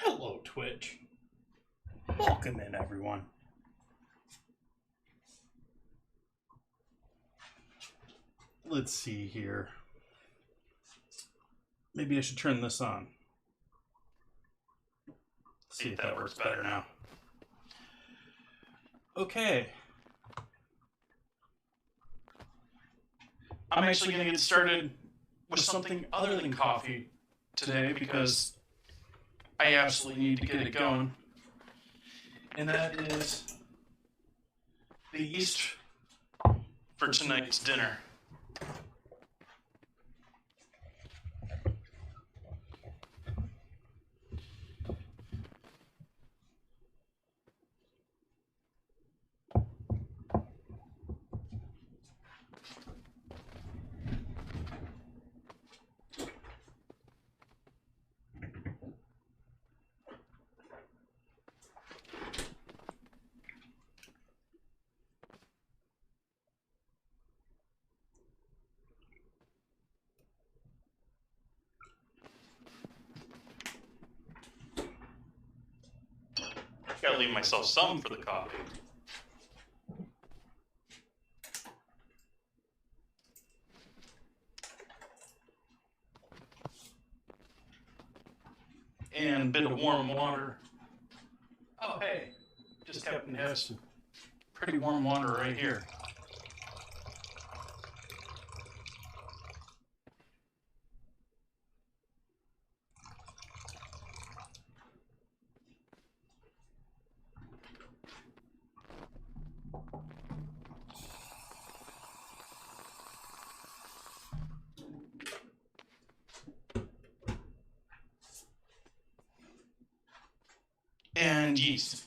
Hello, Twitch. Welcome in, everyone. Let's see here. Maybe I should turn this on. See if that works better now. Okay. I'm actually going to get started with something other than coffee today because I absolutely need to get it going. And that is the yeast for tonight's dinner. Gotta leave myself some for the coffee. And a bit of warm water. Oh, hey, just happen to have some pretty warm water right here. And yeast.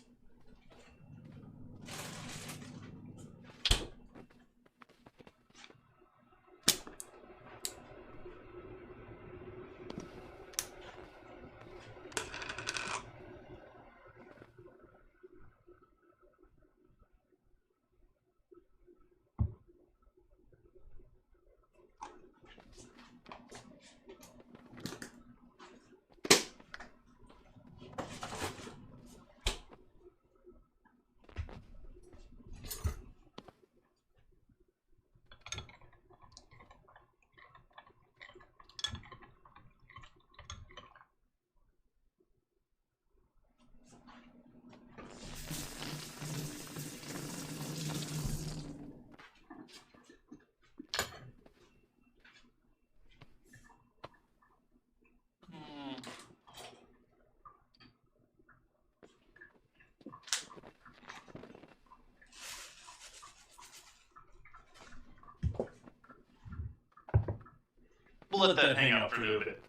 We'll let that hang out for a little bit.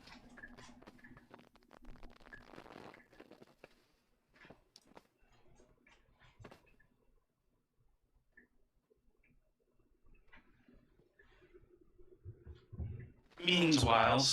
Meanwhile,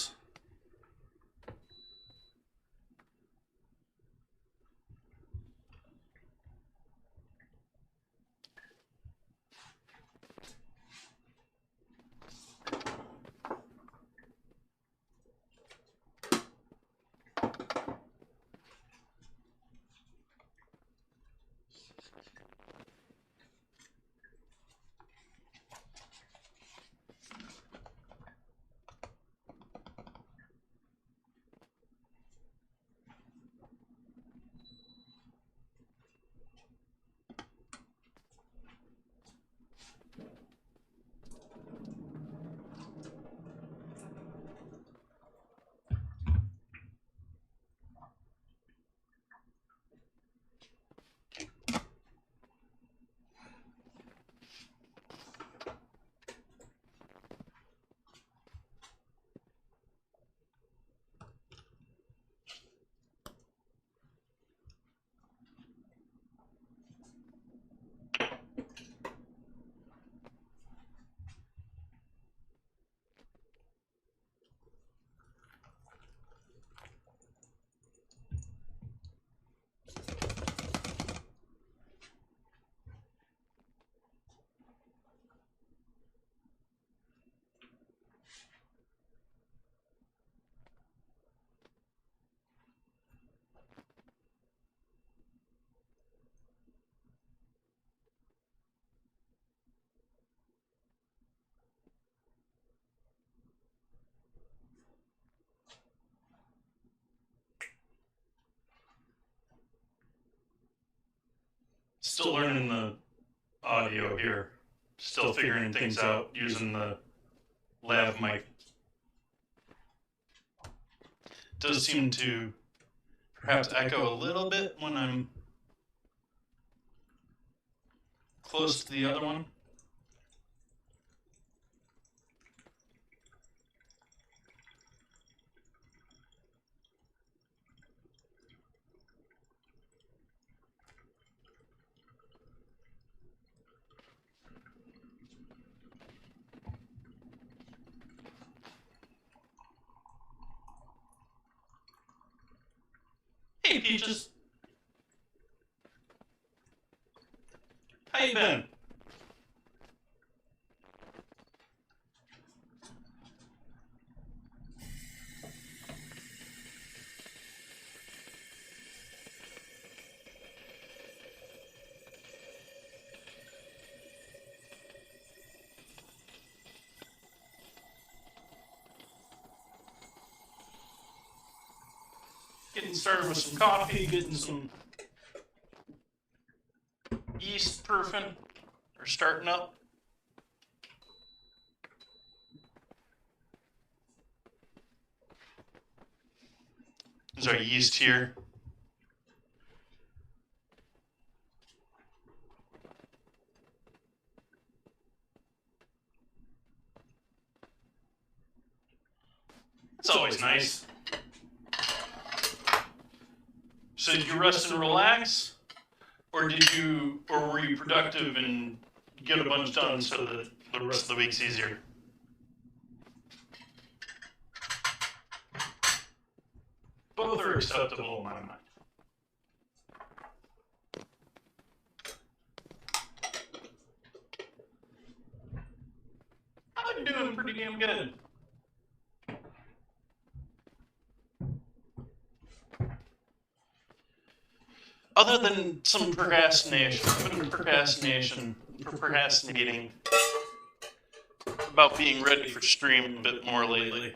Still learning the audio here. Still figuring things out using the lav mic. Does seem to perhaps echo a little bit when I'm close to the other one. Hey, Peaches. How you been? Getting started with some coffee, getting some yeast proofing, or starting up. There's our yeast here. It's always nice. So did you rest and relax? Or were you productive and get a bunch done so that the rest of the week's easier? Both are acceptable in my mind. I'm doing pretty damn good. Other than some procrastination, I've been procrastinating about being ready for stream a bit more lately.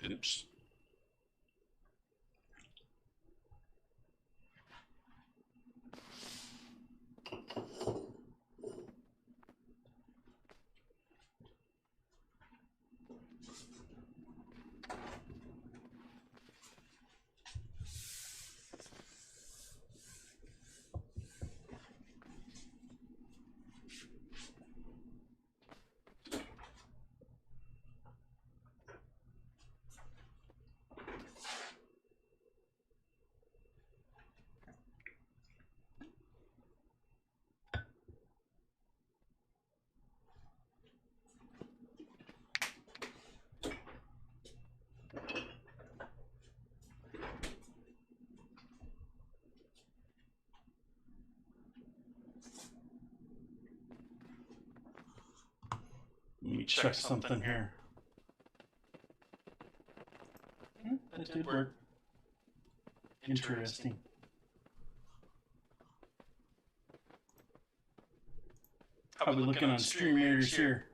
Oops. Let me check something here. That did work. Interesting. How are we looking on stream meters here?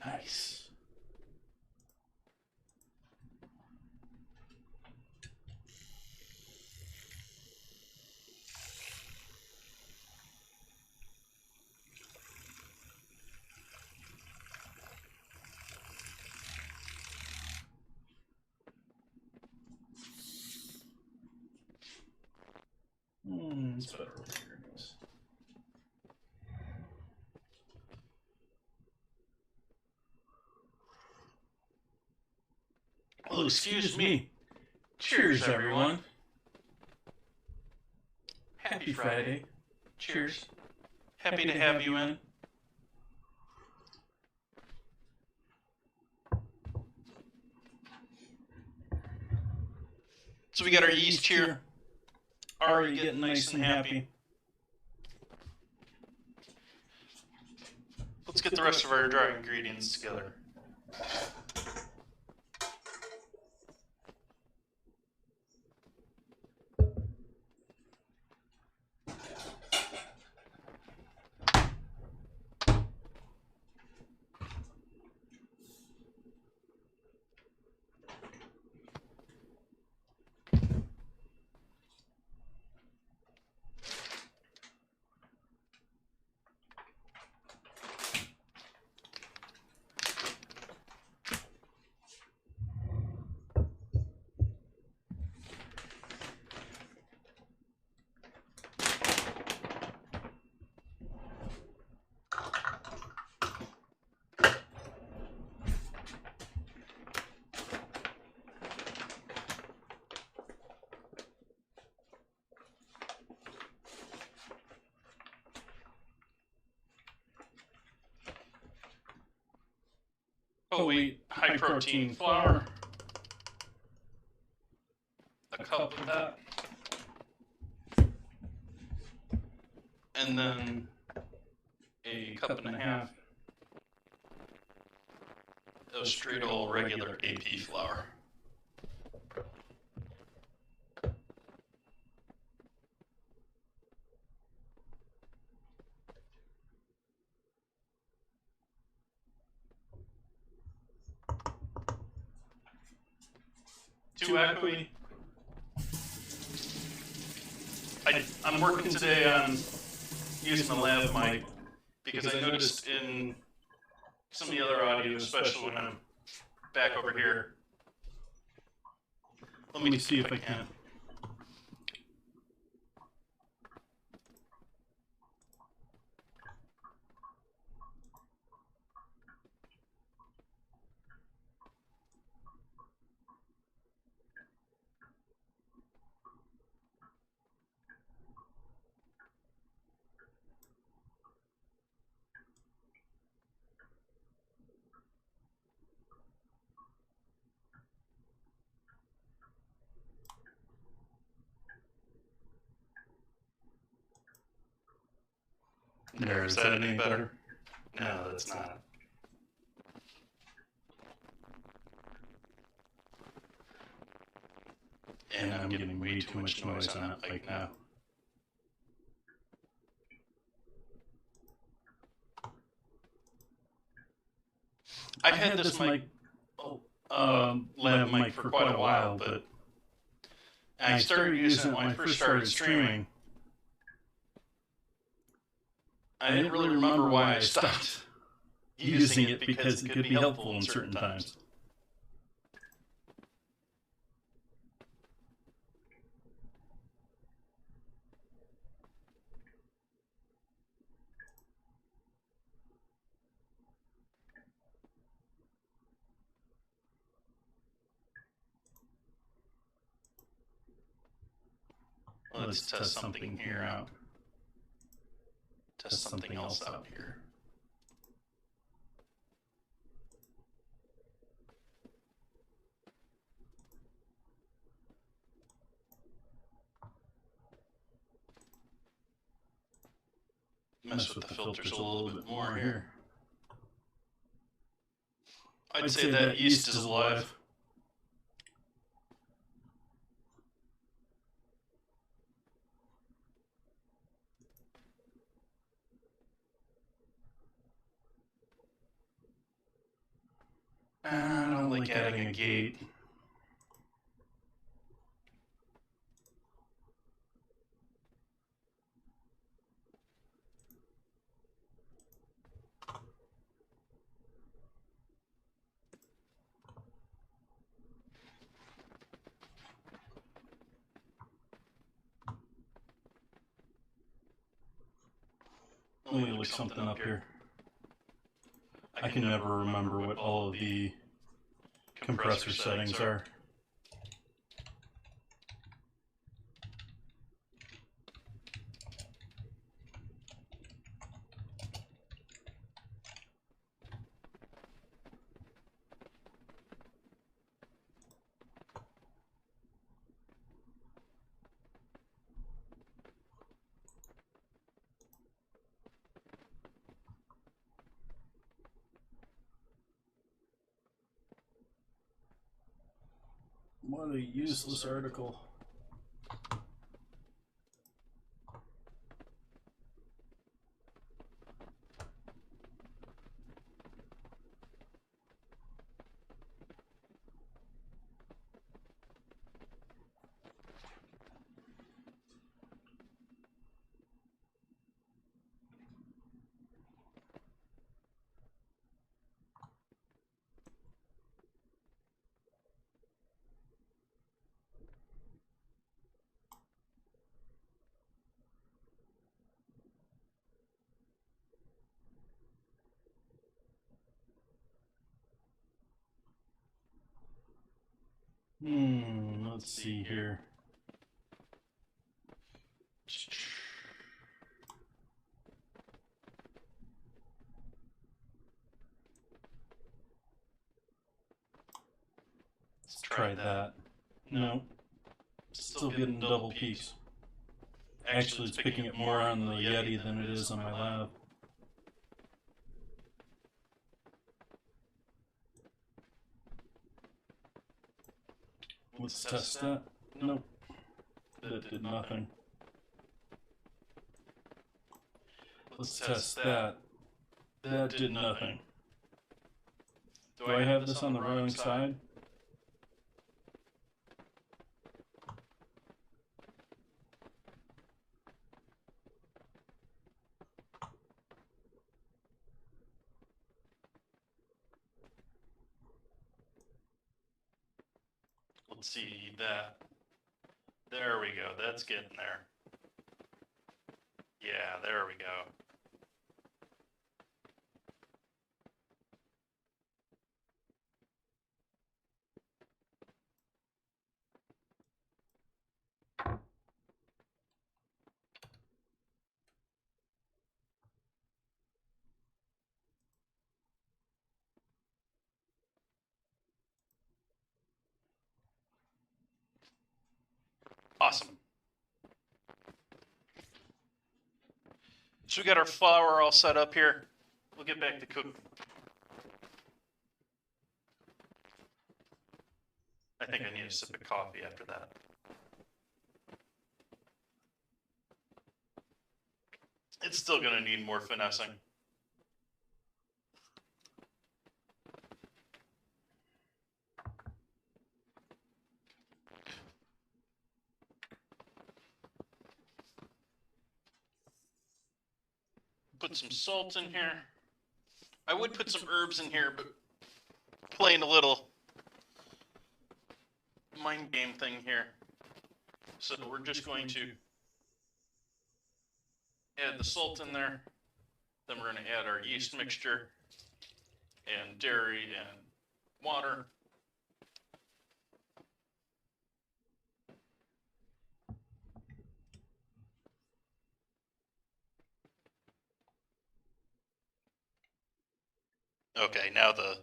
Nice. It's better over here, guys. Oh, excuse me. Cheers, everyone. Happy Friday. Cheers. Happy to have you in. So we got our yeast here. Already getting nice and happy. Let's get the rest of our dry ingredients together. 0.08 high protein flour, a cup of that, and then a cup and a half of straight old regular AP flour. Too echoey. I'm working today on using the lav mic because I noticed in some of the other audio, especially when I'm back over here. Let me see if I can. There, is that any better? No, that's not. And I'm getting way too much noise on that mic now. I've had this mic, lav mic for quite a while, but I started using it when I first started streaming. I didn't really remember why I stopped using it because it could be helpful in certain times. Let's test something here out. Test something else out here. Mess with the filters a little bit more here. I'd say that yeast is alive. I don't like adding a gate. Let me look something up here. I can never remember what all of the compressor settings are. What a useless article. Let's see here. Let's try that. No. Still getting double peaks. Actually, it's picking it more on the Yeti than it is on my lab. Let's test that. Nope. That did nothing. Let's test that. That did nothing. Do I have this on the wrong side? Let's see that. There we go. That's getting there. Yeah, there we go. Awesome. So we got our flour all set up here. We'll get back to cooking. I think I need a sip of coffee after that. It's still going to need more finessing. Put some salt in here. I would put some herbs in here, but playing a little mind game thing here. So we're just going to add the salt in there. Then we're going to add our yeast mixture and dairy and water. Okay, now the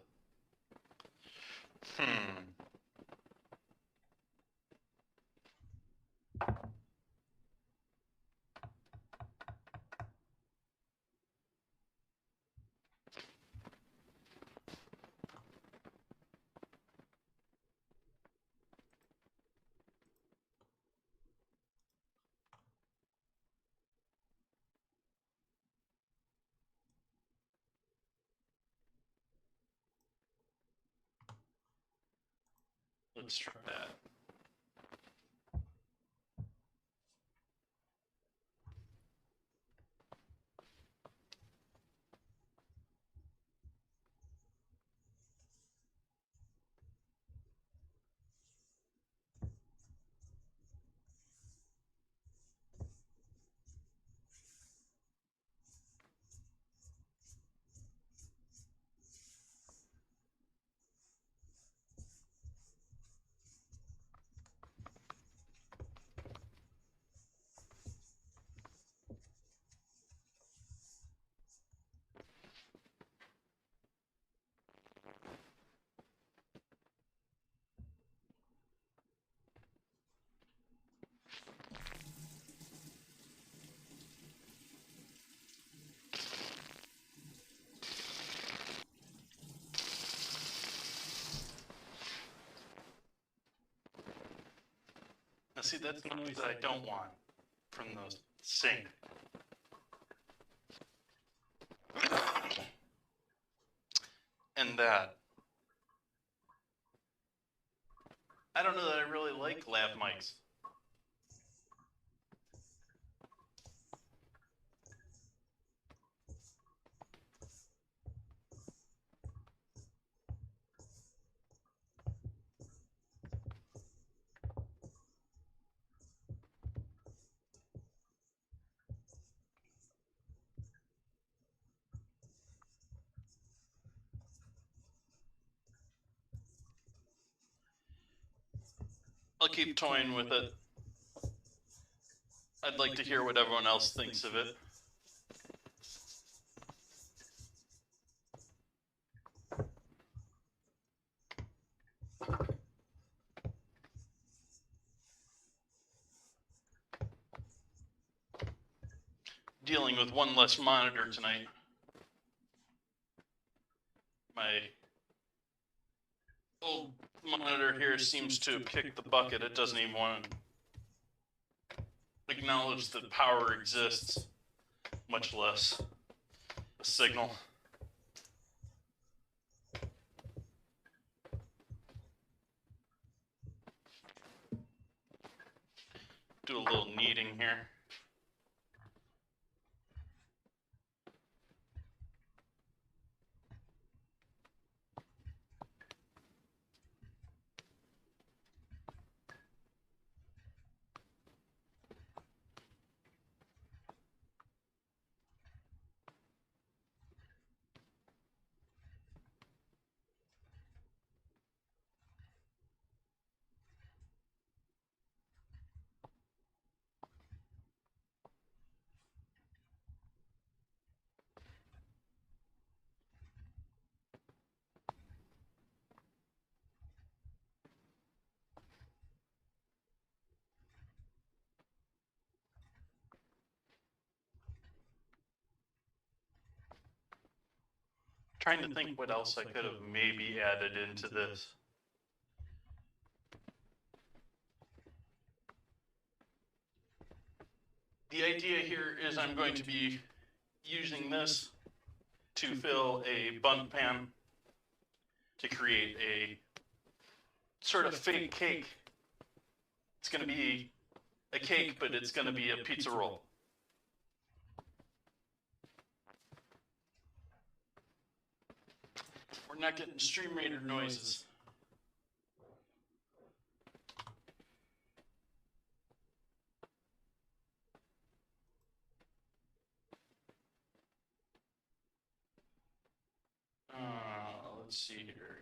let's try that. see, that's the noise that I don't want from the sink. And that. I don't know that I really like lav mics. I'll keep toying with it. I'd like to hear what everyone else thinks of it. Dealing with one less monitor tonight. My old monitor here seems to have kicked the bucket. It doesn't even want to acknowledge that power exists, much less a signal. Do a little kneading here. Trying to think what else I could have maybe added into this. The idea here is I'm going to be using this to fill a bun pan to create a sort of fake cake. It's going to be a cake, but it's going to be a pizza roll. We're not getting Stream Raider noises. Let's see here.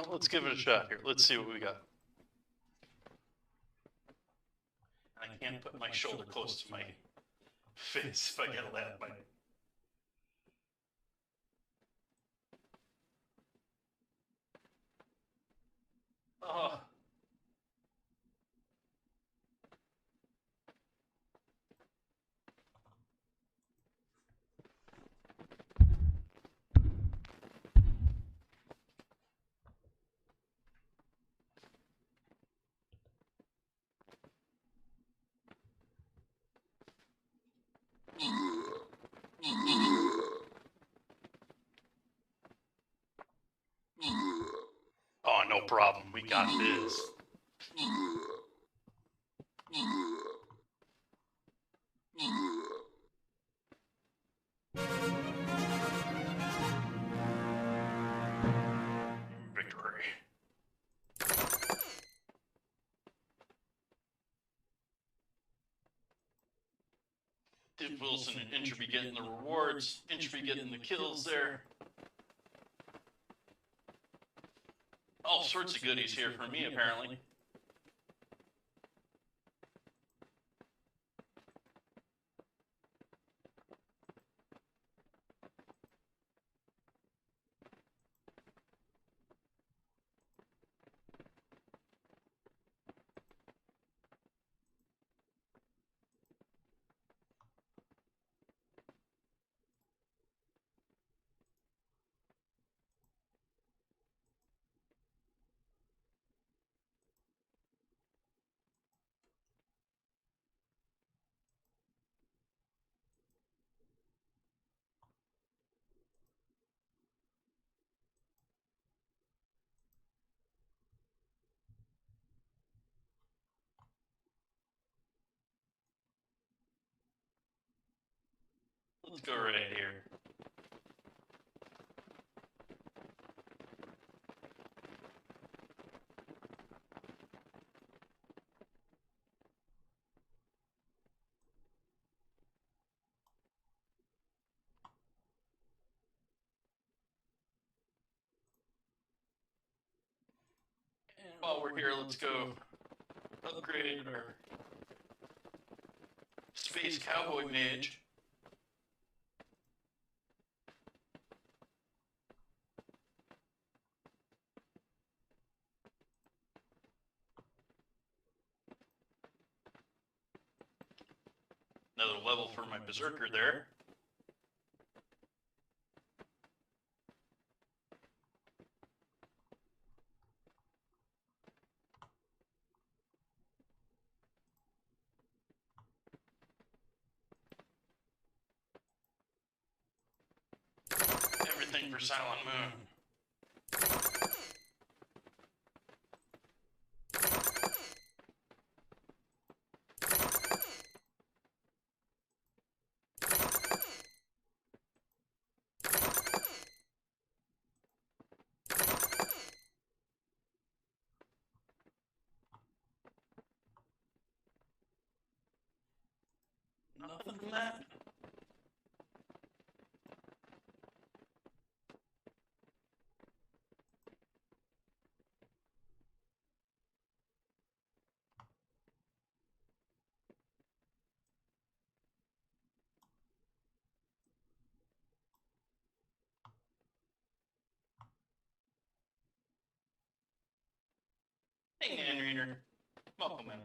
Let's give it a shot here. Let's see what we got. I can't put my shoulder close to my face if I get a lav mic. Oh. Oh, no problem. We got this. Victory. Dip Wilson and Entropy getting the rewards. Entropy getting the kills there. All sorts of goodies here for me, apparently. Let's go right here. And while we're here, let's go upgrade our Space Cowboy Mage. Another level for my Berserker there. Everything for Silent Moon. Nothing from that. Hey, Nan Reader. Welcome in.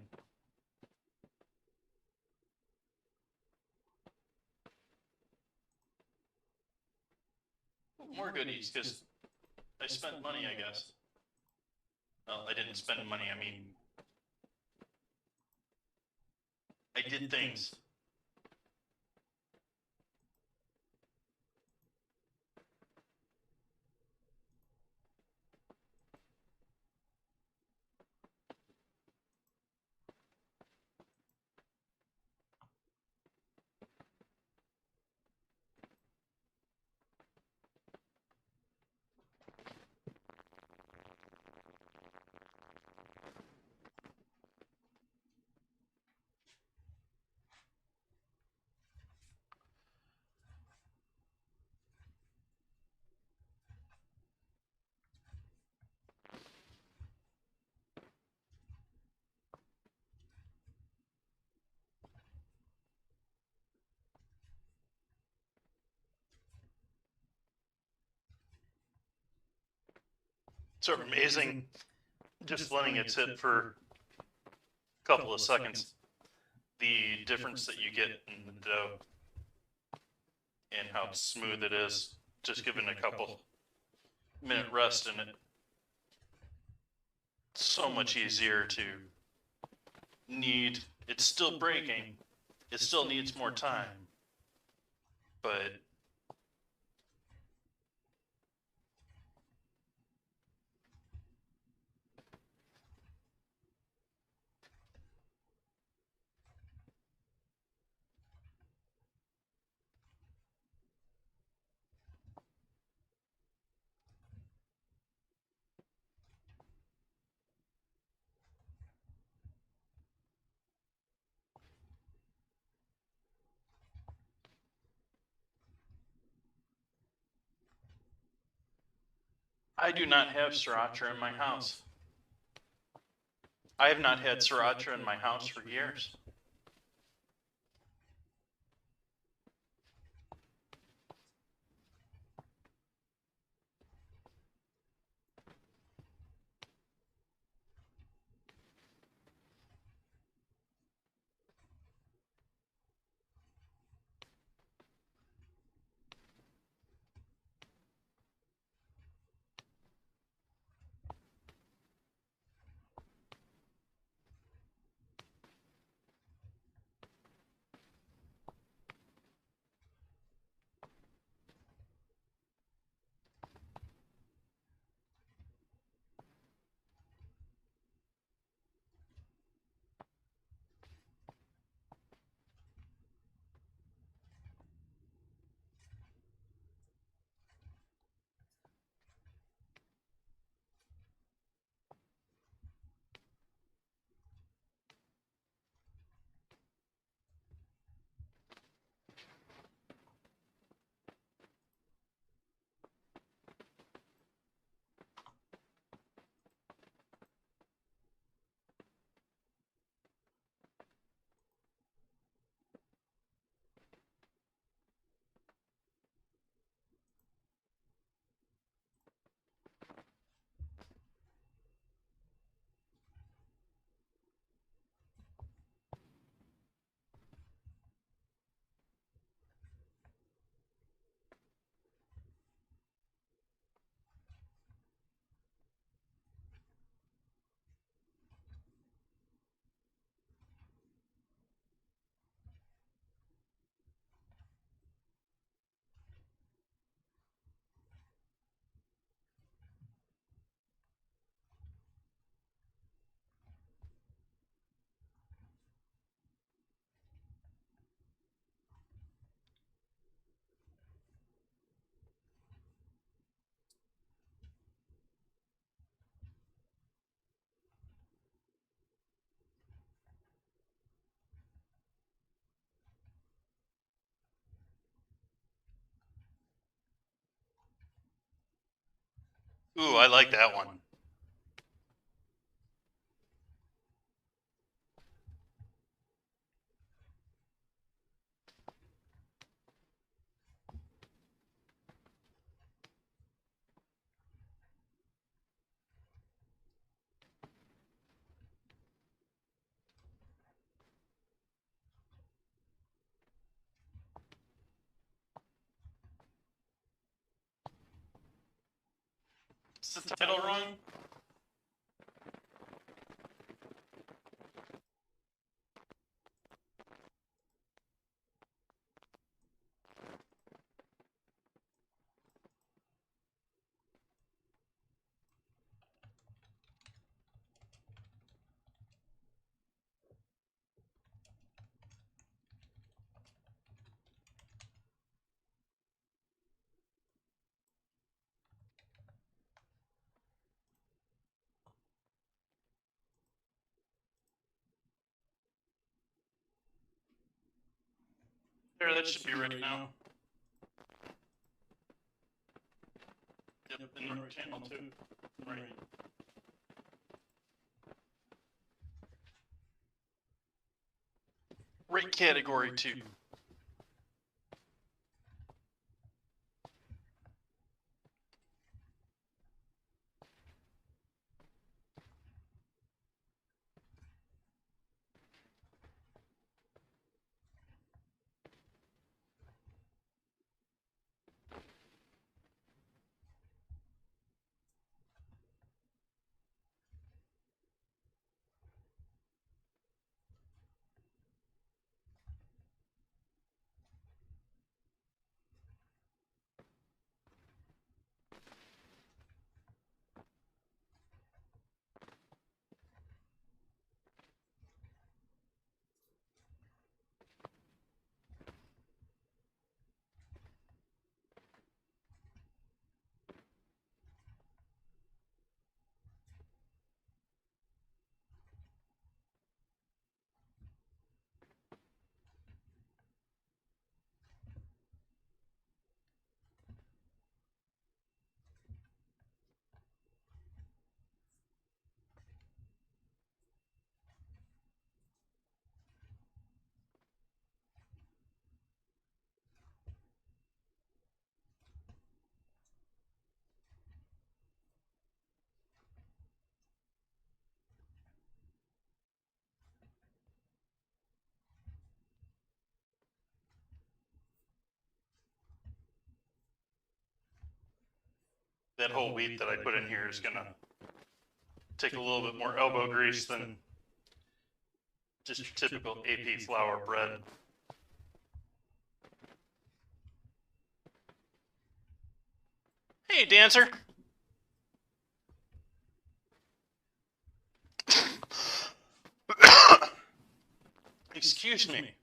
More goodies, because I spent money, I guess. Well, I didn't spend money, I mean... I did things. Sort of amazing, just letting it sit for a couple of seconds, the difference that you get in the dough and how smooth it is, just given a couple minute rest in it. It's so much easier to knead. It's still breaking, it still needs more time, but I do not have sriracha in my house. I have not had sriracha in my house for years. Ooh, I like that one. Is the title wrong? There, that should be right now. Yep, in the right channel too. Right. Right category 2. That whole wheat that I put in here is gonna take a little bit more elbow grease than just your typical AP flour bread. Hey, dancer. Excuse me.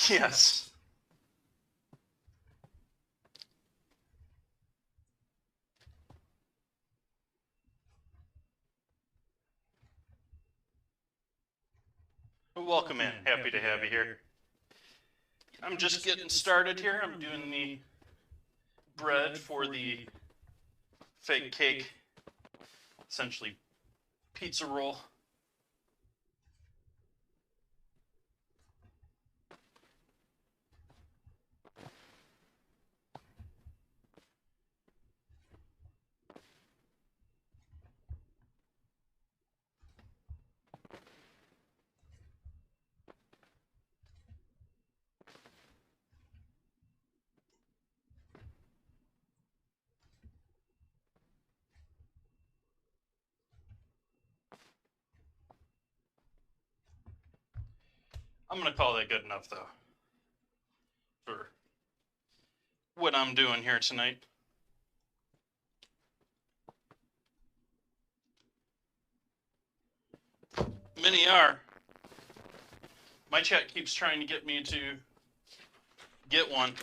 Yes. Welcome in. Happy to have you here. I'm just getting started here. I'm doing the bread for the fake cake, essentially pizza roll. I'm gonna call that good enough though, for what I'm doing here tonight. Many are. My chat keeps trying to get me to get one.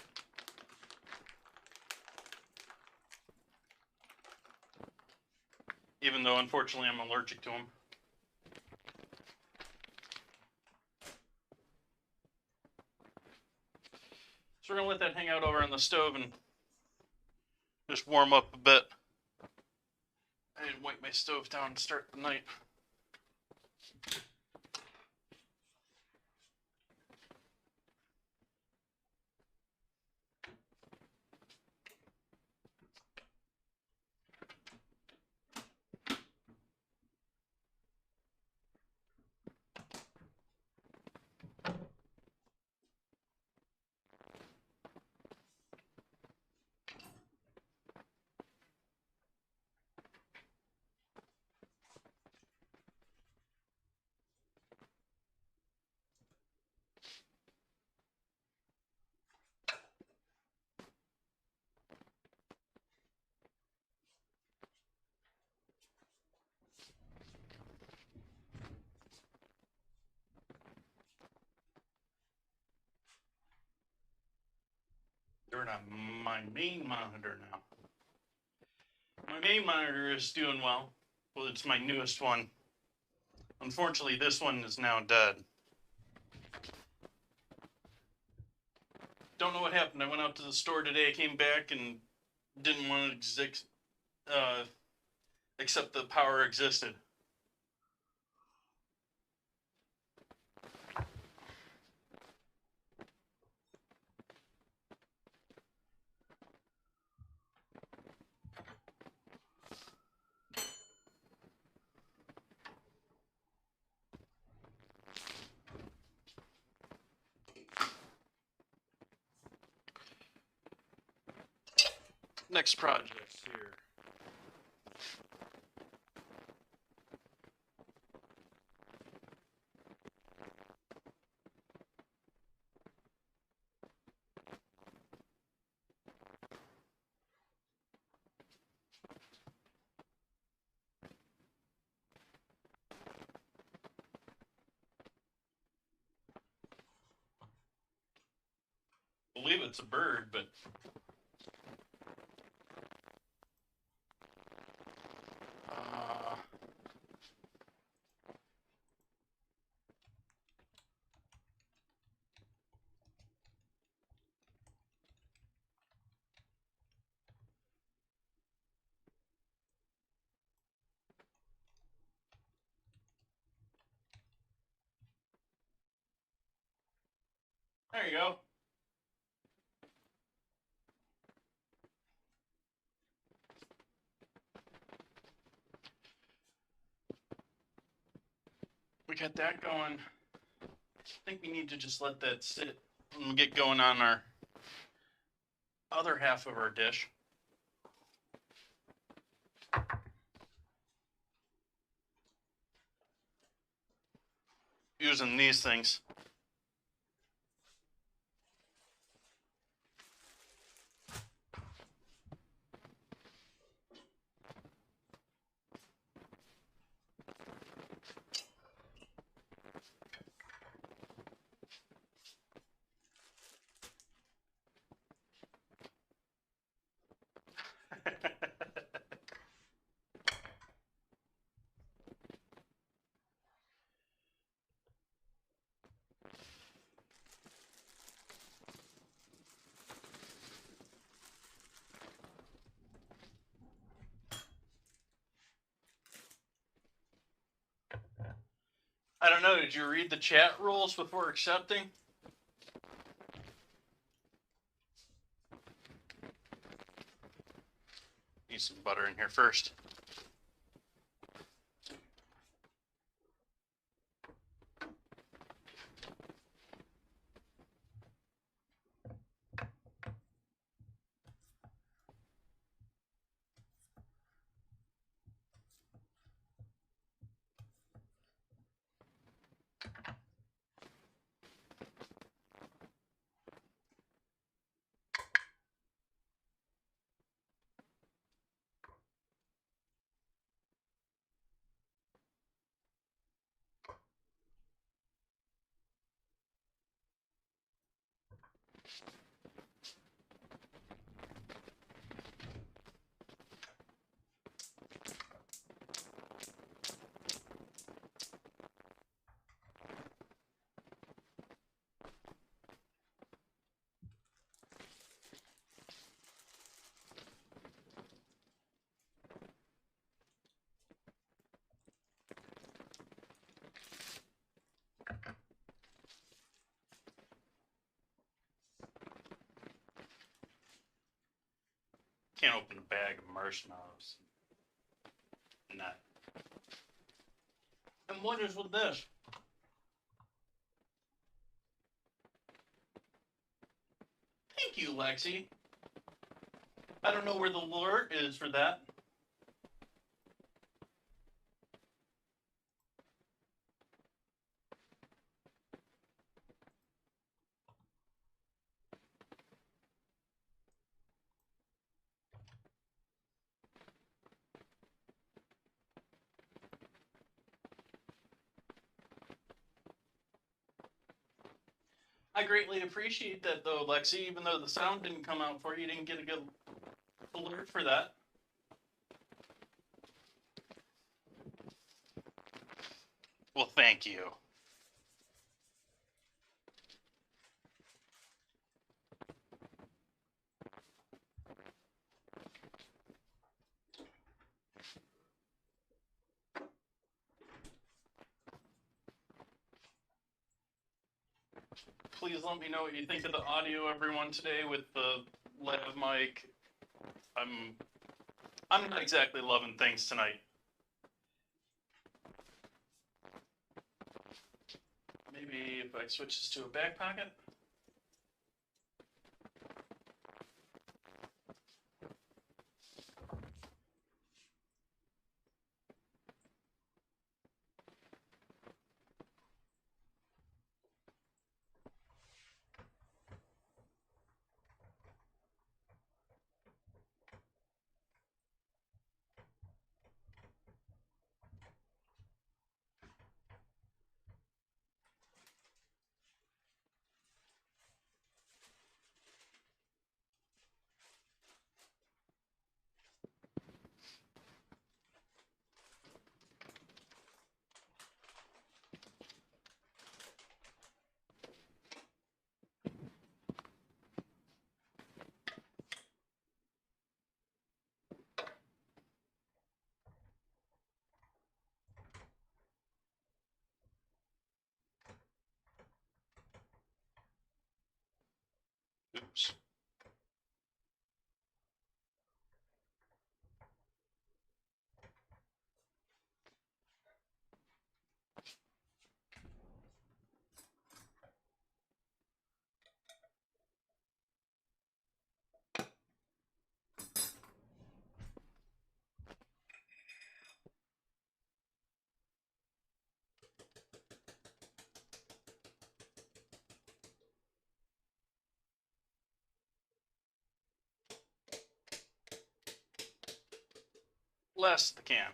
Even though, unfortunately, I'm allergic to them. we're gonna let that hang out over on the stove and just warm up a bit. I didn't wipe my stove down to start the night. Turn on my main monitor now. My main monitor is doing well. Well, it's my newest one. Unfortunately, this one is now dead. Don't know what happened. I went out to the store today, came back, and didn't want to accept the power existed. Next project here. I believe it's a bird, but there you go. We got that going. I think we need to just let that sit and get going on our other half of our dish. Using these things. I don't know, did you read the chat rules before accepting? Need some butter in here first. Can't open a bag of marshmallows. Not. And what is with this? Thank you, Lexi. I don't know where the alert is for that. I greatly appreciate that, though, Lexi. Even though the sound didn't come out for you, you didn't get a good alert for that. Well, thank you. Please let me know what you think of the audio, everyone, today with the lav mic. I'm not exactly loving things tonight. Maybe if I switch this to a back pocket. Oops. Less the can.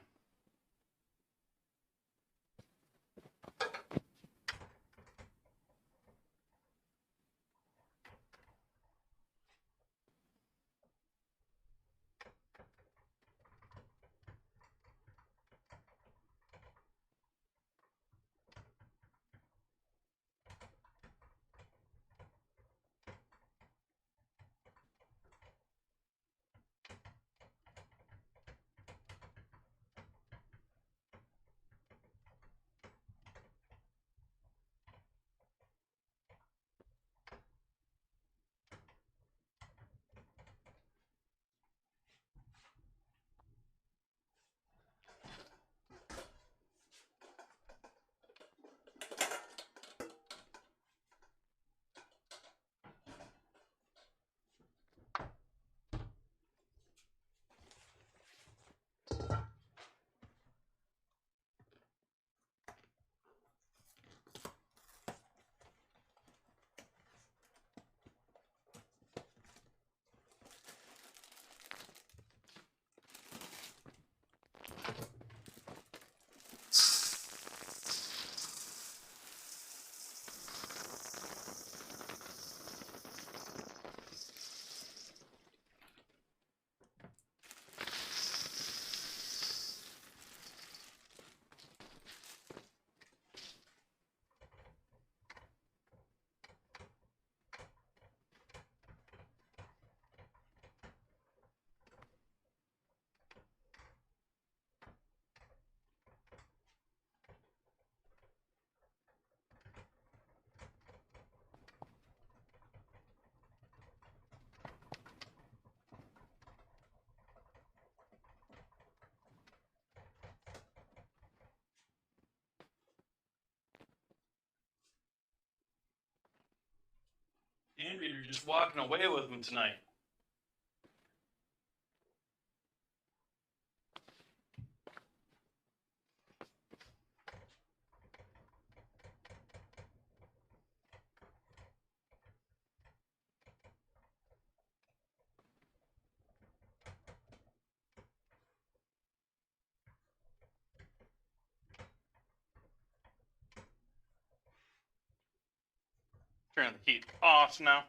You're just walking away with them tonight. Turn the heat off now.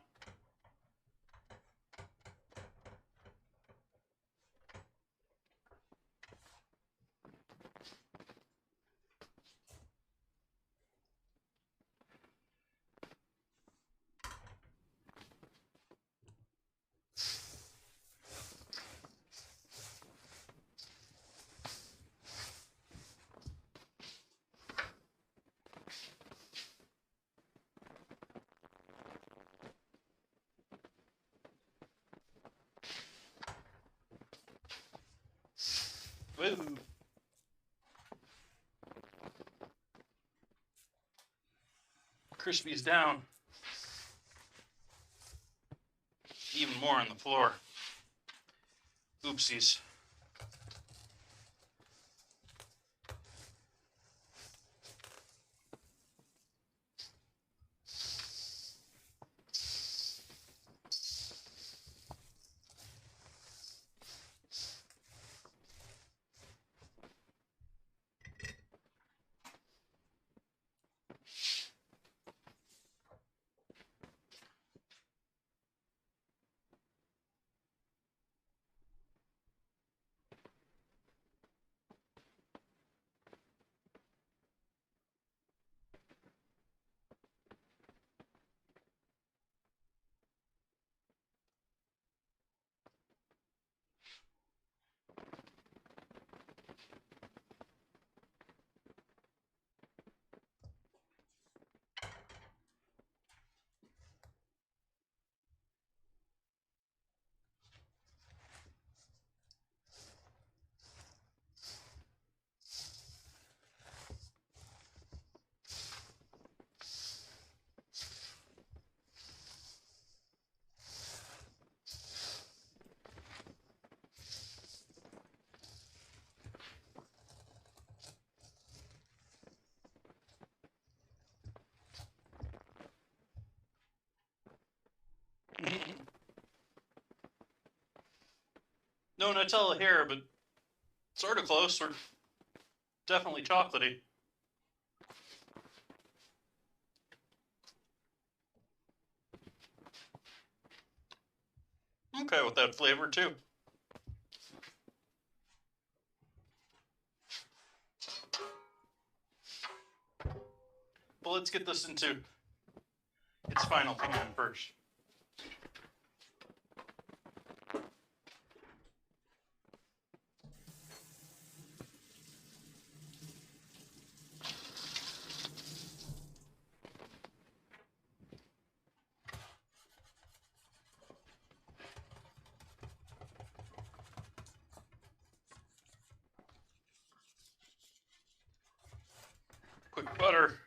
Woo. Crispy's down. Even more on the floor. Oopsies. No Nutella here, but sort of close. Or definitely chocolatey. Okay with that flavor too. But let's get this into its final pan first. Quick butter.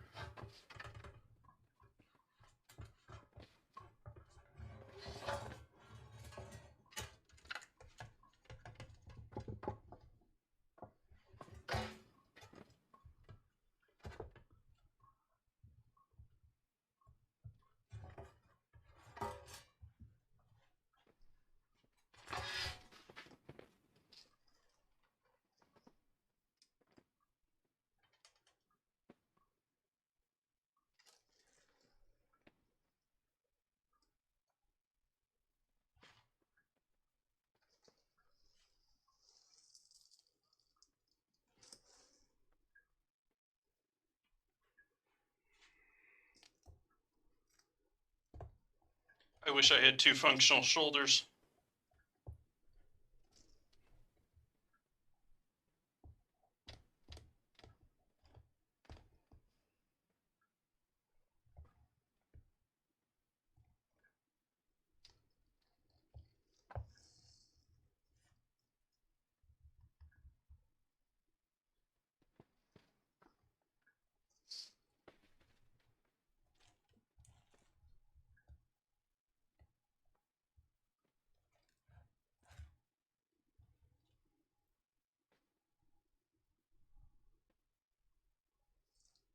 I wish I had two functional shoulders.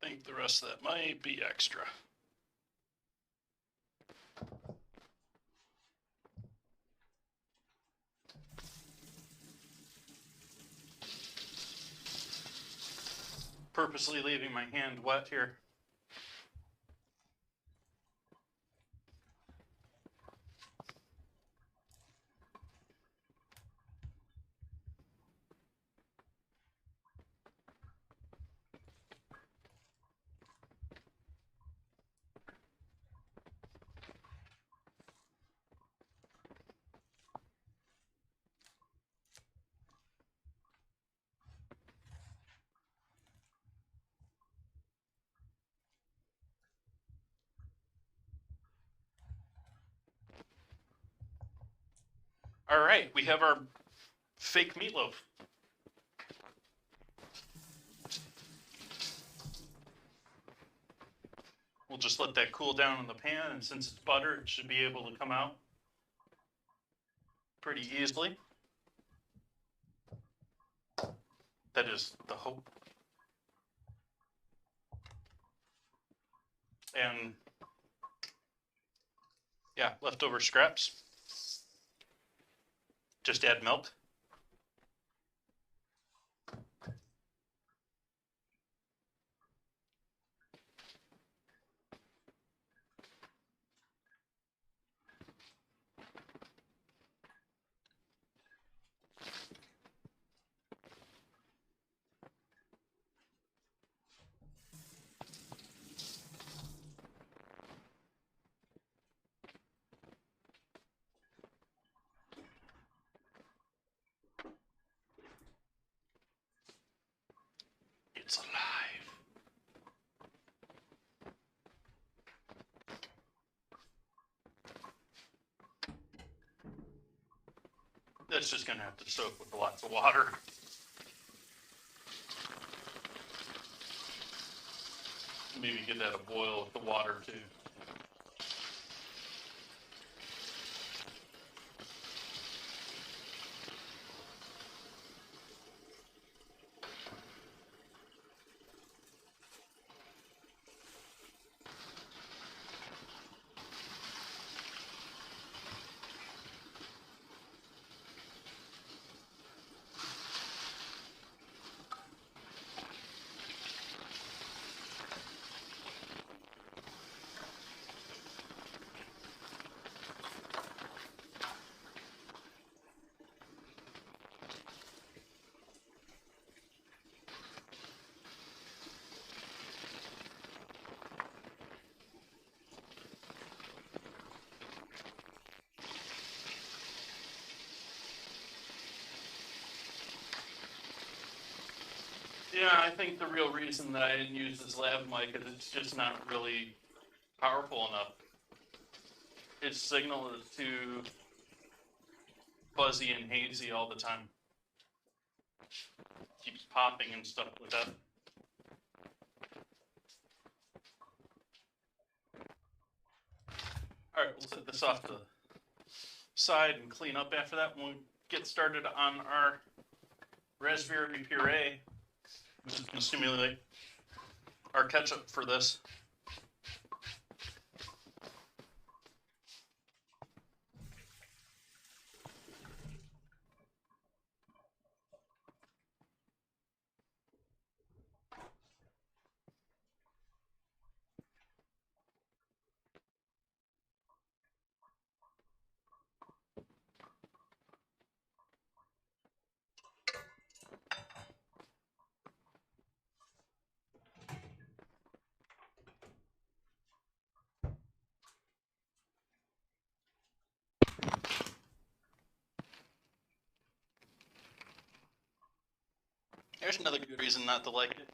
I think the rest of that might be extra. Purposely leaving my hand wet here. All right, we have our fake meatloaf. We'll just let that cool down in the pan, and since it's butter, it should be able to come out pretty easily. That is the hope. And yeah, leftover scraps. Just add milk. It's alive. That's just gonna have to soak with lots of water. Maybe get that a boil with the water too. Yeah, I think the real reason that I didn't use this lav mic is it's just not really powerful enough. Its signal is too fuzzy and hazy all the time. Keeps popping and stuff like that. All right, we'll set this off to the side and clean up after that. We'll get started on our raspberry puree, which is going to simulate our ketchup for this. There's another good reason not to like it.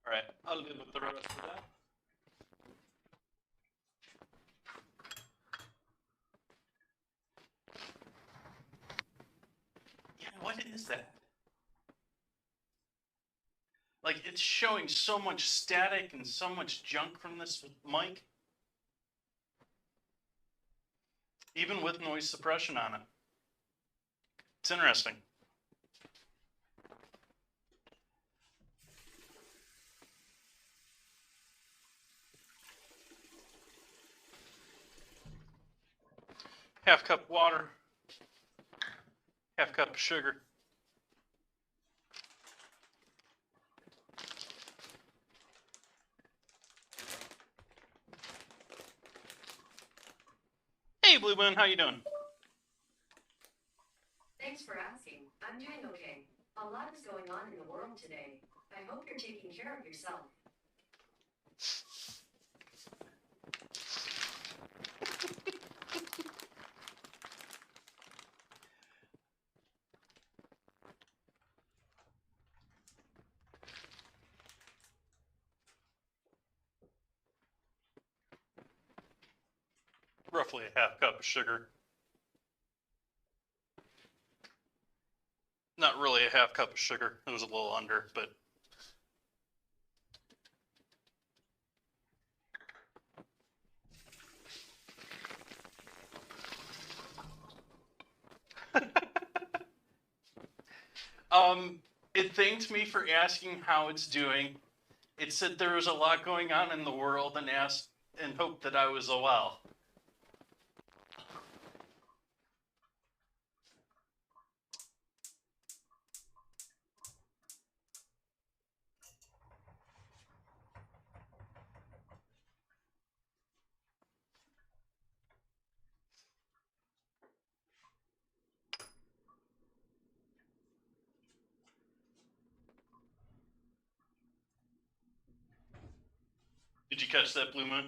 All right, I'll live with the rest of that. Yeah, what is that? Like, it's showing so much static and so much junk from this mic, even with noise suppression on it. It's interesting. Half cup water, half cup of sugar. Hey, Blue Moon, how you doing? Thanks for asking. I'm doing okay. A lot is going on in the world today. I hope you're taking care of yourself. Roughly a half cup of sugar. Not really a half cup of sugar. It was a little under, but it thanked me for asking how it's doing. It said there was a lot going on in the world and asked and hoped that I was well. Did you catch that, Blue Moon?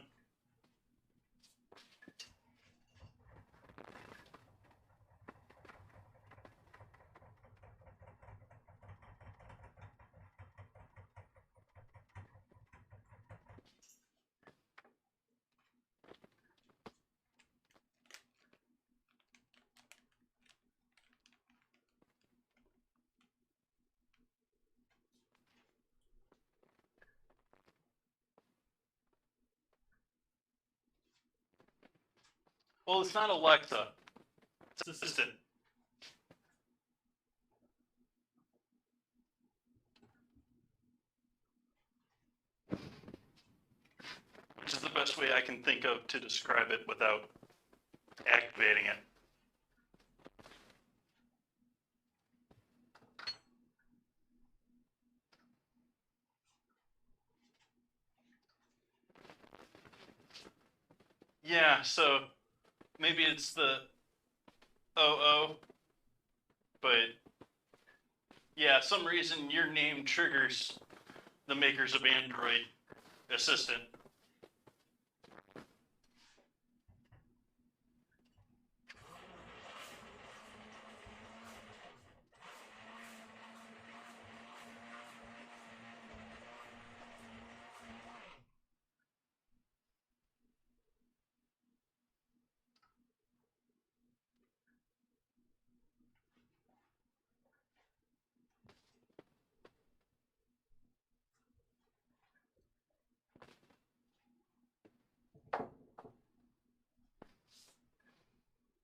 Well, it's not Alexa. It's Assistant. Which is the best way I can think of to describe it without activating it. Yeah, so maybe it's the OO, but yeah, some reason your name triggers the makers of Android Assistant.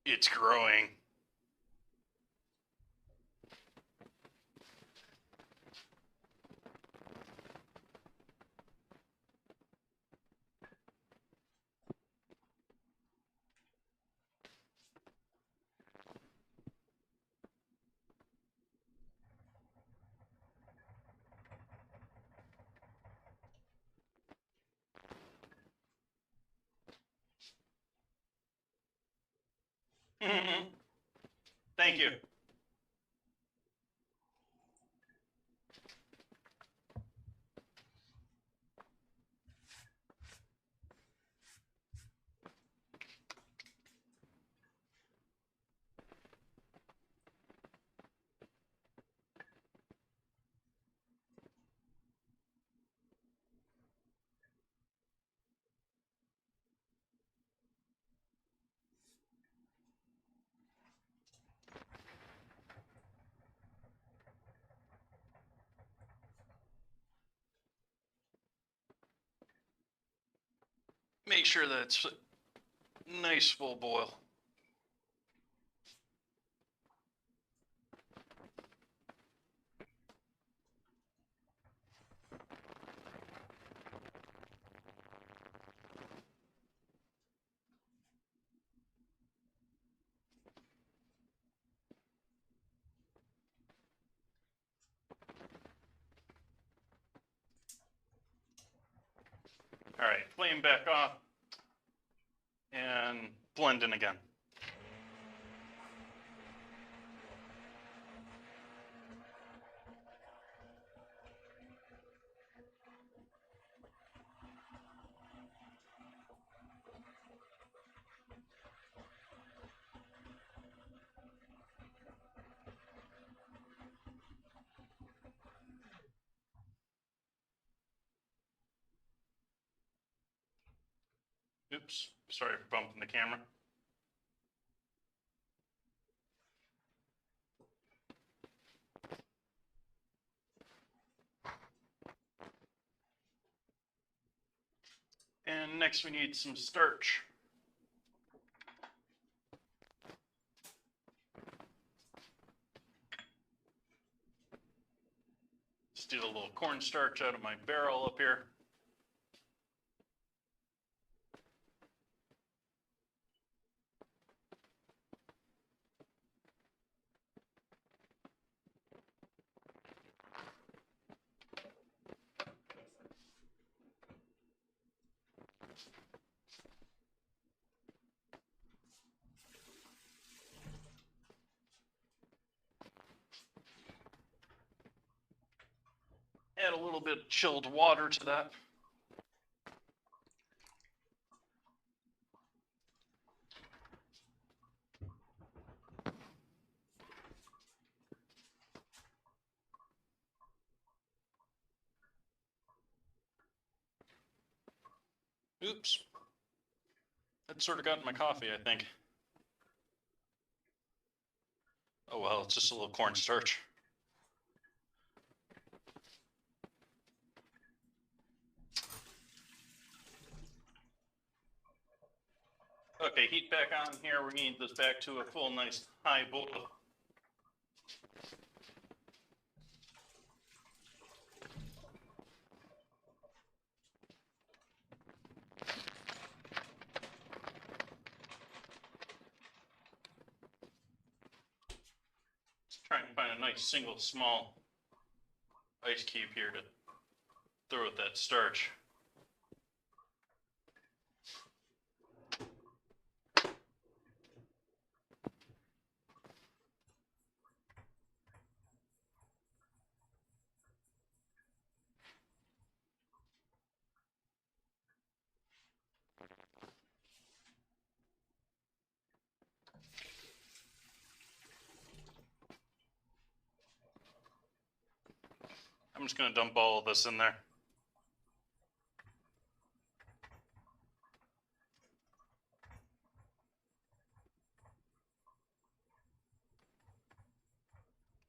It's growing. Thank you. Make sure that it's nice full boil. All right, flame back off and blend in again. Oops, sorry for bumping the camera. And next we need some starch. Just do a little cornstarch out of my barrel up here. Add a little bit of chilled water to that. Oops. That sort of got in my coffee, I think. Oh well, it's just a little cornstarch. Okay, heat back on here. We need this back to a full, nice high boil. Let's try and find a nice single small ice cube here to throw with that starch. I'm just going to dump all of this in there.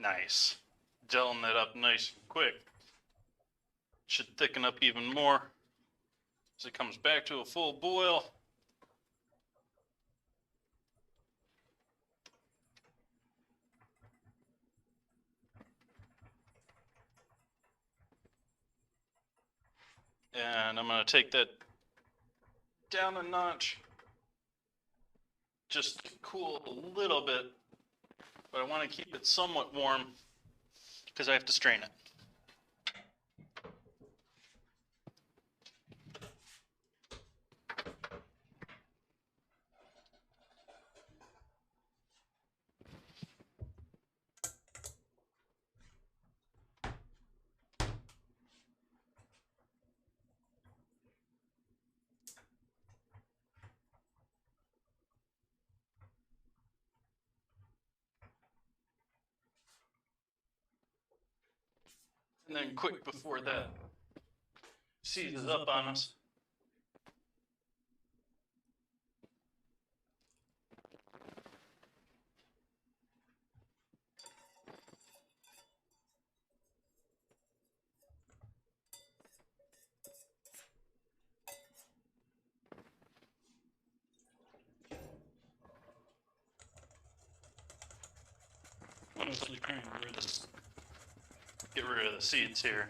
Nice. Gelling that up nice and quick. Should thicken up even more as it comes back to a full boil. And I'm going to take that down a notch, just to cool a little bit, but I want to keep it somewhat warm because I have to strain it. And then quick before that seizes up on us, mostly trying to get rid of the seeds here.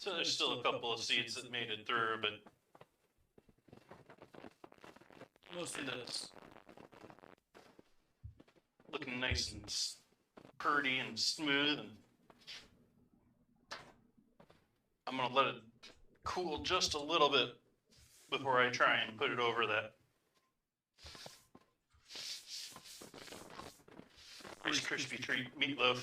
So there's still a couple of seeds that made it through, but mostly that's looking nice and pretty and smooth. And I'm gonna let it cool just a little bit before I try and put it over that Rice Krispie treat meatloaf.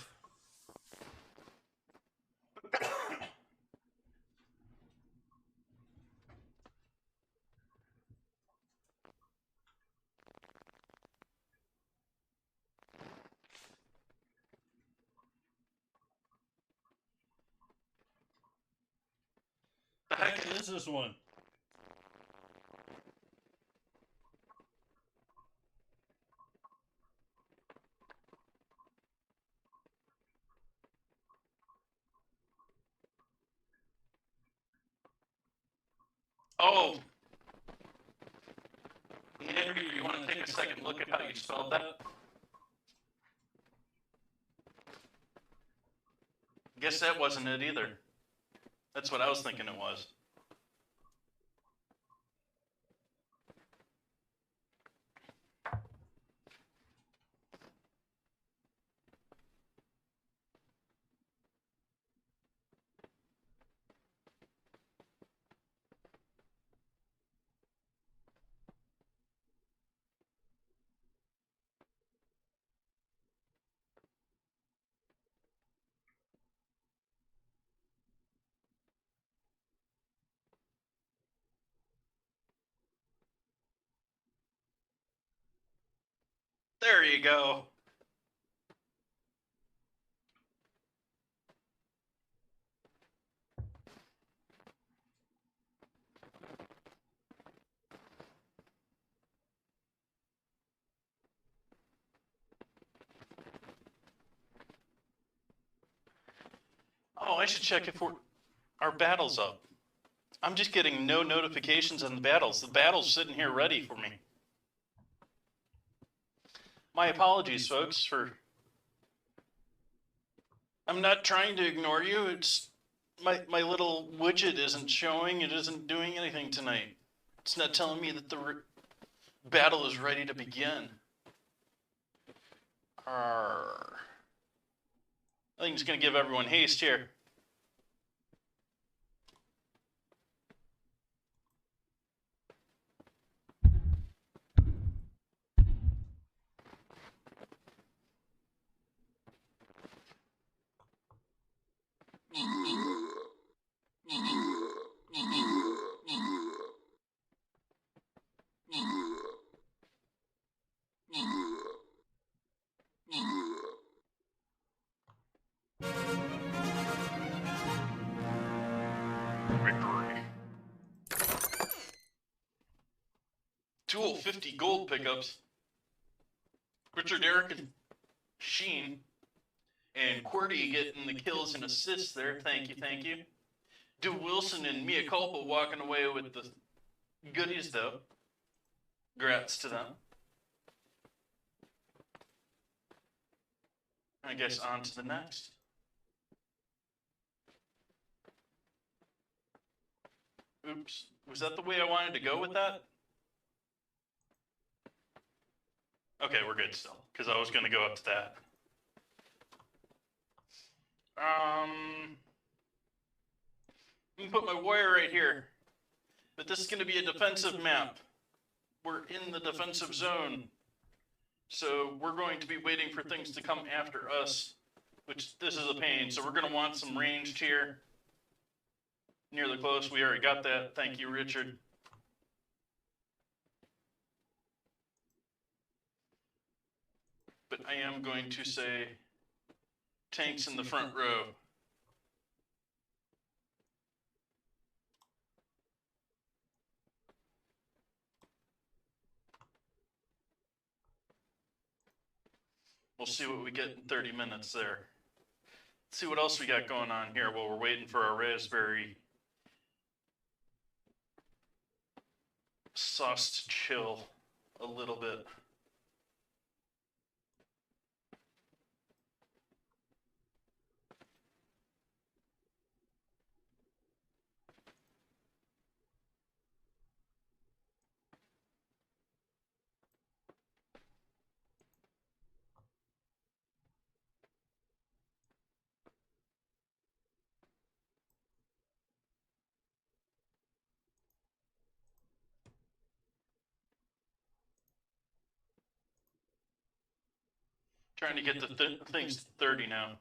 The heck is this one? Oh, Andrew, you want to take a second look at how you spelled that? Guess that wasn't it either. That's what I was thinking it was. There you go. Oh, I should check if our battle's up. I'm just getting no notifications on the battles. The battle's sitting here ready for me. My apologies, folks, for... I'm not trying to ignore you. It's... My little widget isn't showing. It isn't doing anything tonight. It's not telling me that the battle is ready to begin. Arrgh. I think it's going to give everyone haste here. Victory. 250 gold pickups. Richard, Eric, and Sheen. And QWERTY getting the kills and assists there. Thank you, thank you. Do Wilson and Mia Culpa walking away with the goodies, though. Congrats to them. I guess on to the next. Oops. Was that the way I wanted to go with that? Okay, we're good still, because I was going to go up to that. I'm going to put my warrior right here. But this is going to be a defensive map. we're in the defensive zone. So we're going to be waiting for things to come after us, which this is a pain. So we're going to want some ranged here. Nearly close. We already got that. Thank you, Richard. But I am going to say tanks in the front row. We'll see what we get in 30 minutes there. Let's see what else we got going on here while we're waiting for our raspberry sauce to chill a little bit. Trying to get the things to 30 now.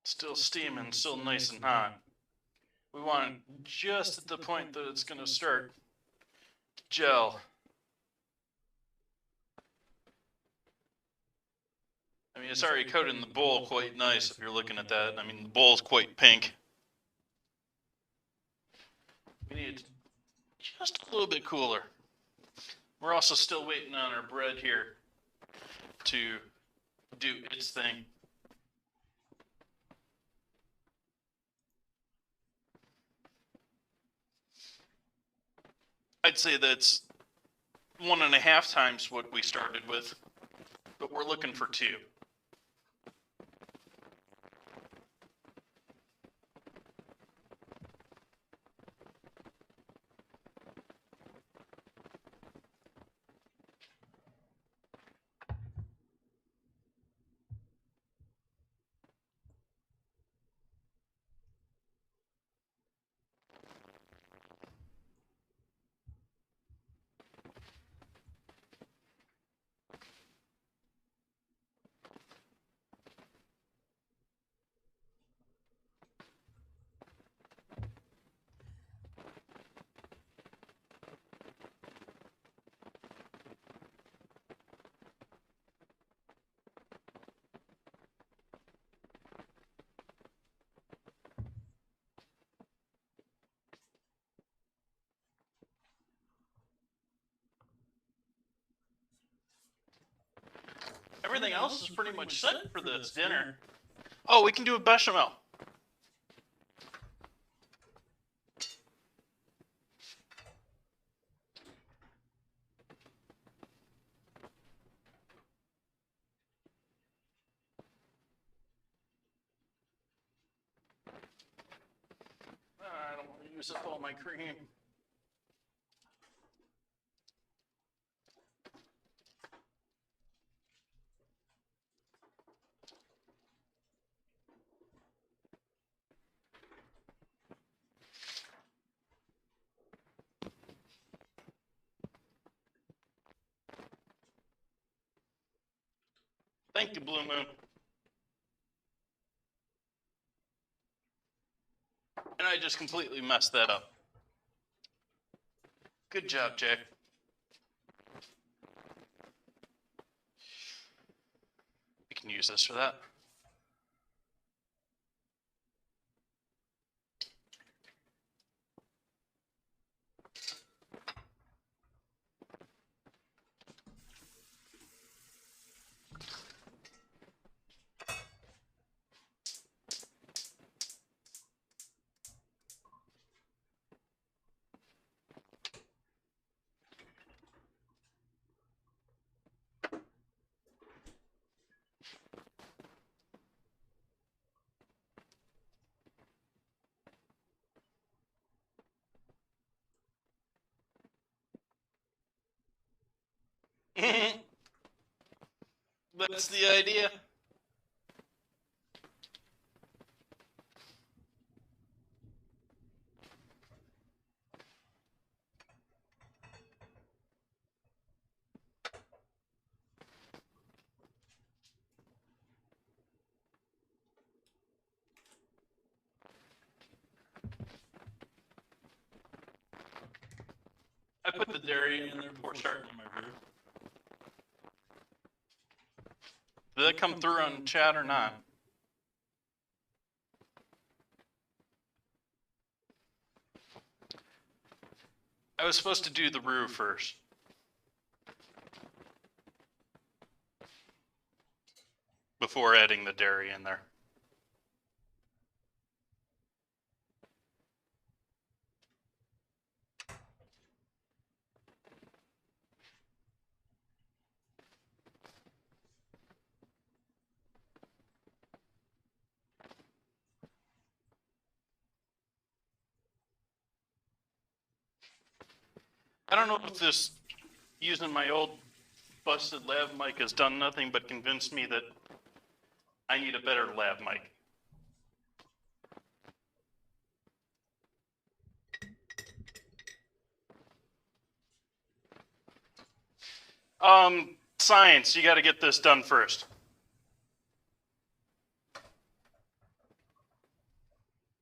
Still steaming, still nice and hot. We want it just at the point that it's going to start to gel. I mean, it's already coated in the bowl quite nice if you're looking at that. I mean, the bowl's quite pink. We need it just a little bit cooler. We're also still waiting on our bread here to do its thing. I'd say that's 1.5 times what we started with, but we're looking for 2. Everything else is pretty much set for this dinner. Oh, we can do a bechamel. I don't want to use up all my cream. Thank you, Blue Moon. And I just completely messed that up. Good job, Jay. We can use this for that. That's the idea. I put the dairy in there before starting my brew. Did that come through on chat or not? I was supposed to do the roux first. Before adding the dairy in there. I don't know if this, using my old busted lav mic has done nothing but convince me that I need a better lav mic. Science, you gotta get this done first.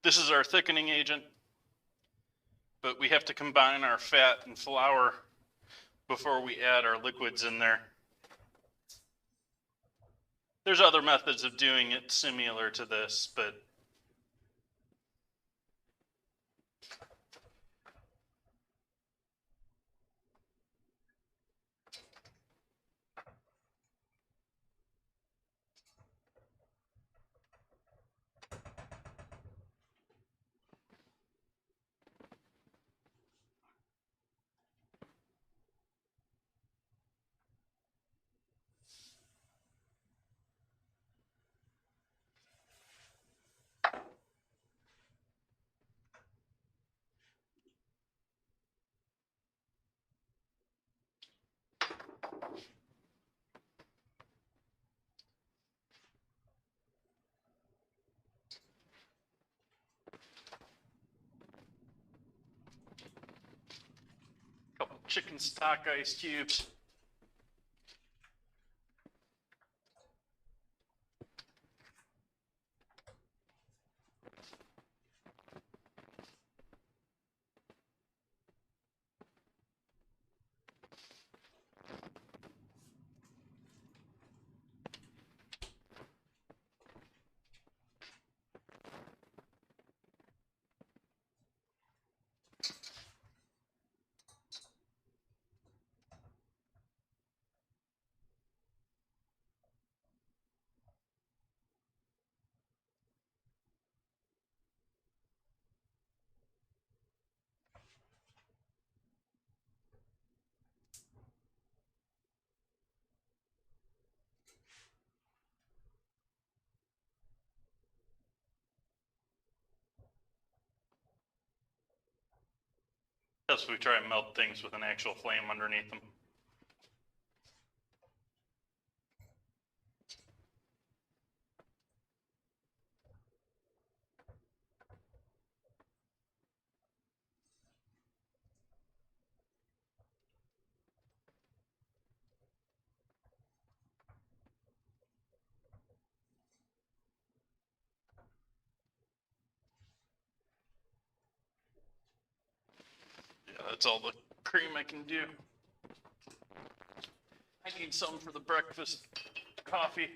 This is our thickening agent, but we have to combine our fat and flour before we add our liquids in there. There's other methods of doing it similar to this, but a couple chicken stock ice cubes. That's we try and melt things with an actual flame underneath them. Yeah, that's all the cream I can do. I need some for the breakfast coffee.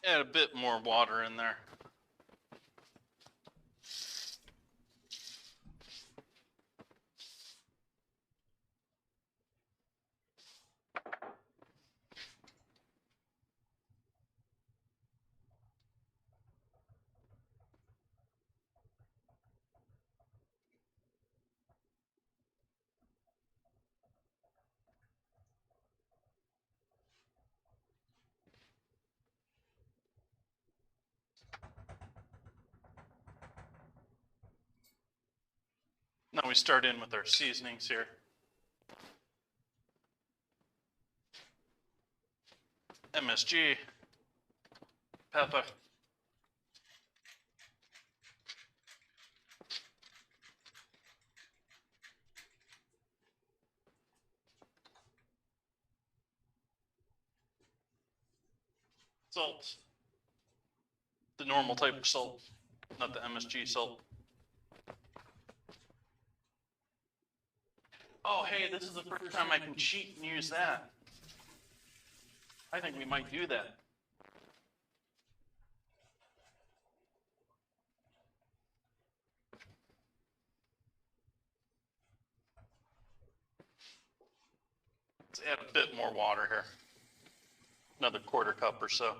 Add a bit more water in there. Now we start in with our seasonings here. MSG, pepper, salt, the normal type of salt, not the MSG salt. Oh, hey, this is the first time I can cheat and use that. I think we might do that. Let's add a bit more water here. Another quarter cup or so.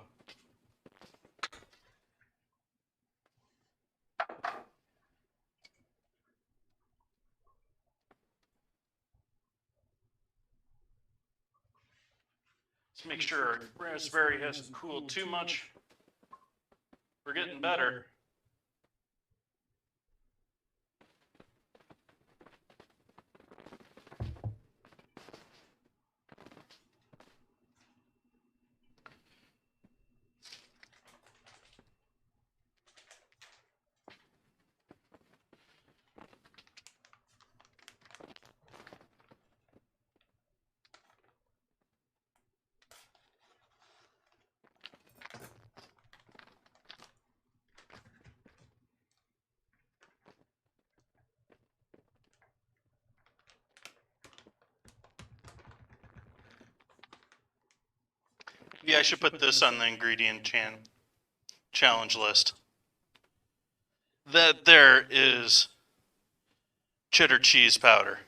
Let's make sure our raspberry hasn't cooled too much. We're getting better. Yeah, I should put this on the ingredient challenge list. That there is cheddar cheese powder.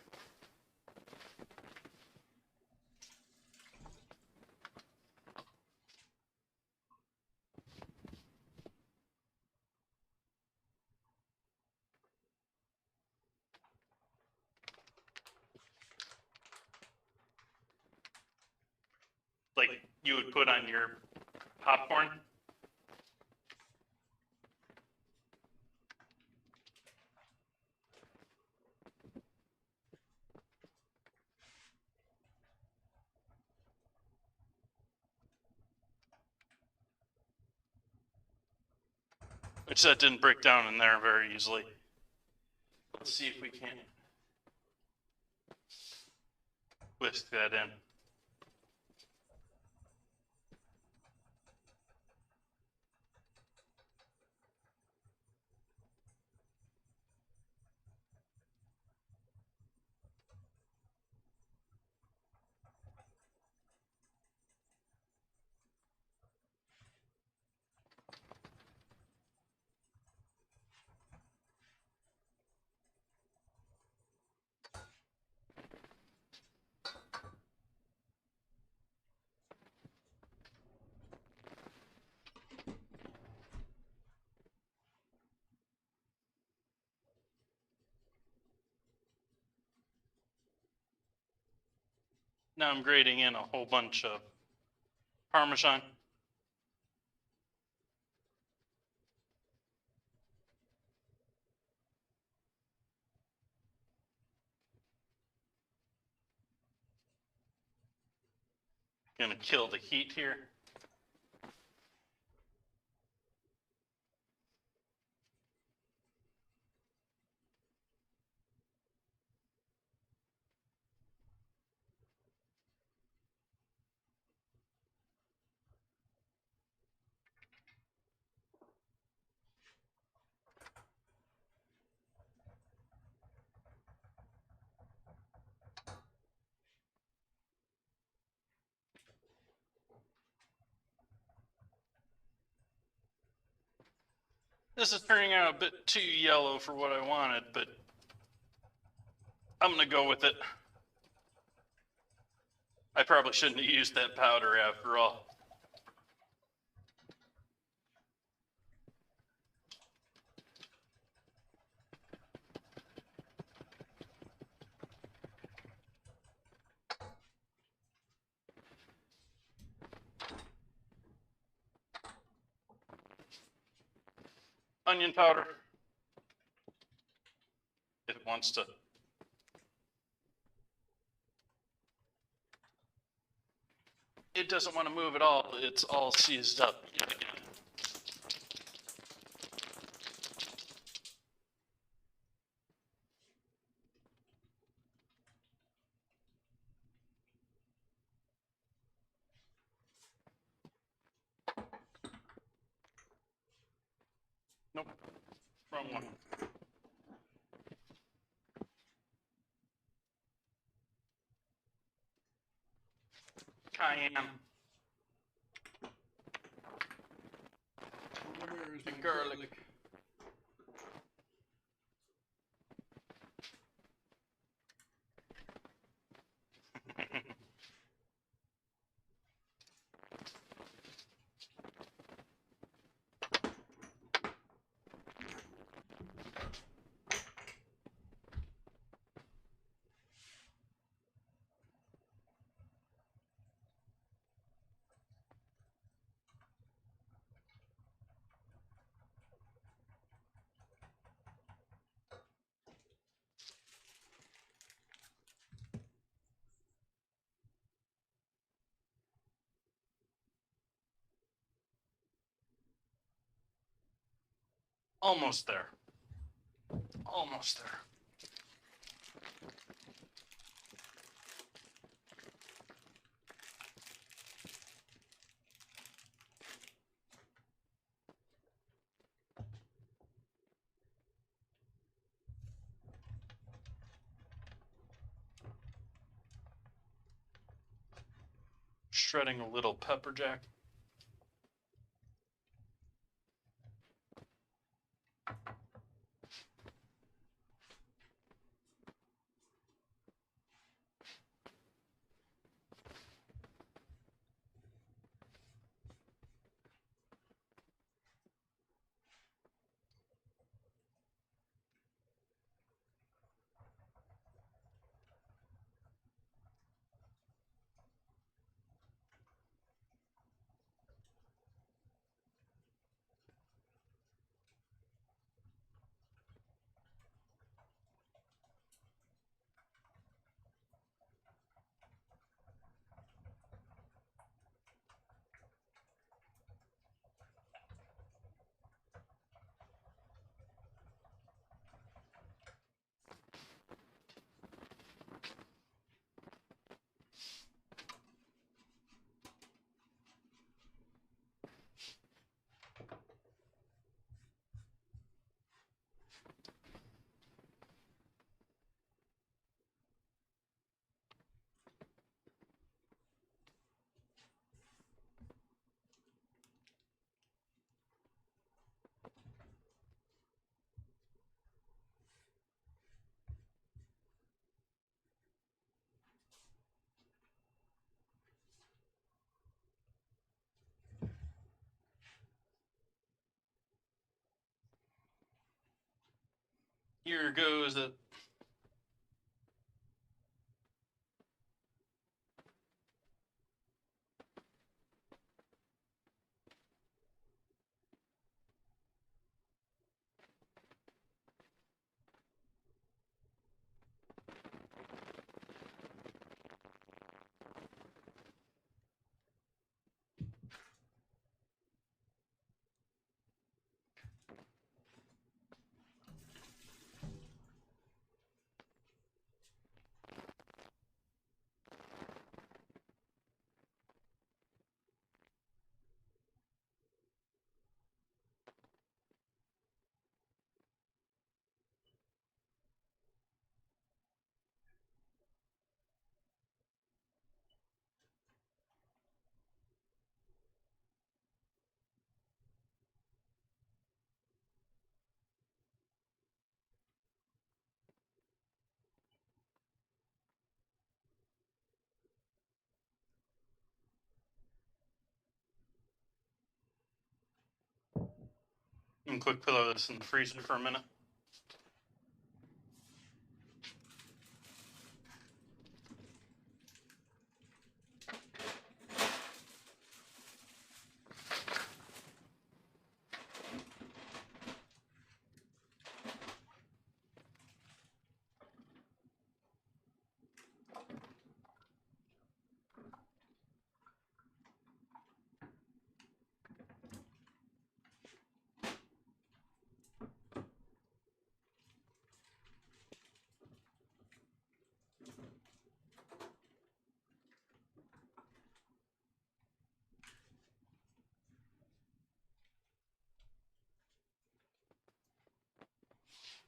Like you would put on your popcorn. Which that didn't break down in there very easily. Let's see if we can whisk that in. Now I'm grating in a whole bunch of Parmesan. Gonna kill the heat here. This is turning out a bit too yellow for what I wanted, but I'm gonna go with it. I probably shouldn't have used that powder after all. Onion powder, if wants to. It doesn't want to move at all. It's all seized up. Nope. Wrong one. Cayenne. Where's The my garlic. Almost there. Almost there. Shredding a little pepper jack. Here goes it. And quick put this in the freezer for a minute.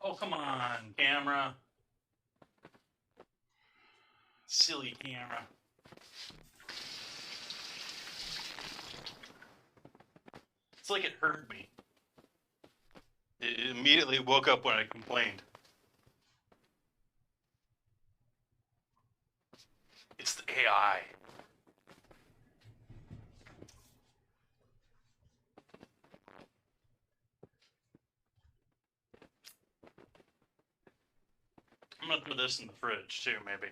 Oh, come on, camera. Silly camera. It's like it hurt me. It immediately woke up when I complained. It's the AI. I'm gonna put this in the fridge too, maybe.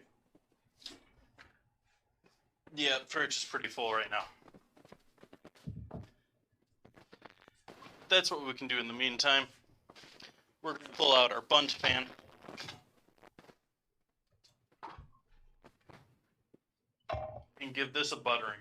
Yeah, the fridge is pretty full right now. That's what we can do in the meantime. We're gonna pull out our bundt fan. And give this a buttering.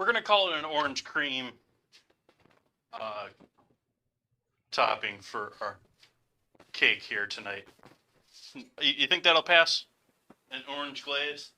We're gonna call it an orange cream topping for our cake here tonight. You think that'll pass? An orange glaze?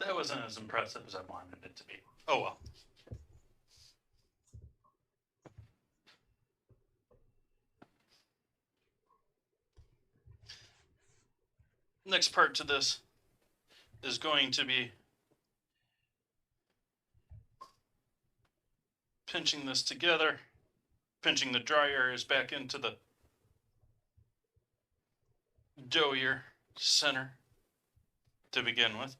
That wasn't as impressive as I wanted it to be. Oh well. Next part to this is going to be pinching this together, pinching the dry areas back into the doughier center to begin with.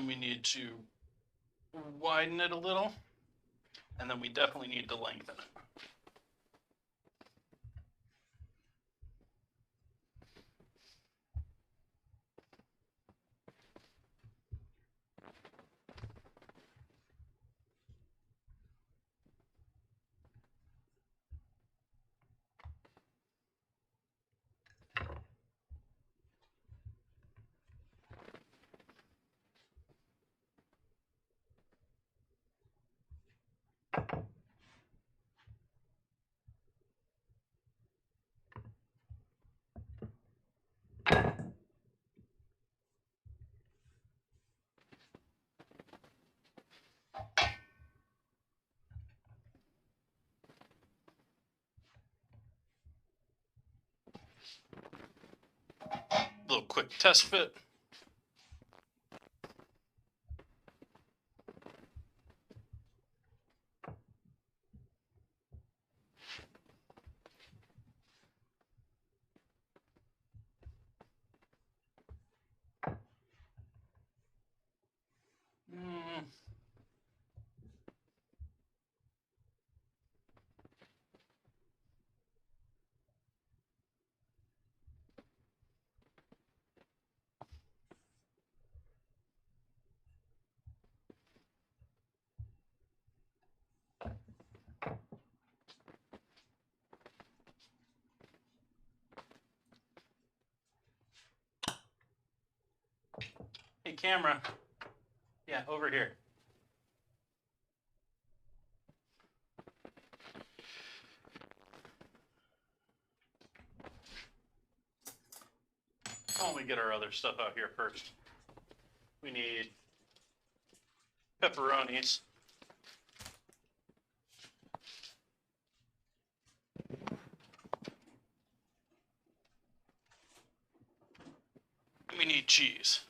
then we need to widen it a little, and then we definitely need to lengthen it. Little quick test fit. Hey, camera. Yeah, over here. Why don't we get our other stuff out here first? We need pepperonis. We need cheese.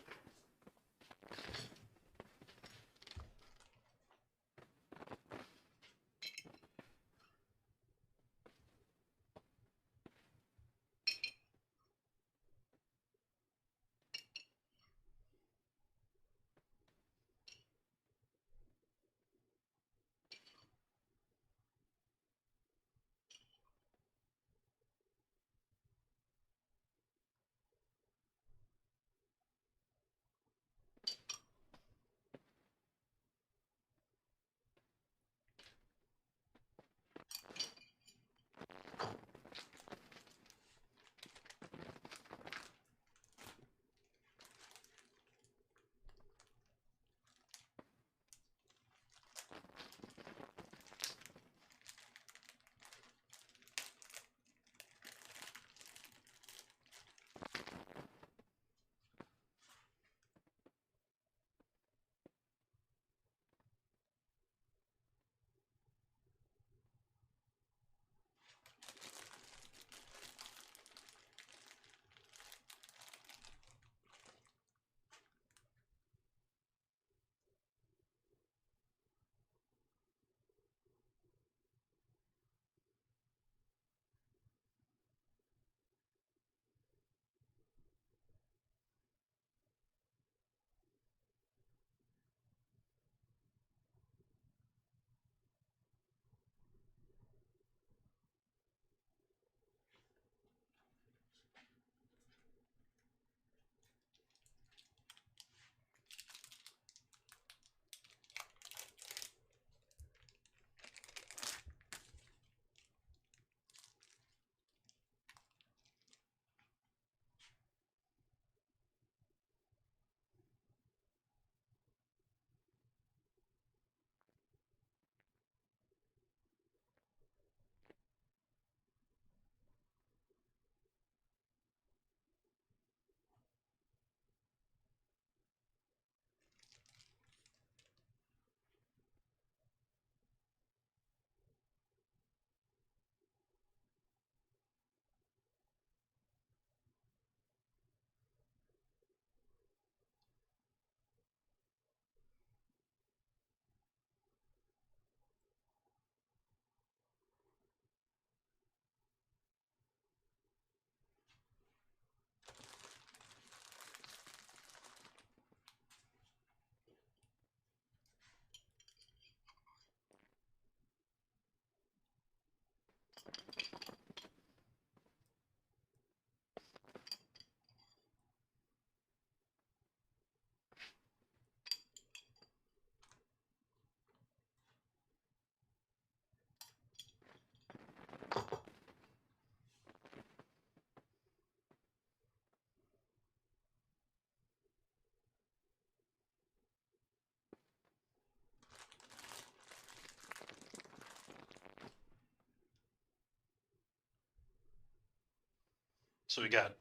So we got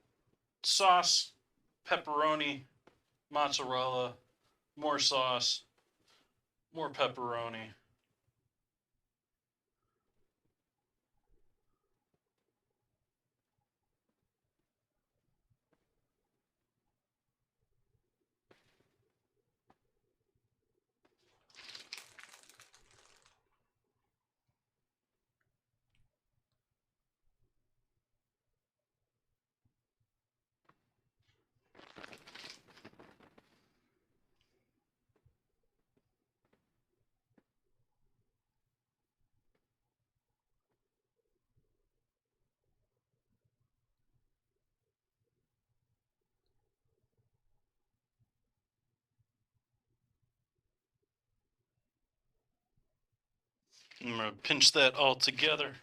sauce, pepperoni, mozzarella, more sauce, more pepperoni. I'm going to pinch that all together.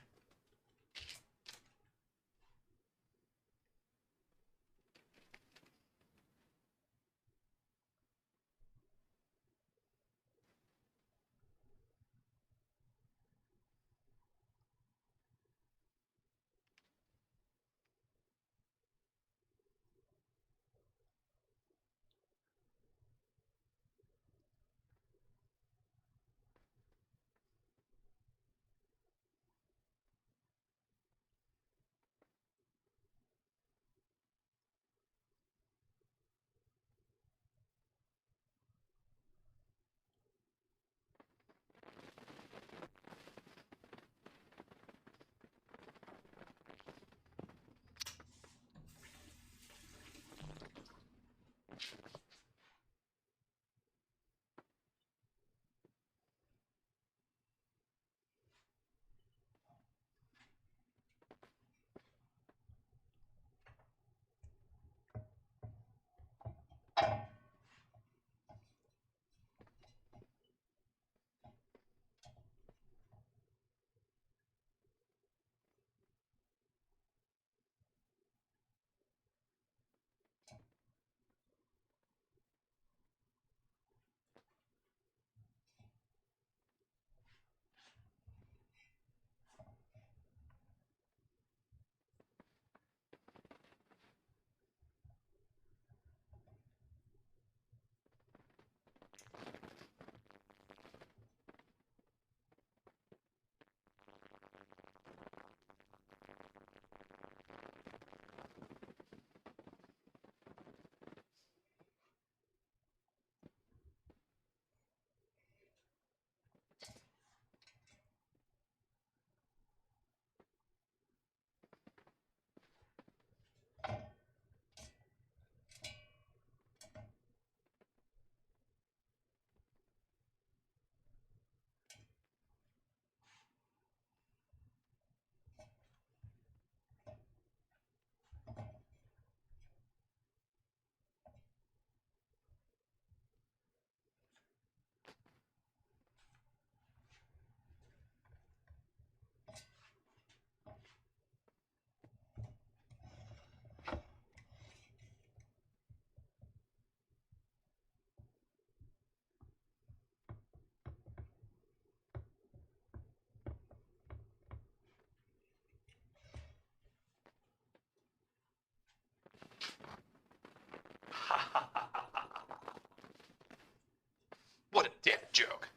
What a dad joke.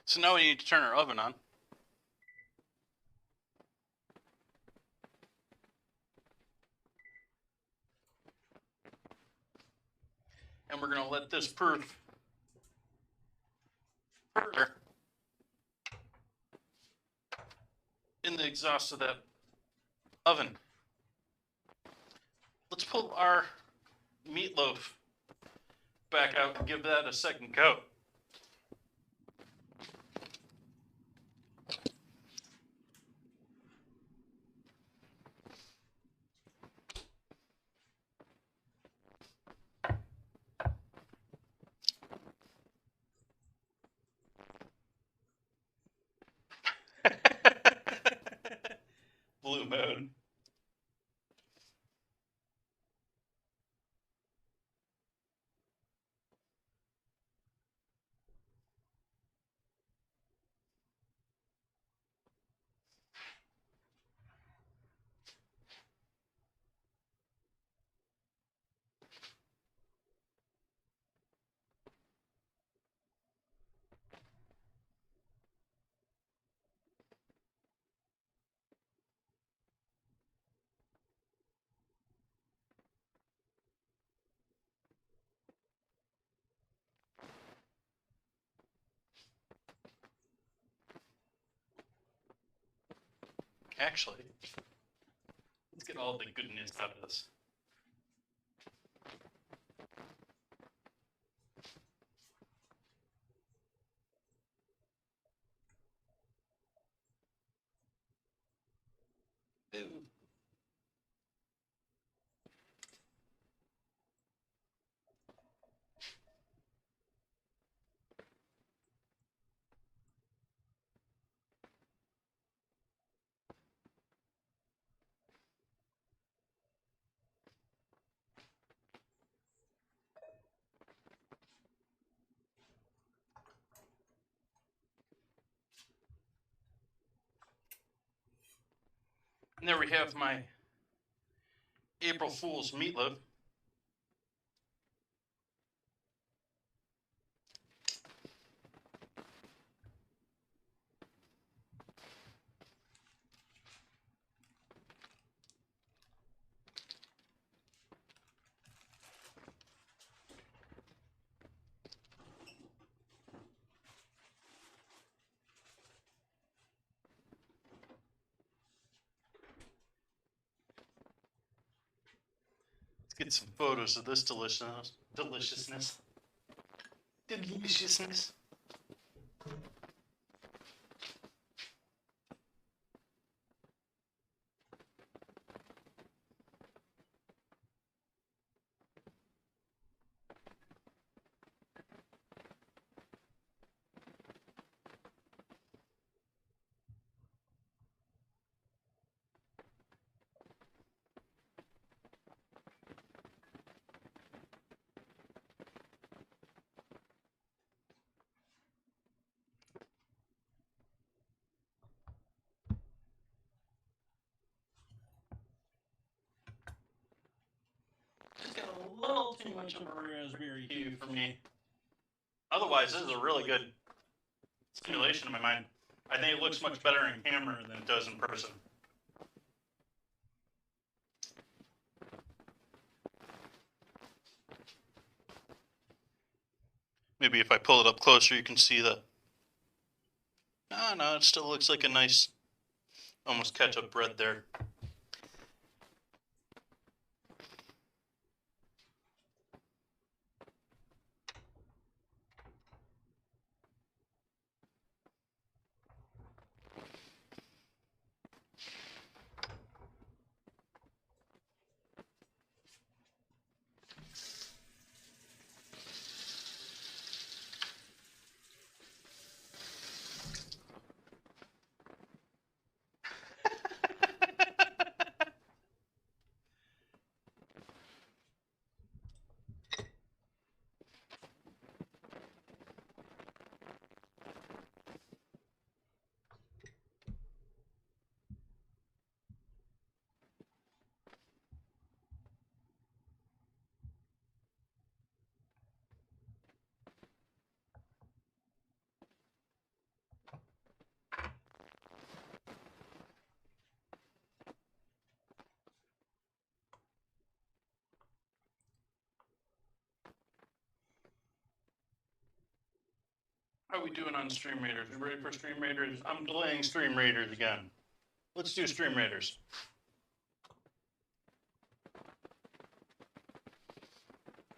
So now we need to turn our oven on. And we're going to let this proof further in the exhaust of that oven. Let's pull our meatloaf back out and give that a second coat. Blue moon. Actually, let's get all the goodness out of this. Ooh. And there we have my April Fool's meatloaf. Let's get some photos of this deliciousness. Deliciousness. Just got a little too much of a raspberry hue for me. Otherwise, this is a really good simulation in my mind. I think it looks much better in camera than it does in person. Maybe if I pull it up closer, you can see the... No, it still looks like a nice, almost ketchup bread there. How are we doing on Stream Raiders? You ready for Stream Raiders? I'm delaying Stream Raiders again. Let's do Stream Raiders.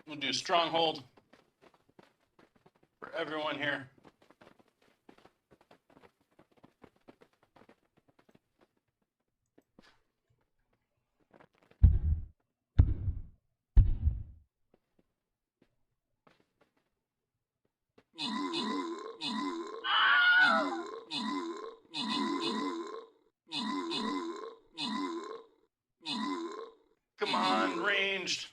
We'll do Stronghold for everyone here. Come on, ranged.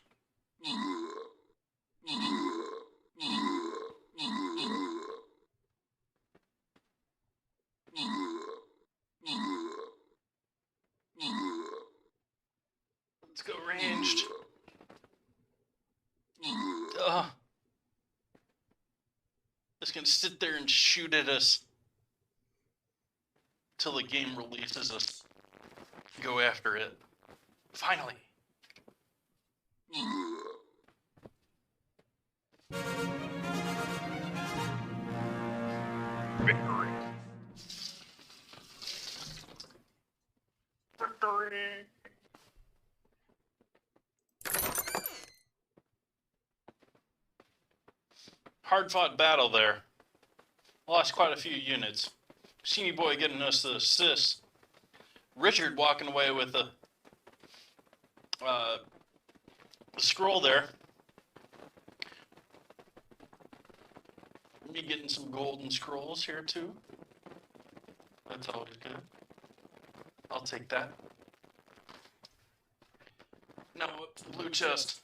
Let's go ranged. Just gonna sit there and shoot at us till the game releases us. Go after it. Finally. Victory. Hard-fought battle there. Lost quite a few units. Sheeny Boy getting us the assist. Richard walking away with the scroll there. Me getting some golden scrolls here too. That's always good. I'll take that. Now up to the blue chest.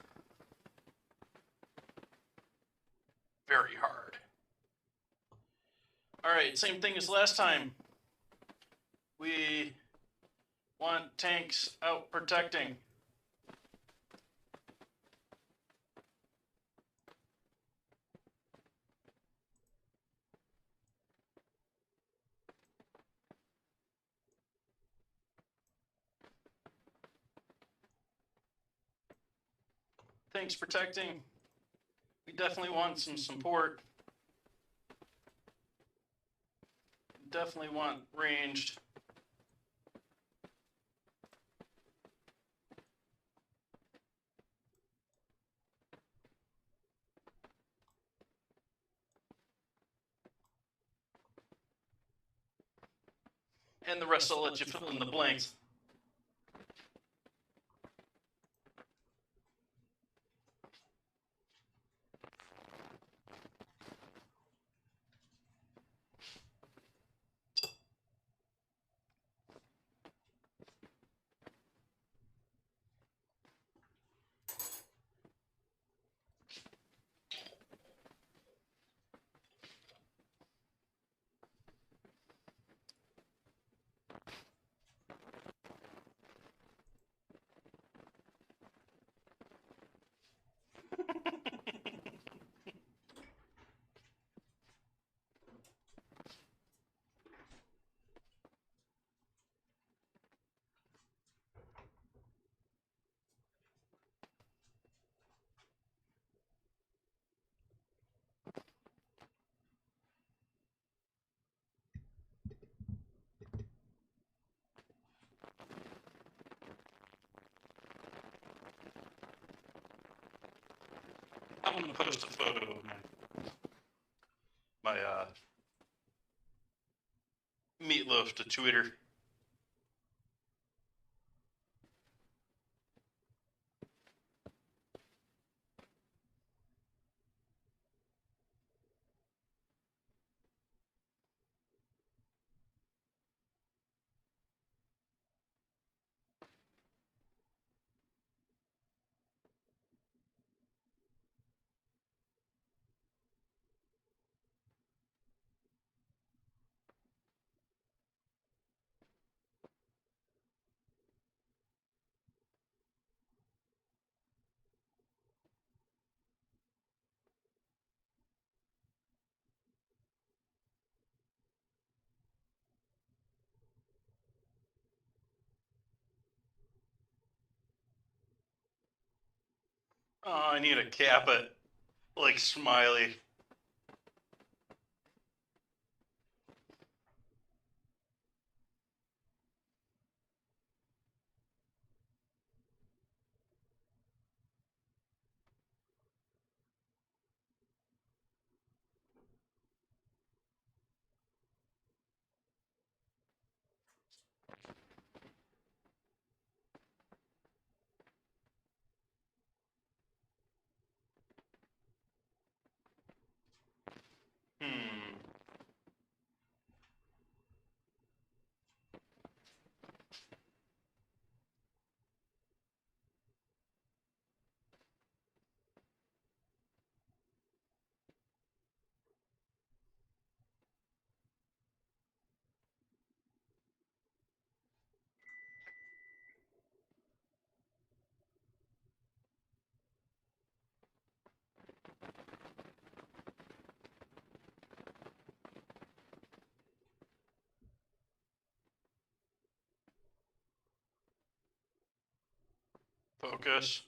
Very hard. Alright, same thing as last time. We want tanks out protecting. Tanks protecting. We definitely want some support. Definitely want ranged. And the rest I'll let you fill in the blanks. I'm gonna post a photo of my meatloaf to Twitter. Oh, I need to cap it. Like Smiley. Hmm. Focus.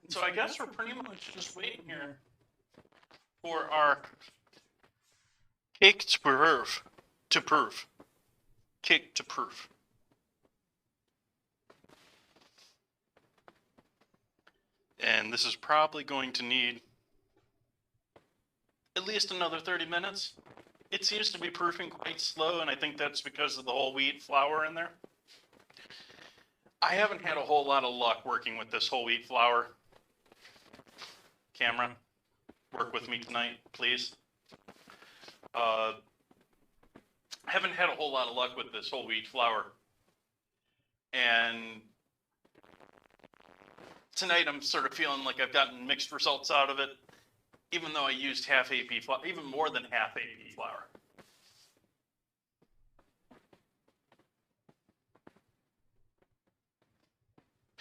So I guess we're pretty much just waiting here for our cake to proof. Cake to proof. And this is probably going to need at least another 30 minutes. It seems to be proofing quite slow, and I think that's because of the whole wheat flour in there. I haven't had a whole lot of luck working with this whole wheat flour. Camera, work with me tonight, please. I haven't had a whole lot of luck with this whole wheat flour. And tonight I'm sort of feeling like I've gotten mixed results out of it, even though I used half AP flour, even more than half AP flour.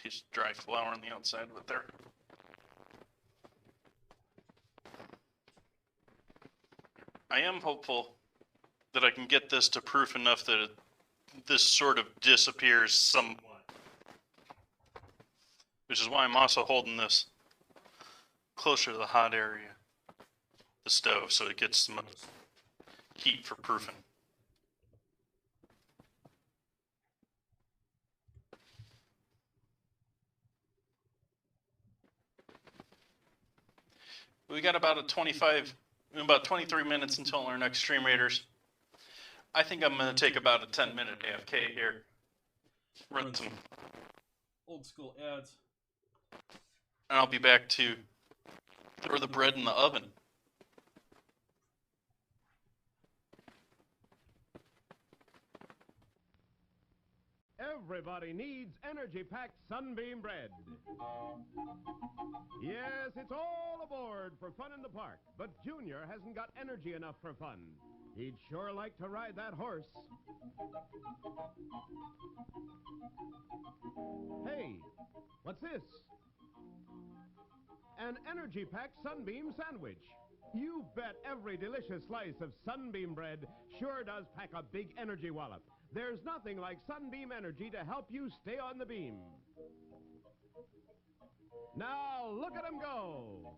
Piece of dry flour on the outside of it there. I am hopeful that I can get this to proof enough that this sort of disappears somewhat. Which is why I'm also holding this closer to the hot area, the stove, so it gets some heat for proofing. We got about 23 minutes until our next Stream Raiders. I think I'm going to take about a 10-minute AFK here. Run some old school ads. And I'll be back to throw the bread in the oven. Everybody needs energy-packed Sunbeam bread. Yes, it's all aboard for fun in the park, but Junior hasn't got energy enough for fun. He'd sure like to ride that horse. Hey, what's this? An energy-packed Sunbeam sandwich. You bet every delicious slice of Sunbeam bread sure does pack a big energy wallop. There's nothing like Sunbeam Energy to help you stay on the beam. Now, look at them go.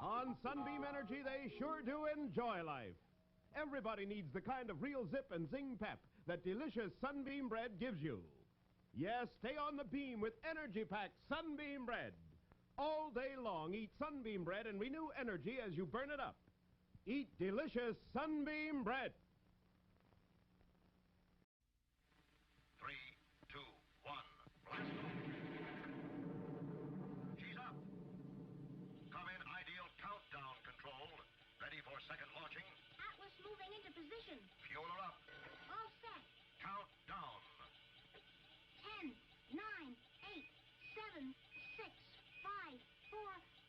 On Sunbeam Energy, they sure do enjoy life. Everybody needs the kind of real zip and zing pep that delicious Sunbeam bread gives you. Yes, stay on the beam with energy-packed Sunbeam bread. All day long, eat Sunbeam bread and renew energy as you burn it up. Eat delicious Sunbeam bread. 3, 2, 1, blast off. She's up. Come in ideal countdown control. Ready for second launching. Atlas moving into position. Fuel her up. All set. Countdown. 10, 9, 8, 7, 6, 5, 4,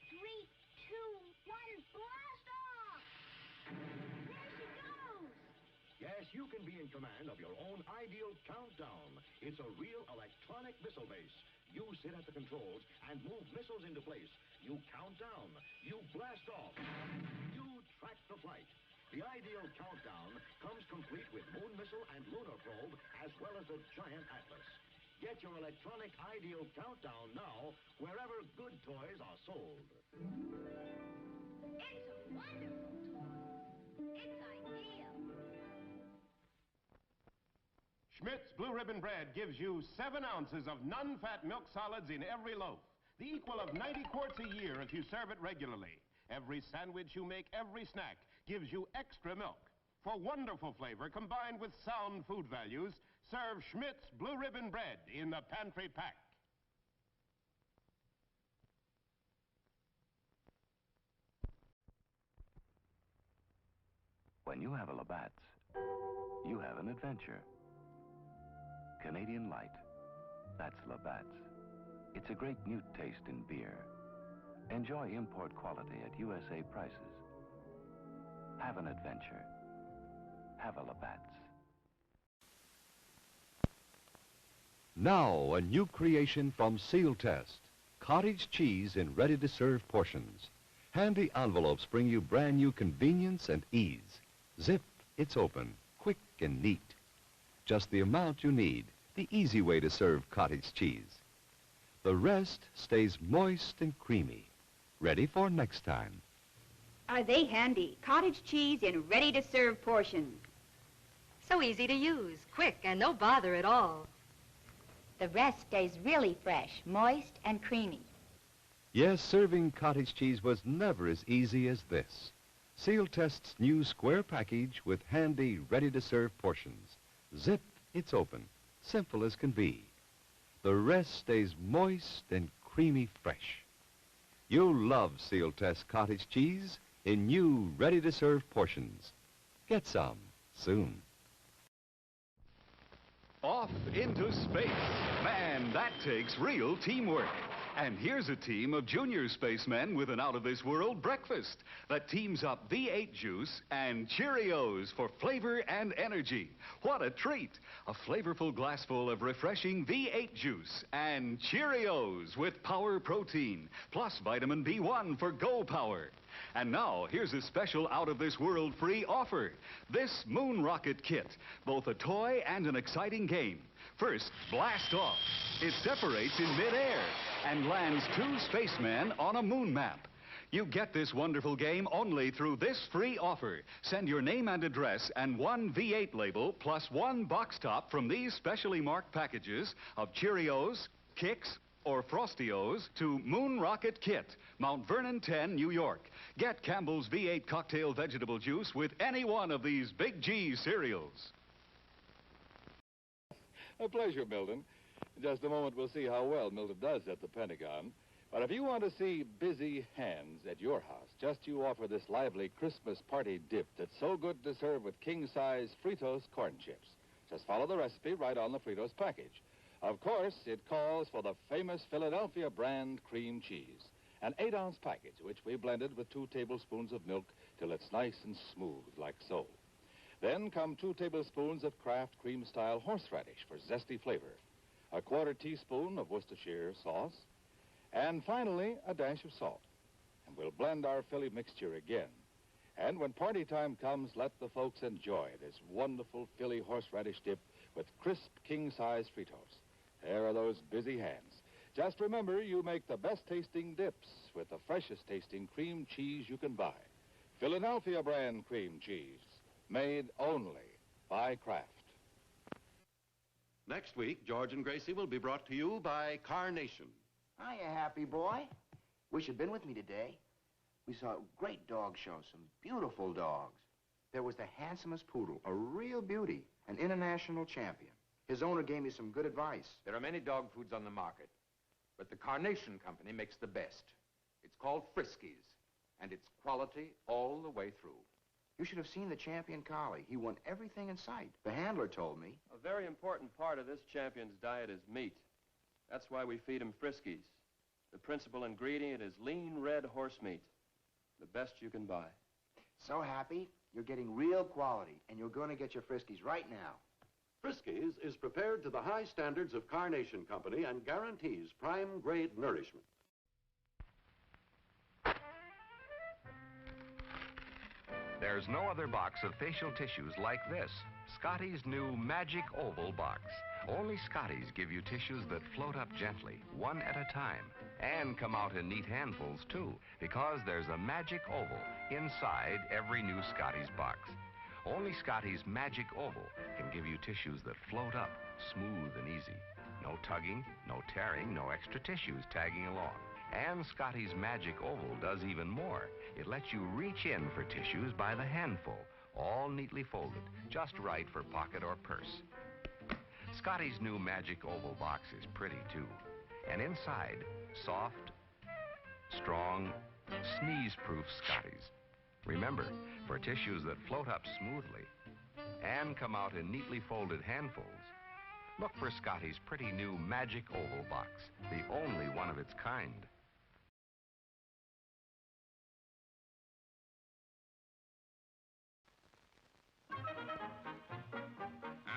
3, 2, 1, blast off! There she goes! Yes, you can be in command of your own ideal countdown. It's a real electronic missile base. You sit at the controls and move missiles into place. You count down. You blast off. You track the flight. The ideal countdown comes complete with moon missile and lunar probe, as well as a giant atlas. Get your electronic ideal countdown now, wherever good toys are sold. It's a wonderful toy. It's ideal. Schmidt's Blue Ribbon Bread gives you 7 ounces of non-fat milk solids in every loaf, the equal of 90 quarts a year if you serve it regularly. Every sandwich you make, every snack, gives you extra milk. For wonderful flavor combined with sound food values, serve Schmidt's Blue Ribbon Bread in the pantry pack. When you have a Labatt's, you have an adventure. Canadian Light, that's Labatt's. It's a great new taste in beer. Enjoy import quality at USA prices. Have an adventure. Have a Labatt's. Now, a new creation from Seal Test. Cottage cheese in ready-to-serve portions. Handy envelopes bring you brand new convenience and ease. Zip, it's open, quick and neat. Just the amount you need, the easy way to serve cottage cheese. The rest stays moist and creamy, ready for next time. Are they handy? Cottage cheese in ready-to-serve portions. So easy to use, quick, and no bother at all. The rest stays really fresh, moist, and creamy. Yes, serving cottage cheese was never as easy as this. Seal Test's new square package with handy, ready-to-serve portions. Zip, it's open. Simple as can be. The rest stays moist and creamy fresh. You'll love Seal Test cottage cheese in new, ready-to-serve portions. Get some soon. Off into space. Man, that takes real teamwork. And here's a team of junior spacemen with an out-of-this-world breakfast that teams up V8 juice and Cheerios for flavor and energy. What a treat! A flavorful glassful of refreshing V8 juice and Cheerios with power protein, plus vitamin B1 for Go Power. And now, here's a special out-of-this-world free offer. This Moon Rocket Kit, both a toy and an exciting game. First, blast off. It separates in midair and lands 2 spacemen on a moon map. You get this wonderful game only through this free offer. Send your name and address and 1 V8 label plus 1 box top from these specially marked packages of Cheerios, Kix, or Frostios to Moon Rocket Kit, Mount Vernon 10, New York. Get Campbell's V8 cocktail vegetable juice with any one of these Big G cereals. A pleasure, Milton. In just a moment, we'll see how well Milton does at the Pentagon. But if you want to see busy hands at your house, just you offer this lively Christmas party dip that's so good to serve with king-size Fritos corn chips. Just follow the recipe right on the Fritos package. Of course, it calls for the famous Philadelphia brand cream cheese, an 8-ounce package, which we blended with 2 tablespoons of milk till it's nice and smooth, like so. Then come 2 tablespoons of Kraft cream-style horseradish for zesty flavor, a 1/4 teaspoon of Worcestershire sauce, and finally, a dash of salt. And we'll blend our Philly mixture again. And when party time comes, let the folks enjoy this wonderful Philly horseradish dip with crisp king-size Fritos. There are those busy hands. Just remember, you make the best-tasting dips with the freshest-tasting cream cheese you can buy. Philadelphia brand cream cheese, made only by Kraft. Next week, George and Gracie will be brought to you by Carnation. Hiya, happy boy. Wish you'd been with me today. We saw a great dog show, some beautiful dogs. There was the handsomest poodle, a real beauty, an international champion. His owner gave me some good advice. There are many dog foods on the market, but the Carnation Company makes the best. It's called Friskies, and it's quality all the way through. You should have seen the champion collie. He won everything in sight. The handler told me. A very important part of this champion's diet is meat. That's why we feed him Friskies. The principal ingredient is lean red horse meat, the best you can buy. So happy, you're getting real quality, and you're going to get your Friskies right now. Friskies is prepared to the high standards of Carnation Company and guarantees prime-grade nourishment. There's no other box of facial tissues like this. Scotty's new Magic Oval box. Only Scotty's give you tissues that float up gently, one at a time, and come out in neat handfuls, too, because there's a Magic Oval inside every new Scotty's box. Only Scotty's Magic Oval can give you tissues that float up, smooth and easy. No tugging, no tearing, no extra tissues tagging along. And Scotty's Magic Oval does even more. It lets you reach in for tissues by the handful, all neatly folded, just right for pocket or purse. Scotty's new Magic Oval box is pretty, too. And inside, soft, strong, sneeze-proof Scotty's. Remember, for tissues that float up smoothly and come out in neatly folded handfuls, look for Scotty's pretty new Magic Oval box, the only one of its kind.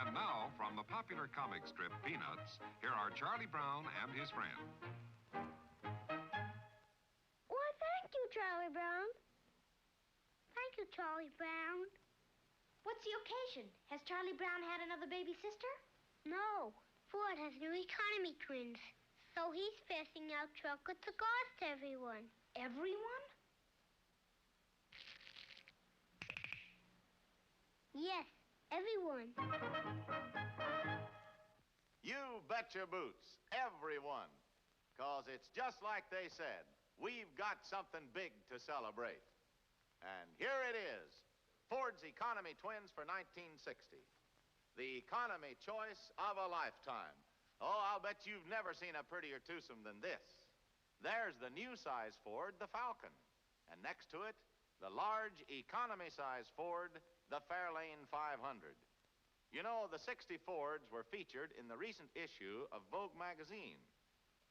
And now, from the popular comic strip Peanuts, here are Charlie Brown and his friend. Why, thank you, Charlie Brown. Thank you, Charlie Brown. What's the occasion? Has Charlie Brown had another baby sister? No. Ford has new economy twins. So he's passing out chocolate cigars to everyone. Everyone? Yes, everyone. You bet your boots, everyone. 'Cause it's just like they said. We've got something big to celebrate. And here it is, Ford's Economy Twins for 1960. The economy choice of a lifetime. Oh, I'll bet you've never seen a prettier twosome than this. There's the new size Ford, the Falcon. And next to it, the large economy size Ford, the Fairlane 500. You know, the 60 Fords were featured in the recent issue of Vogue magazine.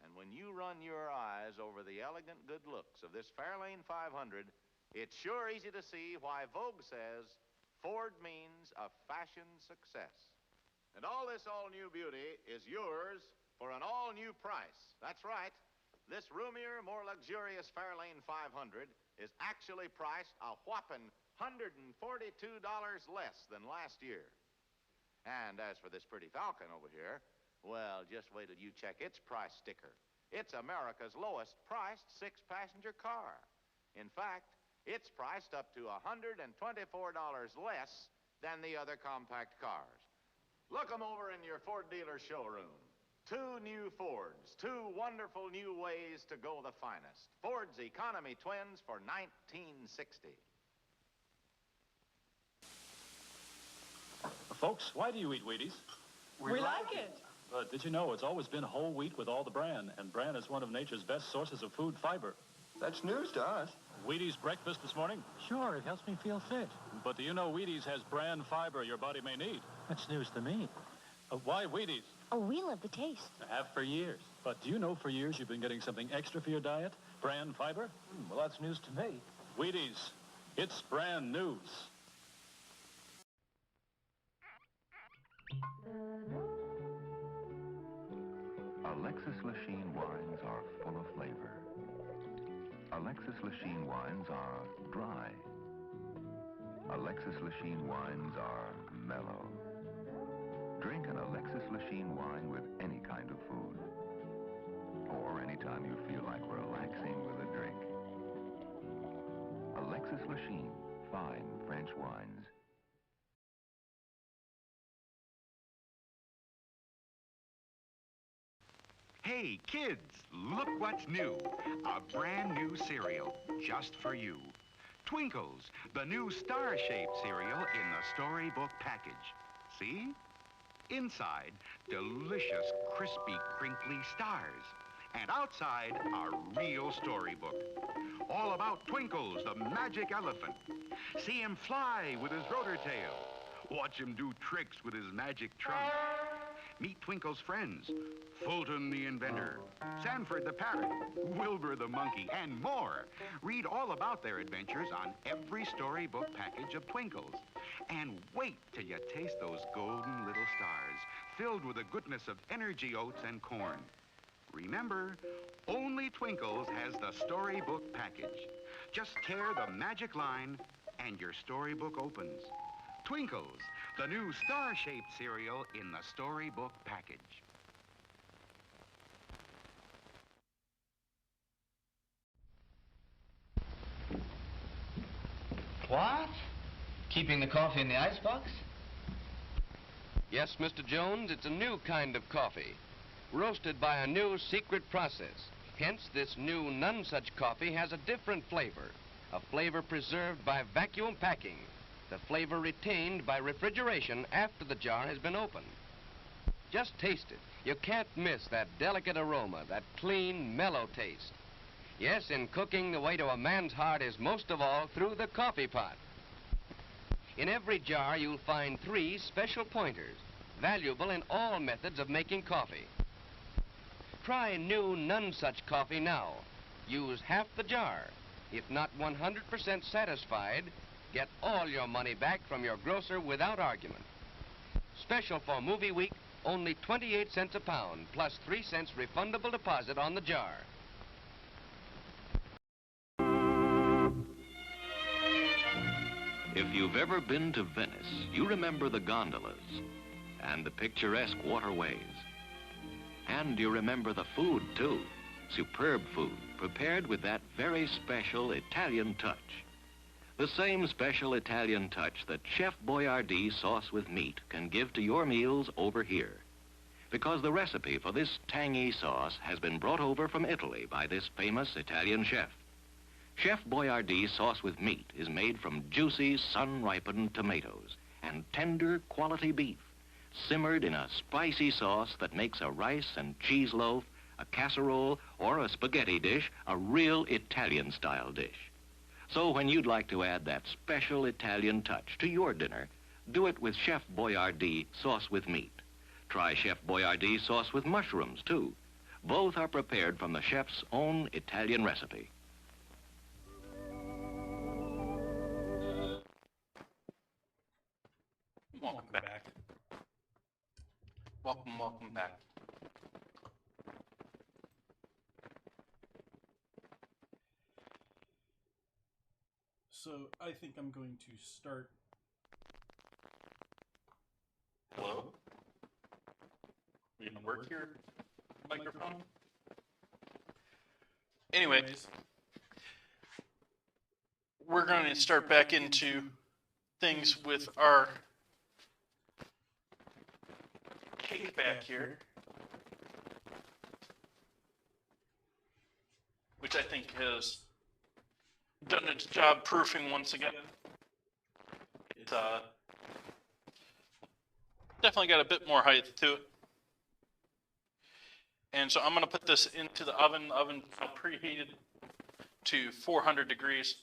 And when you run your eyes over the elegant good looks of this Fairlane 500, it's sure easy to see why Vogue says Ford means a fashion success. And all this all-new beauty is yours for an all-new price. That's right. This roomier, more luxurious Fairlane 500 is actually priced a whopping $142 less than last year. And as for this pretty Falcon over here, well, just wait till you check its price sticker. It's America's lowest priced 6-passenger car. In fact, it's priced up to $124 less than the other compact cars. Look them over in your Ford dealer showroom. 2 new Fords, 2 wonderful new ways to go the finest. Ford's Economy Twins for 1960. Folks, why do you eat Wheaties? We like it. But did you know it's always been whole wheat with all the bran, and bran is one of nature's best sources of food fiber. That's news to us. Wheaties breakfast this morning? Sure, it helps me feel fit. But do you know Wheaties has bran fiber your body may need? That's news to me. Why Wheaties? Oh, we love the taste. I have for years. But do you know for years you've been getting something extra for your diet? Bran fiber? Well, that's news to me. Wheaties. It's brand news. Alexis Lachine wines are full of flavor. Alexis Lachine wines are dry. Alexis Lachine wines are mellow. Drink an Alexis Lachine wine with any kind of food. Or anytime you feel like relaxing with a drink. Alexis Lachine, fine French wines. Hey, kids, look what's new. A brand new cereal just for you. Twinkles, the new star-shaped cereal in the storybook package. See? Inside, delicious, crispy, crinkly stars. And outside, a real storybook. All about Twinkles, the magic elephant. See him fly with his rotor tail. Watch him do tricks with his magic trunk. Meet Twinkle's friends, Fulton the inventor, Sanford the parrot, Wilbur the monkey, and more. Read all about their adventures on every storybook package of Twinkles. And wait till you taste those golden little stars, filled with the goodness of energy oats and corn. Remember, only Twinkles has the storybook package. Just tear the magic line and your storybook opens. Twinkles, the new star-shaped cereal in the storybook package. What? Keeping the coffee in the icebox? Yes, Mr. Jones, it's a new kind of coffee, roasted by a new secret process. Hence, this new none-such coffee has a different flavor, a flavor preserved by vacuum packing, the flavor retained by refrigeration after the jar has been opened. Just taste it. You can't miss that delicate aroma, that clean, mellow taste. Yes, in cooking, the way to a man's heart is most of all through the coffee pot. In every jar, you'll find 3 special pointers, valuable in all methods of making coffee. Try new none-such coffee now. Use half the jar. If not 100% satisfied, get all your money back from your grocer without argument. Special for movie week, only 28 cents a pound, plus 3 cents refundable deposit on the jar. If you've ever been to Venice, you remember the gondolas and the picturesque waterways. And you remember the food, too. Superb food, prepared with that very special Italian touch. The same special Italian touch that Chef Boyardee sauce with meat can give to your meals over here. Because the recipe for this tangy sauce has been brought over from Italy by this famous Italian chef. Chef Boyardee sauce with meat is made from juicy, sun-ripened tomatoes and tender quality beef, simmered in a spicy sauce that makes a rice and cheese loaf, a casserole, or a spaghetti dish a real Italian-style dish. So when you'd like to add that special Italian touch to your dinner, do it with Chef Boyardee sauce with meat. Try Chef Boyardee sauce with mushrooms, too. Both are prepared from the chef's own Italian recipe. Welcome back. Welcome back. So I think I'm going to start. Hello? We gonna work here? Microphone? Anyways, we're going to start back into things with our cake back here, which I think has done its job proofing once again. It's definitely got a bit more height to it. And so I'm going to put this into the oven. The oven preheated to 400 degrees.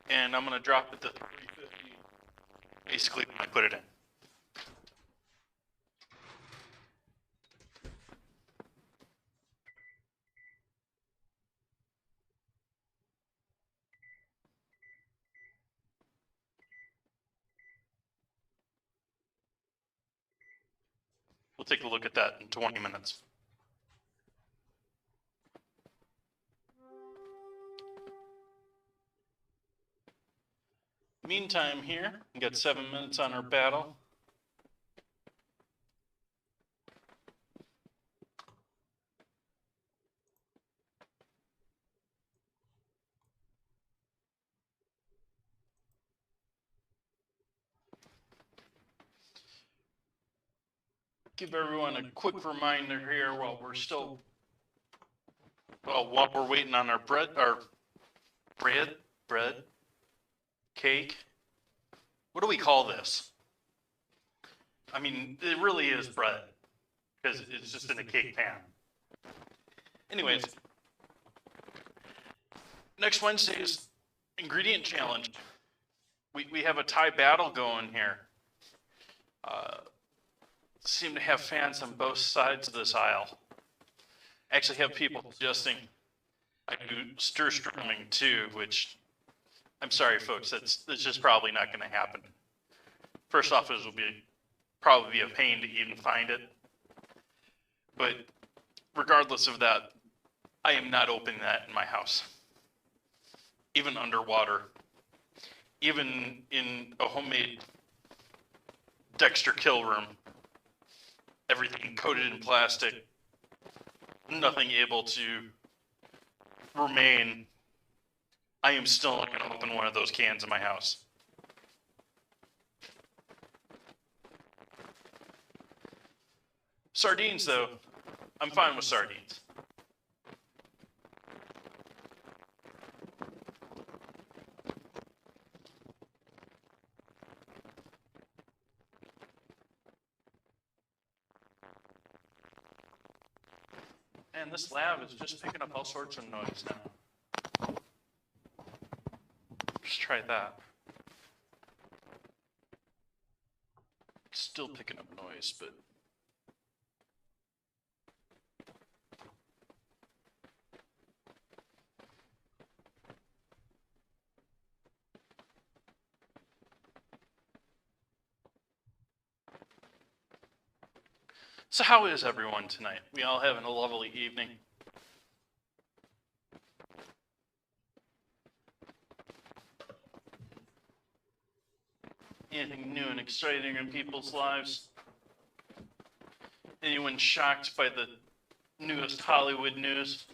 And I'm going to drop it to 350 basically when I put it in. We'll take a look at that in 20 minutes. Meantime here, we got 7 minutes on our battle. Give everyone a quick reminder here while we're still, while we're waiting on our bread, cake. What do we call this? I mean, it really is bread because it's just in a cake pan. Anyways, next Wednesday is ingredient challenge. We have a tie battle going here. Seem to have fans on both sides of this aisle. Actually have people suggesting I do stir strumming too, which I'm sorry folks, that's just probably not going to happen. First off, it will probably be a pain to even find it. But regardless of that, I am not opening that in my house. Even underwater, even in a homemade Dexter kill room. Everything coated in plastic, nothing able to remain. I am still not going to open one of those cans in my house. Sardines, though, I'm fine with sardines. And this lab is just picking up all sorts of noise now. Just try that. Still picking up noise, but... So how is everyone tonight? We all having a lovely evening. Anything new and exciting in people's lives? Anyone shocked by the newest Hollywood news?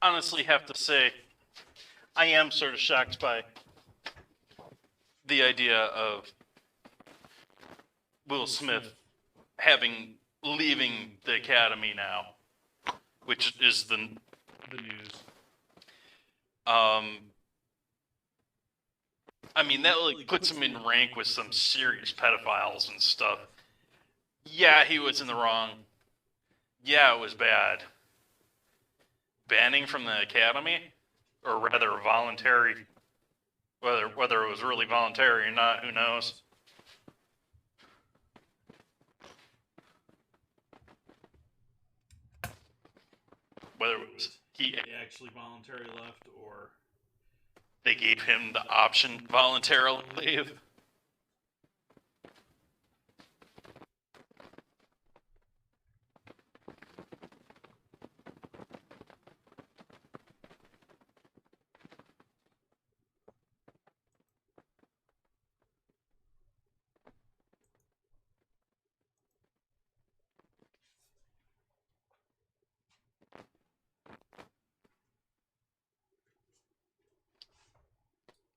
Honestly have to say, I am sort of shocked by the idea of Will Smith leaving the Academy now, which is the news. I mean, that like puts him in rank with some serious pedophiles and stuff. Yeah, he was in the wrong. Yeah, it was bad. Banning from the Academy, or rather voluntary, whether it was really voluntary or not, who knows? Whether it was he actually voluntarily left, or they gave him the option to voluntarily leave.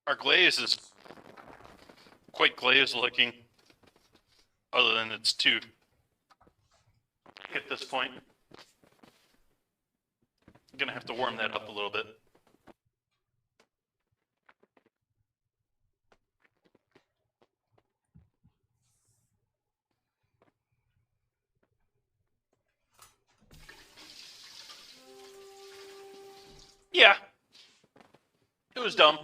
Our glaze is quite glazed looking, other than it's too at this point. I'm gonna have to warm that up a little bit. Yeah, it was dumb.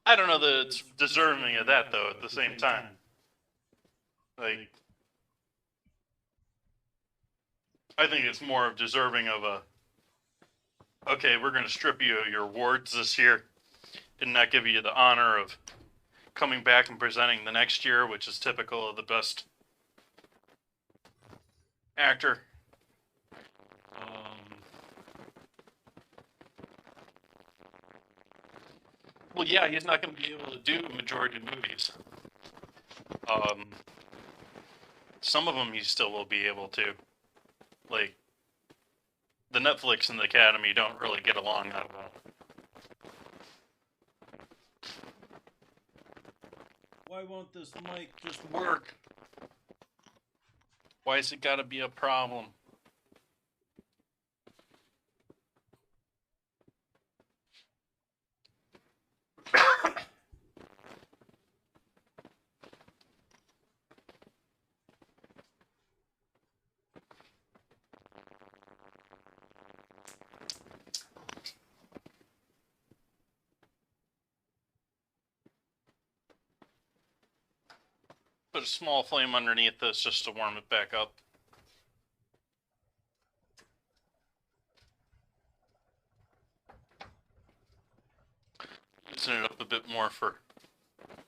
I don't know that it's deserving of that, though, at the same time. Like, I think it's more of deserving of a, okay, we're going to strip you of your awards this year and not give you the honor of coming back and presenting the next year, which is typical of the best actor. Well, yeah, he's not going to be able to do a majority of movies. Some of them he still will be able to. Like, the Netflix and the Academy don't really get along that well. why won't this mic just Work. Why's it got to be a problem? Put a small flame underneath this just to warm it back up. Loosen it up a bit more for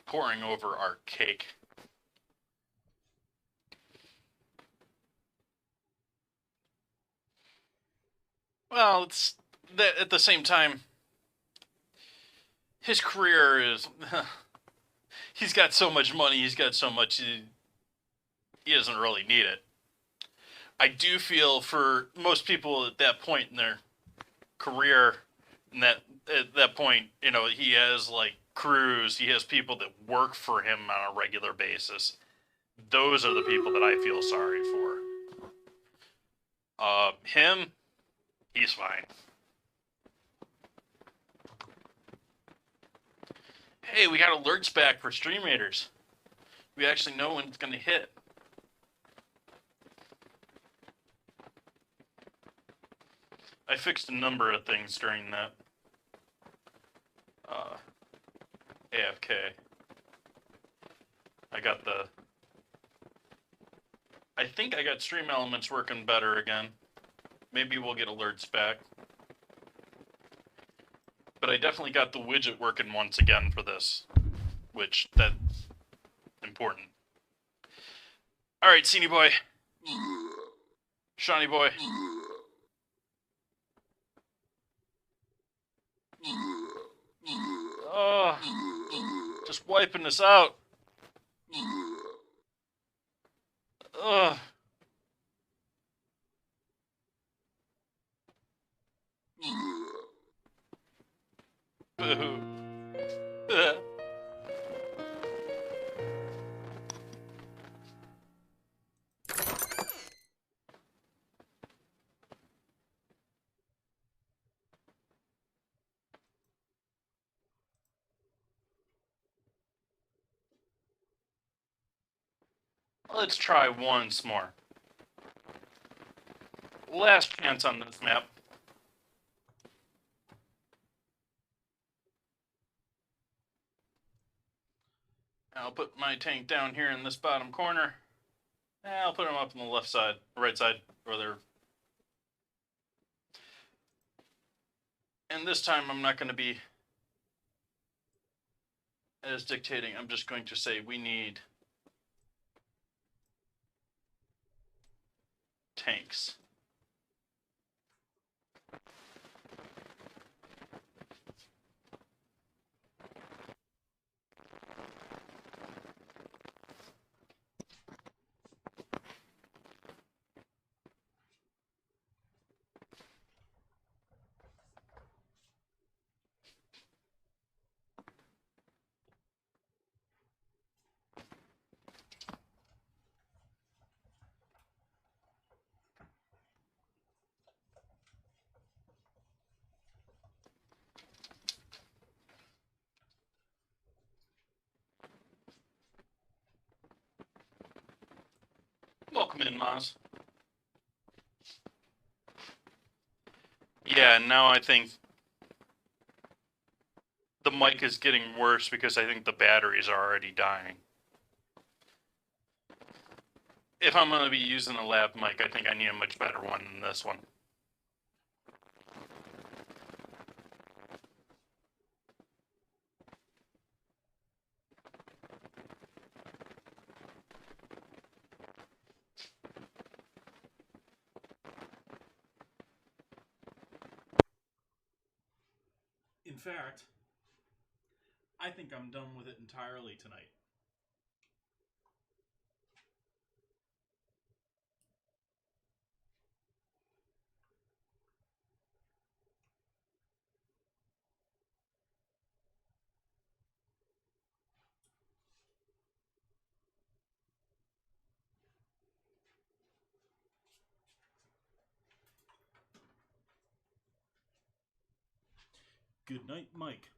pouring over our cake. Well, it's that at the same time, his career is, he's got so much money, he's got so much, he doesn't really need it. I do feel for most people at that point in their career, and at that point, you know, he has like crews. He has people that work for him on a regular basis. Those are the people that I feel sorry for. Him, he's fine. Hey, we got alerts back for Stream Raiders. We actually know when it's going to hit. I fixed a number of things during that AFK. I think I got Stream Elements working better again. Maybe we'll get alerts back. But I definitely got the widget working once again for this, which that's important. Alright, Seany Boy. Shawnee Boy. Oh, just wiping this out. Ugh. Boo. Let's try once more. Last chance on this map. I'll put my tank down here in this bottom corner. I'll put him up on the left side, right side, or there. And this time I'm not going to be as dictating. I'm just going to say we need tanks. Welcome in, Maz. Yeah, now I think the mic is getting worse because I think the batteries are already dying. If I'm going to be using a lab mic, I think I need a much better one than this one. In fact, I think I'm done with it entirely tonight. Good night, Mike.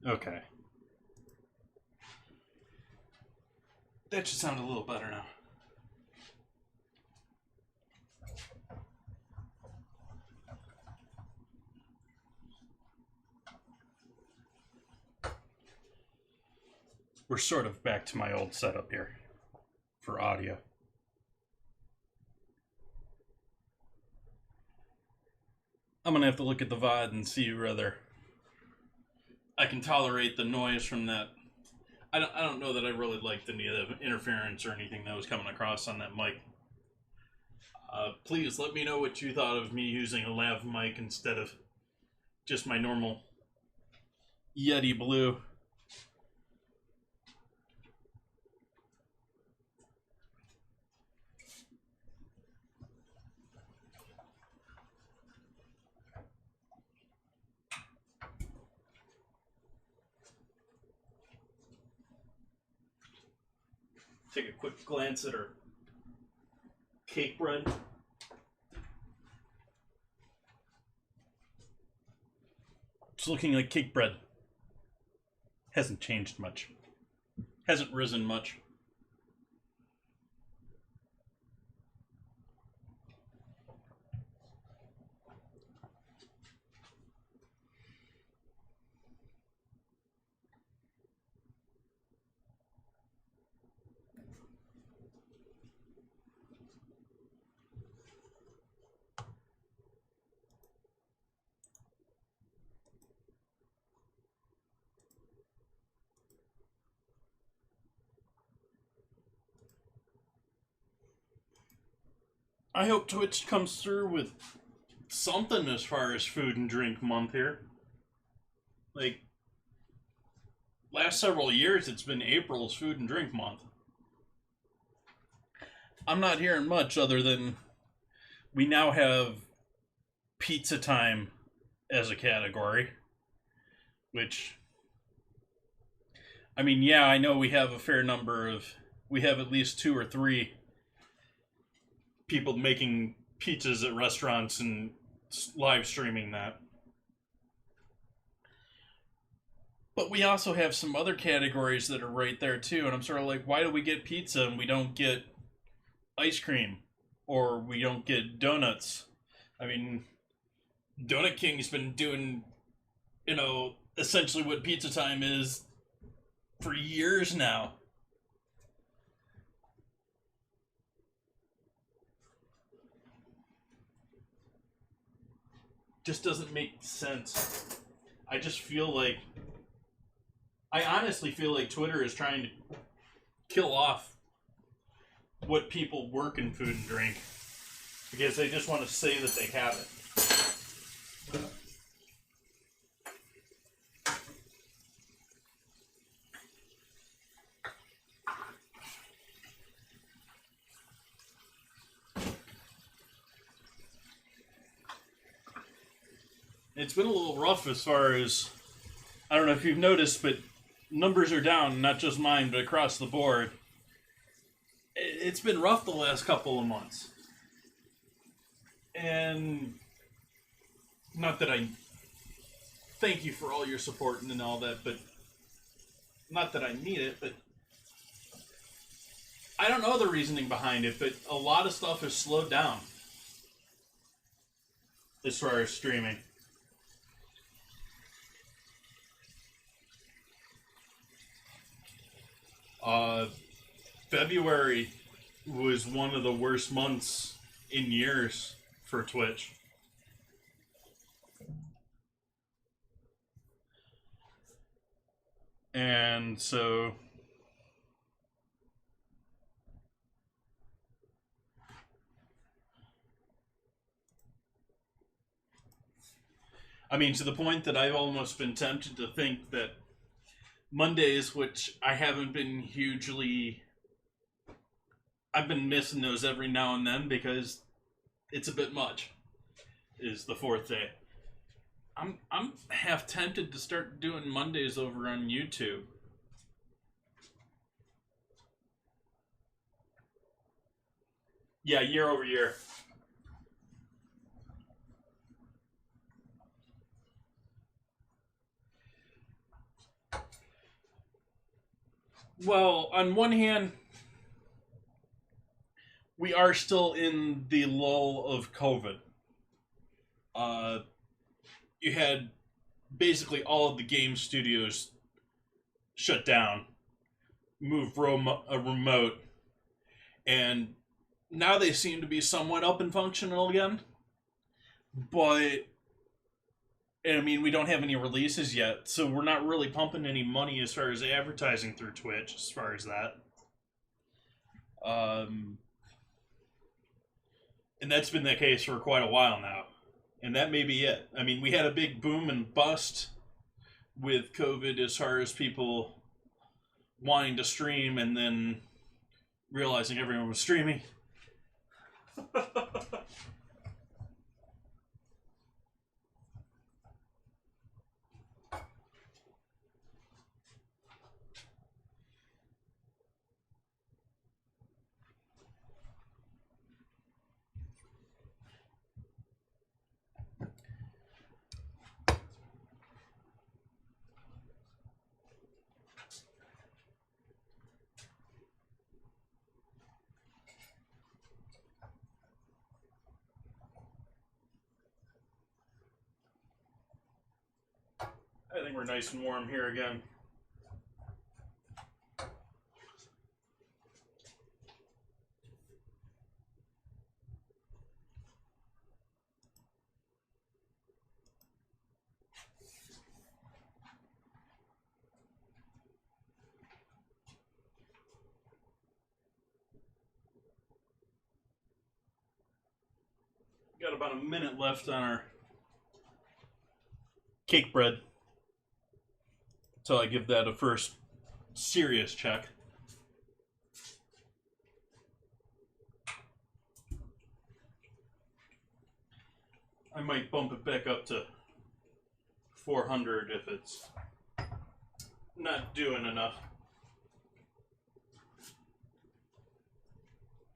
Okay. That should sound a little better now. We're sort of back to my old setup here for audio. I'm gonna have to look at the VOD and see whether I can tolerate the noise from that. I don't know that I really liked any of the interference or anything that was coming across on that mic. Please let me know what you thought of me using a lav mic instead of just my normal Yeti Blue. Take a quick glance at our cake bread. It's looking like cake bread. Hasn't changed much. Hasn't risen much. I hope Twitch comes through with something as far as food and drink month here. Like, last several years it's been April's food and drink month. I'm not hearing much other than we now have pizza time as a category. Which, I mean, yeah, I know we have a fair number of, we have at least 2 or 3 people making pizzas at restaurants and live streaming that. But we also have some other categories that are right there too, and I'm sort of like, why do we get pizza and we don't get ice cream? Or we don't get donuts? I mean, Donut King's been doing, you know, essentially what pizza time is for years now. Just doesn't make sense. I just feel like, I honestly feel like Twitter is trying to kill off what people work in food and drink because they just want to say that they have it. It's been a little rough as far as, I don't know if you've noticed, but numbers are down, not just mine, but across the board. It's been rough the last couple of months. And not that I thank you for all your support and all that, but not that I need it, but I don't know the reasoning behind it, but a lot of stuff has slowed down as far as streaming. February was one of the worst months in years for Twitch. And so I mean, to the point that I've almost been tempted to think that Mondays, which I haven't been hugely, I've been missing those every now and then because it's a bit much, is the 4th day. I'm half tempted to start doing Mondays over on YouTube. Yeah, year over year. Well, on one hand, we are still in the lull of COVID. You had basically all of the game studios shut down, move remote, and now they seem to be somewhat up and functional again. But, and I mean, we don't have any releases yet, so we're not really pumping any money as far as advertising through Twitch, as far as that. And that's been the case for quite a while now. And that may be it. I mean, we had a big boom and bust with COVID as far as people wanting to stream and then realizing everyone was streaming. I think we're nice and warm here again. Got about a minute left on our cake bread until I give that a first serious check. I might bump it back up to 400 if it's not doing enough.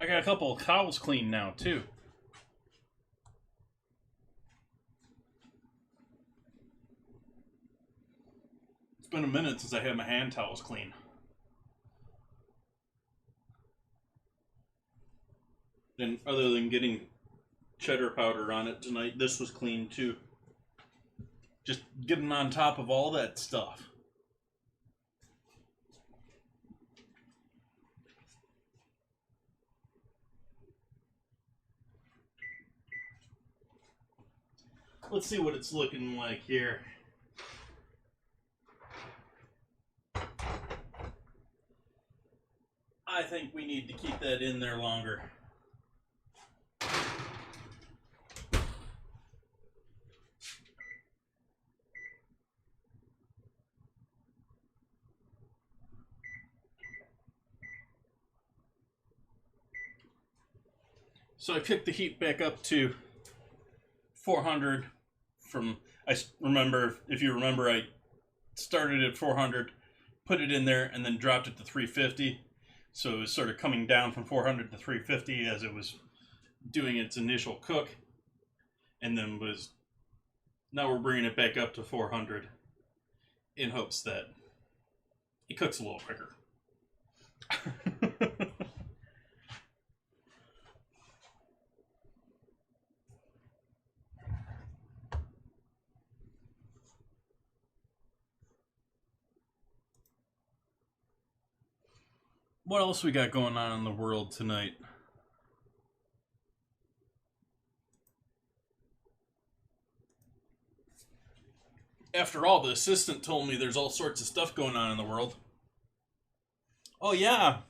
I got a couple of towels cleaned now too. It's been a minute since I had my hand towels clean. And other than getting cheddar powder on it tonight, this was clean too. Just getting on top of all that stuff. Let's see what it's looking like here. I think we need to keep that in there longer. So I picked the heat back up to 400 from, if you remember, I started at 400, put it in there, and then dropped it to 350. So it was sort of coming down from 400 to 350 as it was doing its initial cook. And then now we're bringing it back up to 400 in hopes that it cooks a little quicker. What else we got going on in the world tonight? After all, the assistant told me there's all sorts of stuff going on in the world. Oh yeah.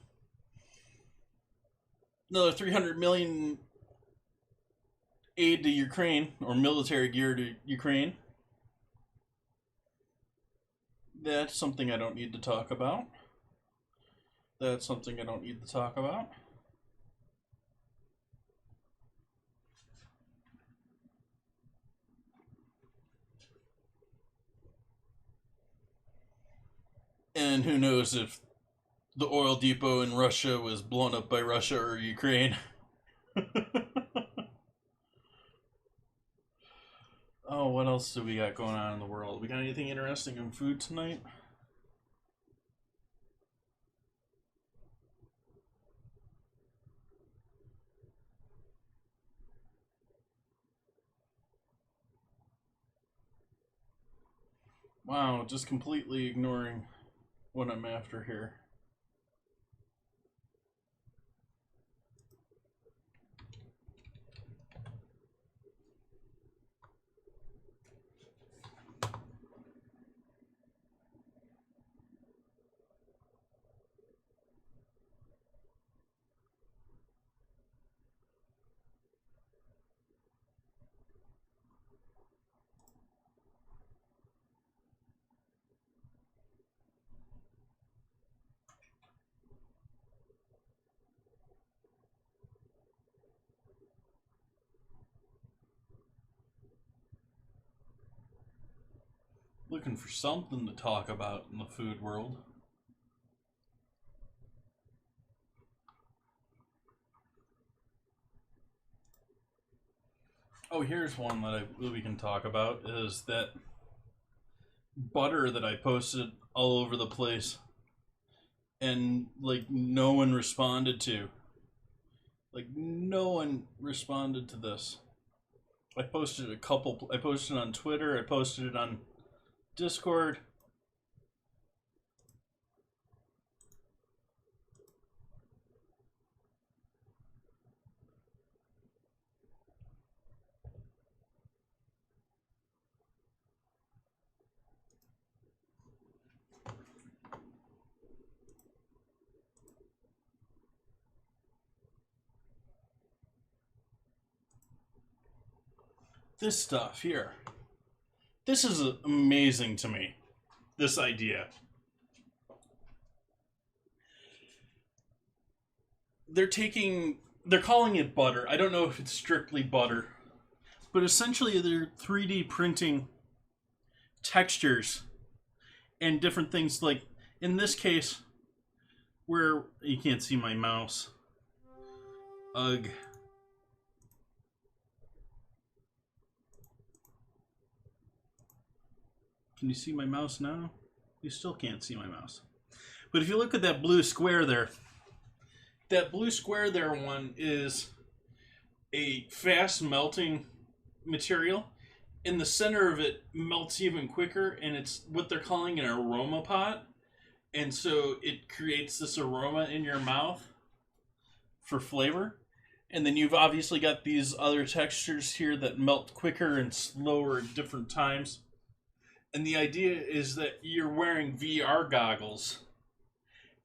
Another 300 million aid to Ukraine, or military gear to Ukraine. That's something I don't need to talk about. That's something I don't need to talk about. And who knows if the oil depot in Russia was blown up by Russia or Ukraine. Oh, what else do we got going on in the world? We got anything interesting in food tonight? Wow, just completely ignoring what I'm after here. Looking for something to talk about in the food world. Oh, here's one that we can talk about, is that butter that I posted all over the place and like no one responded to. Like no one responded to this. I posted it on Twitter, I posted it on Discord. This stuff here. This is amazing to me. This idea. They're calling it butter. I don't know if it's strictly butter, but essentially they're 3D printing textures and different things. Like in this case, where you can't see my mouse. Ugh. Can you see my mouse now? You still can't see my mouse. But if you look at that blue square there, that blue square there one is a fast melting material. In the center of it melts even quicker, and it's what they're calling an aroma pot. And so it creates this aroma in your mouth for flavor. And then you've obviously got these other textures here that melt quicker and slower at different times. And the idea is that you're wearing VR goggles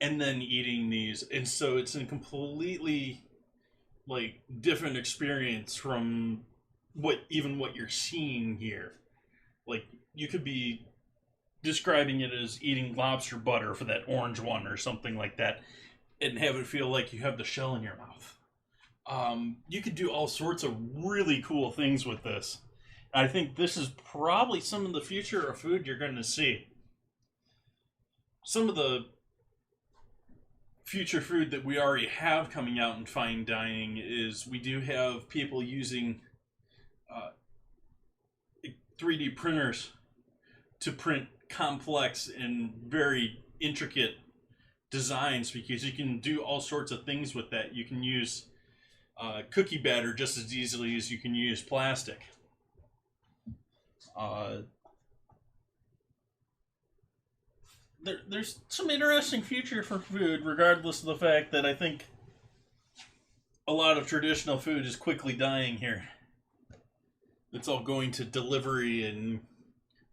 and then eating these. And so it's a completely like different experience from what you're seeing here. Like you could be describing it as eating lobster butter for that orange one or something like that and have it feel like you have the shell in your mouth. You could do all sorts of really cool things with this. I think this is probably some of the future of food you're going to see. Some of the future food that we already have coming out in fine dining is we do have people using 3D printers to print complex and very intricate designs, because you can do all sorts of things with that. You can use cookie batter just as easily as you can use plastic. There's some interesting future for food, regardless of the fact that I think a lot of traditional food is quickly dying here. It's all going to delivery and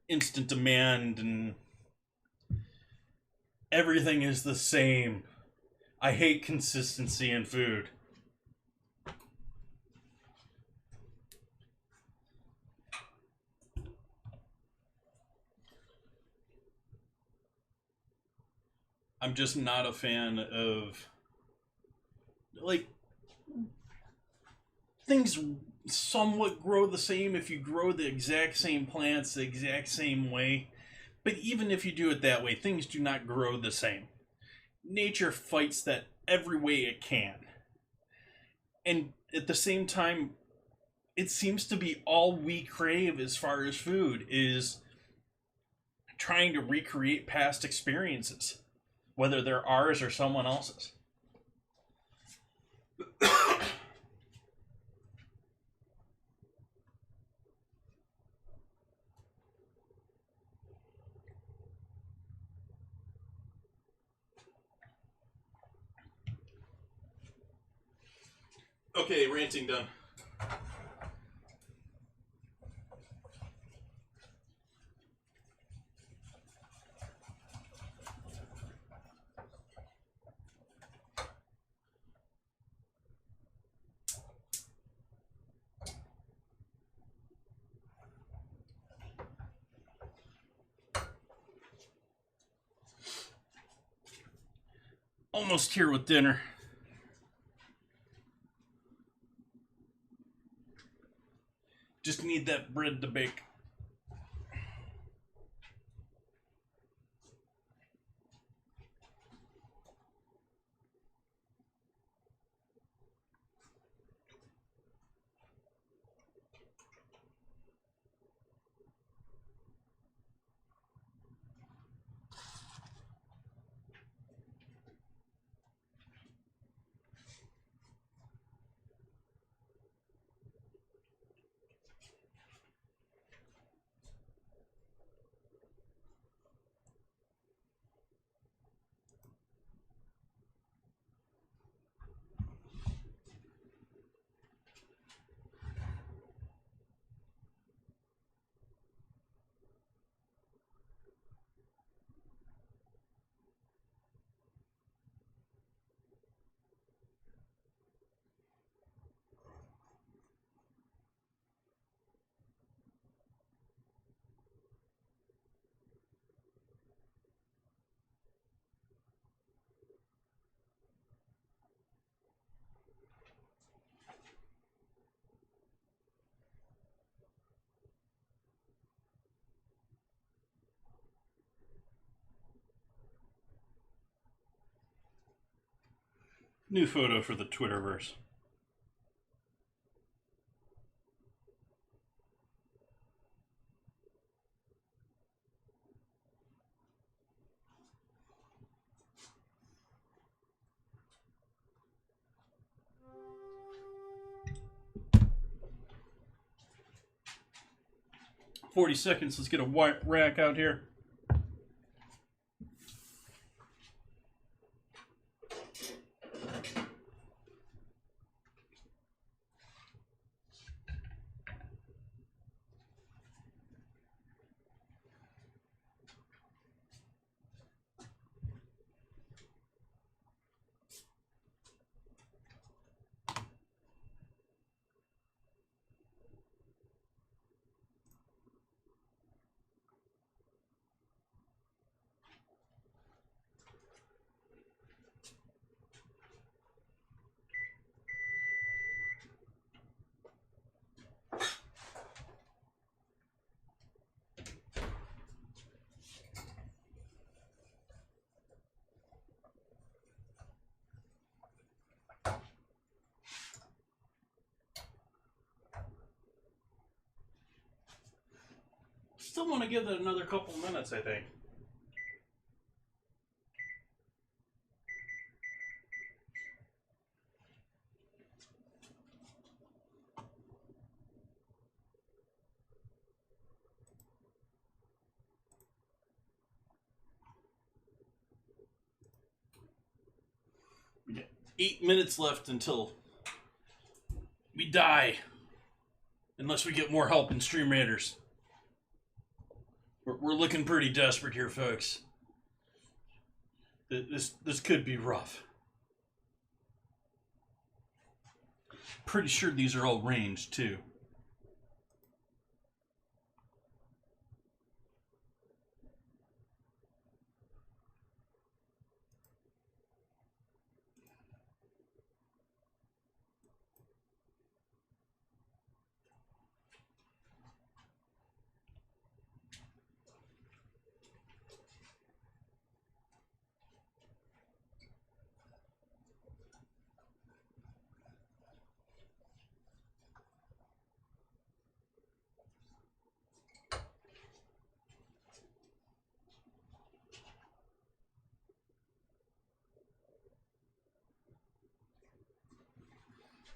instant demand, and everything is the same. I hate consistency in food. I'm just not a fan of, like, things somewhat grow the same if you grow the exact same plants the exact same way. But even if you do it that way, things do not grow the same. Nature fights that every way it can. And at the same time, it seems to be all we crave as far as food is trying to recreate past experiences, whether they're ours or someone else's. Okay, ranting done. Almost here with dinner. Just need that bread to bake. New photo for the Twitterverse. "40 seconds, let's get a white rack out here." Still want to give it another couple minutes, I think. We got 8 minutes left until we die. Unless we get more help in Stream Raiders. We're looking pretty desperate here, folks. This could be rough. Pretty sure these are all ranged, too.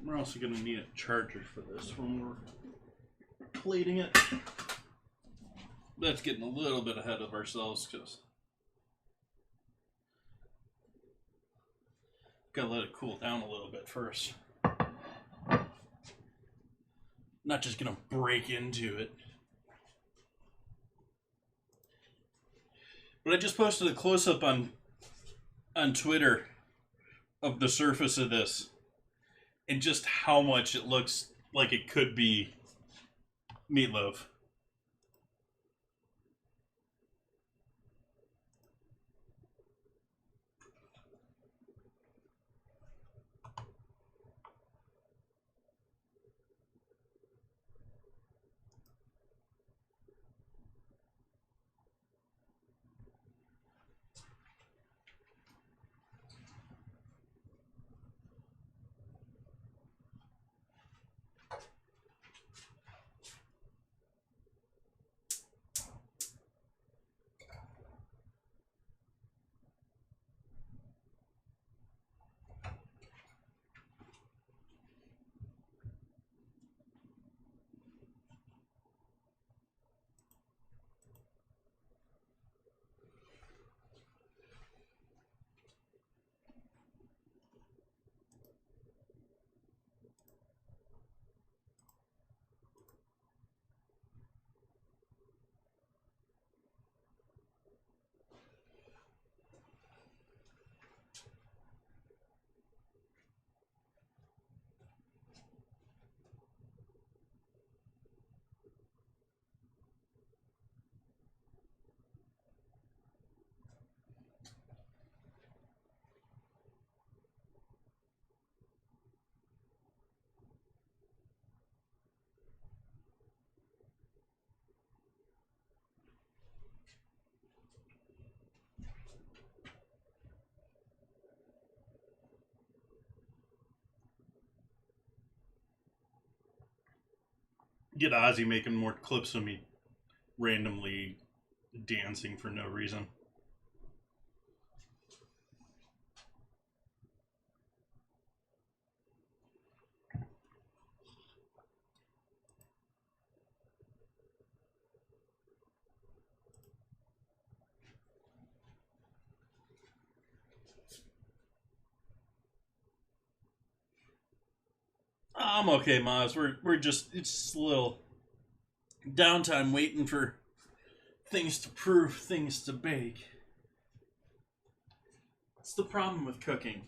We're also going to need a charger for this when we're plating it. That's getting a little bit ahead of ourselves because gotta let it cool down a little bit first. Not just gonna break into it. But I just posted a close-up on Twitter of the surface of this and just how much it looks like it could be meatloaf. get Ozzy making more clips of me randomly dancing for no reason. I'm okay, Maz. We're just, it's just a little downtime waiting for things to proof, things to bake. It's the problem with cooking.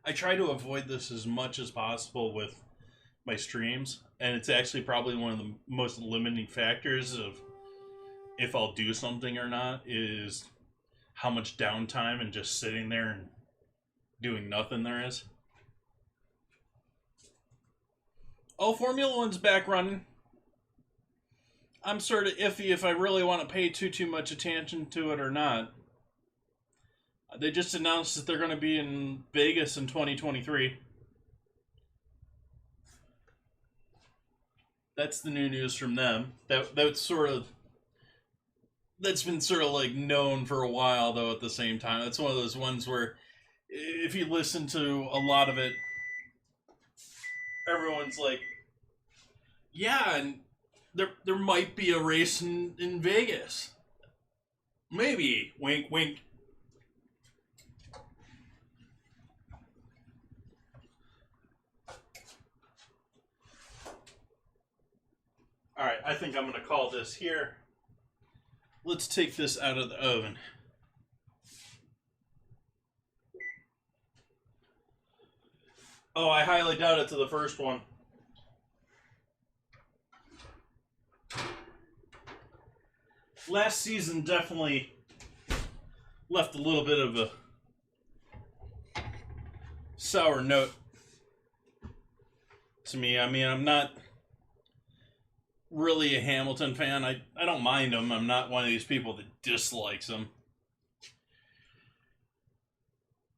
I try to avoid this as much as possible with my streams, and it's actually probably one of the most limiting factors of if I'll do something or not, is how much downtime and just sitting there and doing nothing there is. Oh, Formula One's back running. I'm sort of iffy if I really want to pay too much attention to it or not. They just announced that they're going to be in Vegas in 2023. That's the new news from them. That's been sort of like known for a while, though. At the same time, it's one of those ones where if you listen to a lot of it, everyone's like, yeah, and there might be a race in Vegas. Maybe. Wink, wink. Alright, I think I'm going to call this here. Let's take this out of the oven. Oh, I highly doubt it's the first one. Last season definitely left a little bit of a sour note to me. I mean, I'm not really a Hamilton fan. I don't mind him. I'm not one of these people that dislikes him.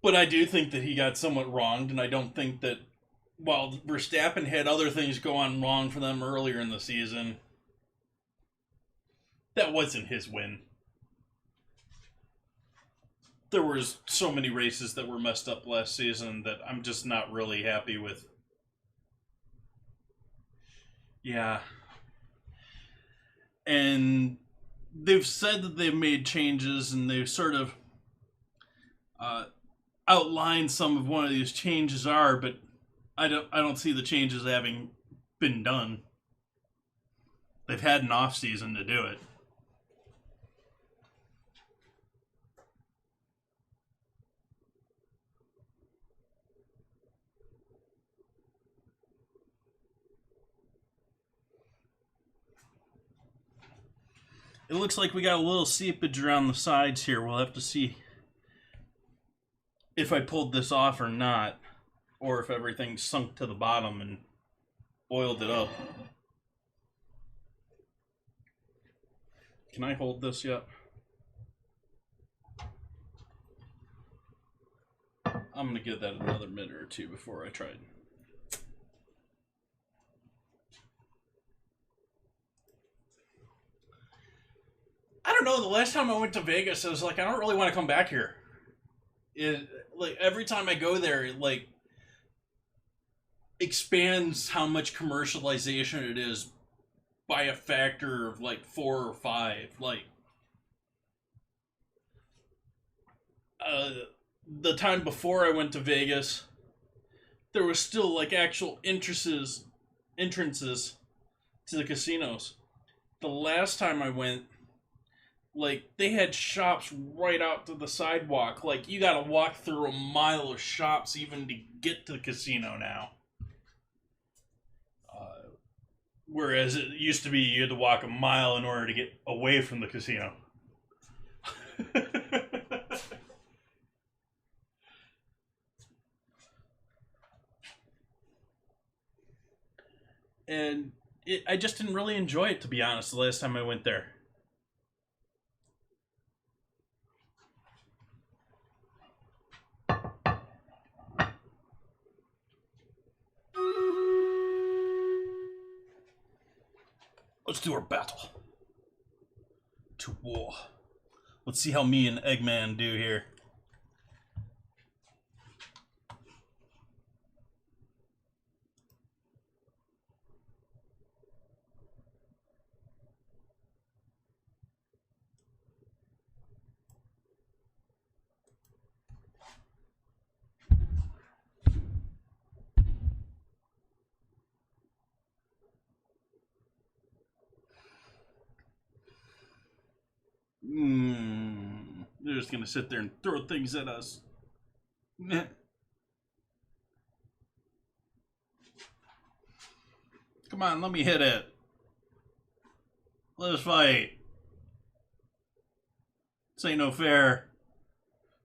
But I do think that he got somewhat wronged, and I don't think that while Verstappen had other things go on wrong for them earlier in the season, that wasn't his win. There was so many races that were messed up last season that I'm just not really happy with. Yeah. And they've said that they've made changes, and they've sort of outlined some of one of these changes are, but I don't see the changes having been done. They've had an off season to do it. It looks like we got a little seepage around the sides here. We'll have to see if I pulled this off or not, or if everything sunk to the bottom and oiled it up. Can I hold this yet? I'm going to give that another minute or two before I try it. I don't know, the last time I went to Vegas, I was like, I don't really want to come back here. Like, every time I go there, it, like, expands how much commercialization it is by a factor of, like, 4 or 5. Like, the time before I went to Vegas, there was still, like, actual entrances to the casinos. The last time I went, like, they had shops right out to the sidewalk. Like, you gotta walk through a mile of shops even to get to the casino now. Whereas it used to be you had to walk a mile in order to get away from the casino. And I just didn't really enjoy it, to be honest, the last time I went there. Let's do our battle. To war. Let's see how me and Eggman do here. They're just gonna sit there and throw things at us. Meh. Come on, let me hit it. Let us fight. This ain't no fair.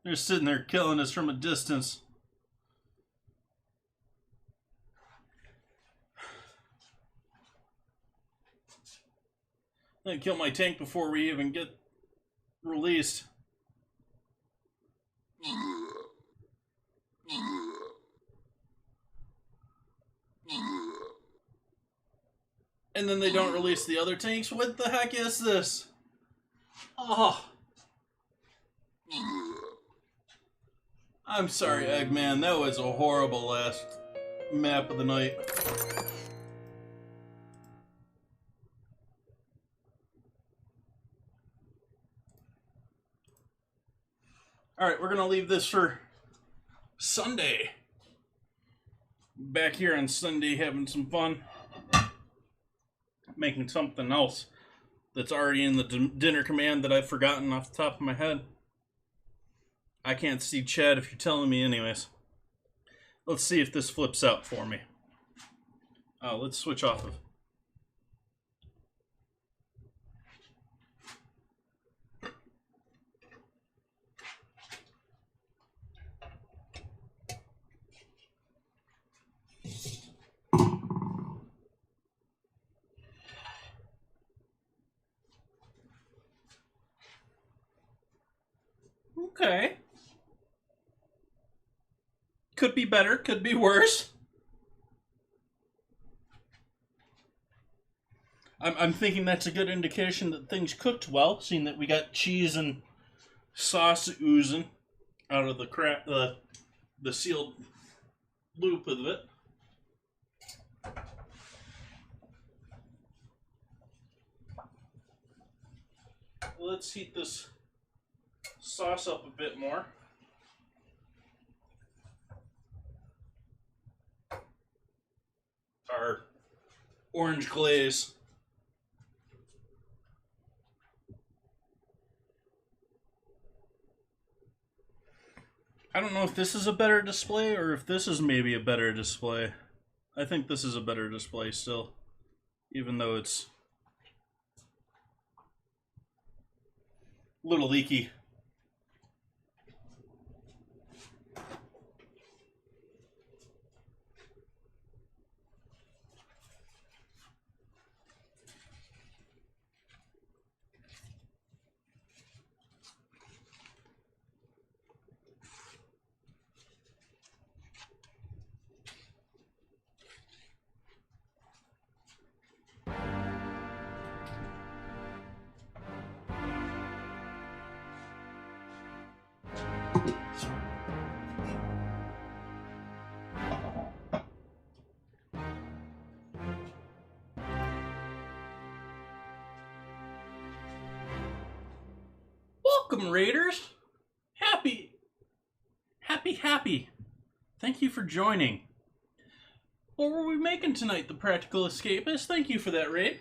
They're sitting there killing us from a distance. They kill my tank before we even get released. And then they don't release the other tanks? What the heck is this? Oh. I'm sorry, Eggman. That was a horrible last map of the night. Alright, we're gonna leave this for Sunday. Back here on Sunday having some fun. Making something else that's already in the dinner command that I've forgotten off the top of my head. I can't see Chad if you're telling me anyways. Let's see if this flips out for me. Let's switch off of. Okay. Could be better, could be worse. I'm thinking that's a good indication that things cooked well, seeing that we got cheese and sauce oozing out of the sealed loop of it. Let's heat this sauce up a bit more. Our orange glaze. I don't know if this is a better display or if this is maybe a better display. I think this is a better display still, even though it's a little leaky. Welcome, Raiders! Happy! Thank you for joining. What were we making tonight, the Practical Escapist? Thank you for that raid.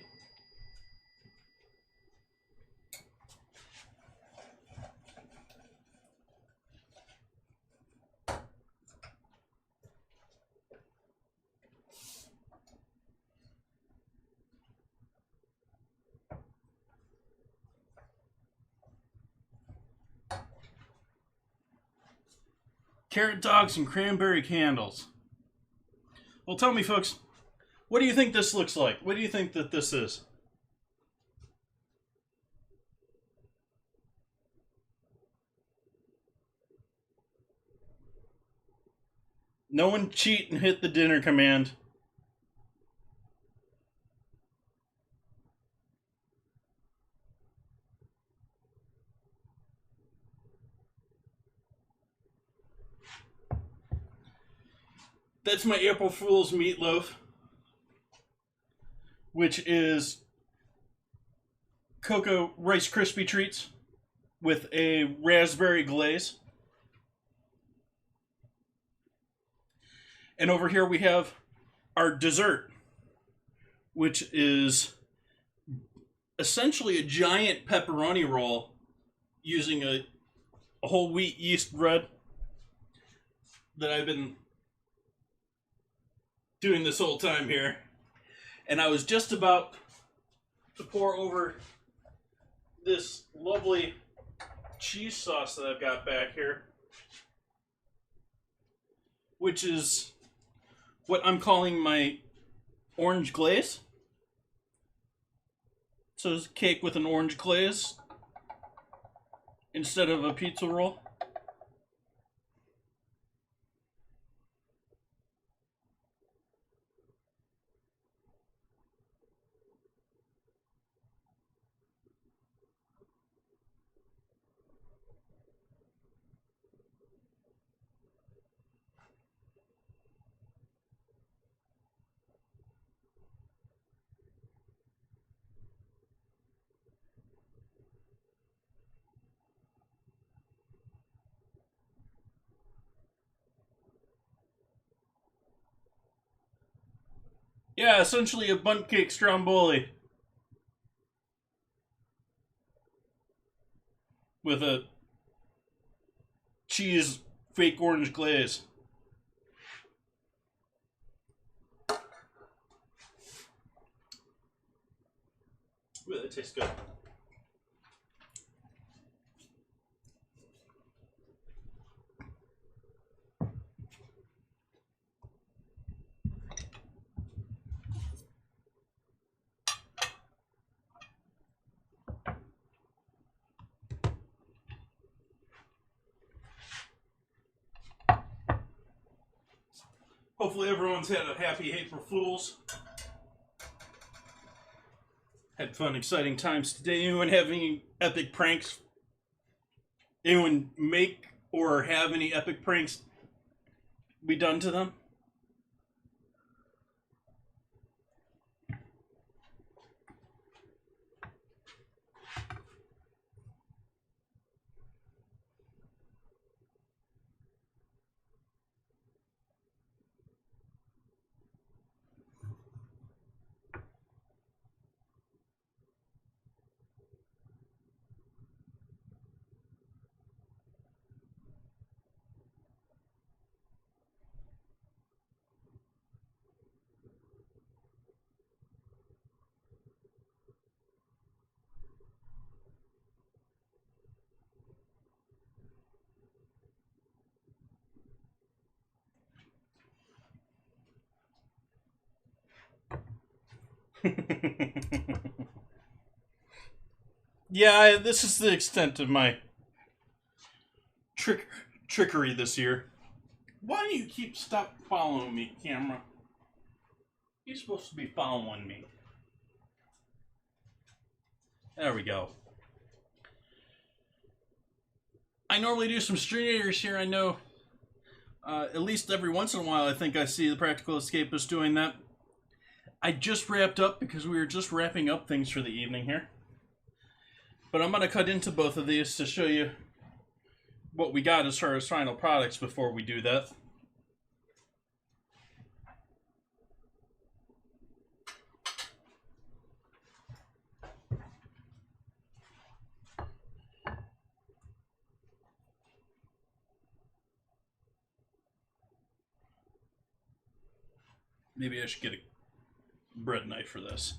Carrot dogs and cranberry candles. Well, tell me, folks, what do you think this looks like? What do you think that this is? No one cheat and hit the dinner command. That's my April Fool's meatloaf, which is Cocoa Rice Krispie treats with a raspberry glaze. And over here we have our dessert, which is essentially a giant pepperoni roll using a whole wheat yeast bread that I've been doing this whole time here. And I was just about to pour over this lovely cheese sauce that I've got back here, which is what I'm calling my orange glaze. So it's cake with an orange glaze instead of a pizza roll. Yeah, essentially a bundt cake stromboli with a cheese fake orange glaze. Ooh, that tastes good. Hopefully everyone's had a happy April Fools. Had fun, exciting times today. Anyone have any epic pranks? Anyone make or have any epic pranks be done to them? Yeah, this is the extent of my trickery this year. Why do you stop following me, camera? You're supposed to be following me. There we go. I normally do some streamers here. I know at least every once in a while I think I see the Practical Escapist doing that. I just wrapped up because we were just wrapping up things for the evening here. But I'm going to cut into both of these to show you what we got as far as final products before we do that. Maybe I should get a bread knife for this.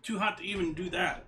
Too hot to even do that.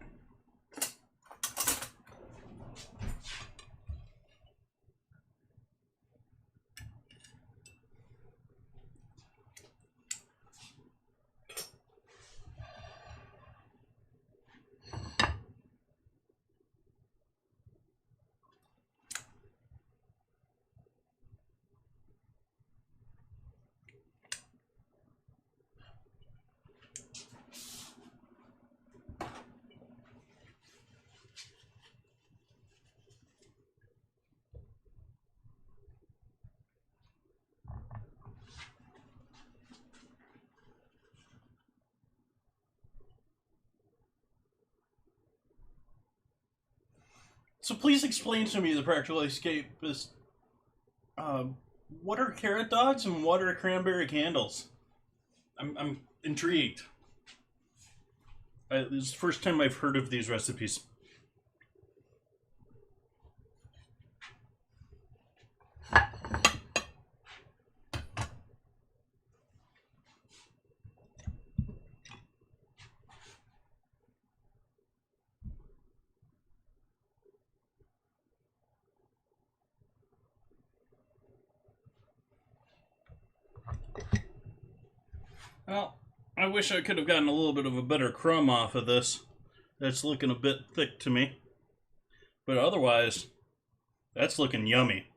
So please explain to me, the practical escapist, what are carrot dogs and what are cranberry candles? I'm intrigued. This is the first time I've heard of these recipes. Well, I wish I could have gotten a little bit of a better crumb off of this. That's looking a bit thick to me. But otherwise, that's looking yummy.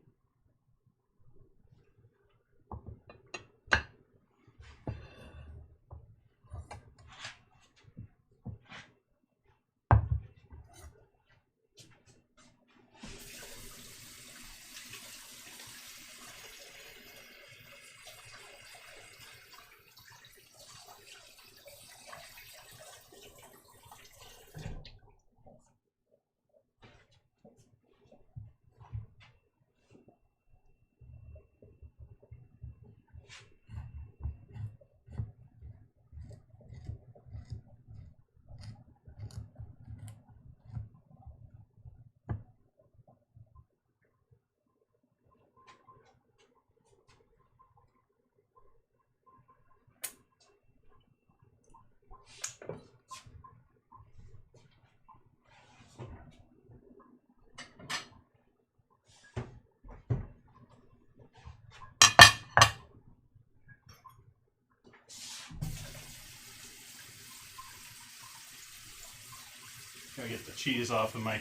Gotta get the cheese off of my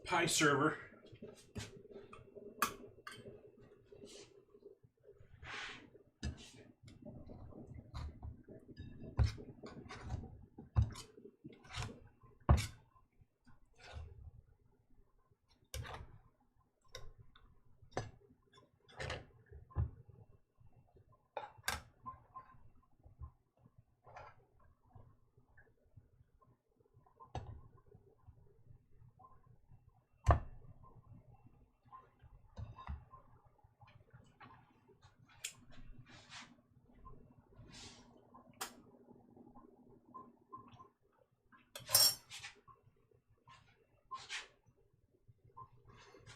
pie server.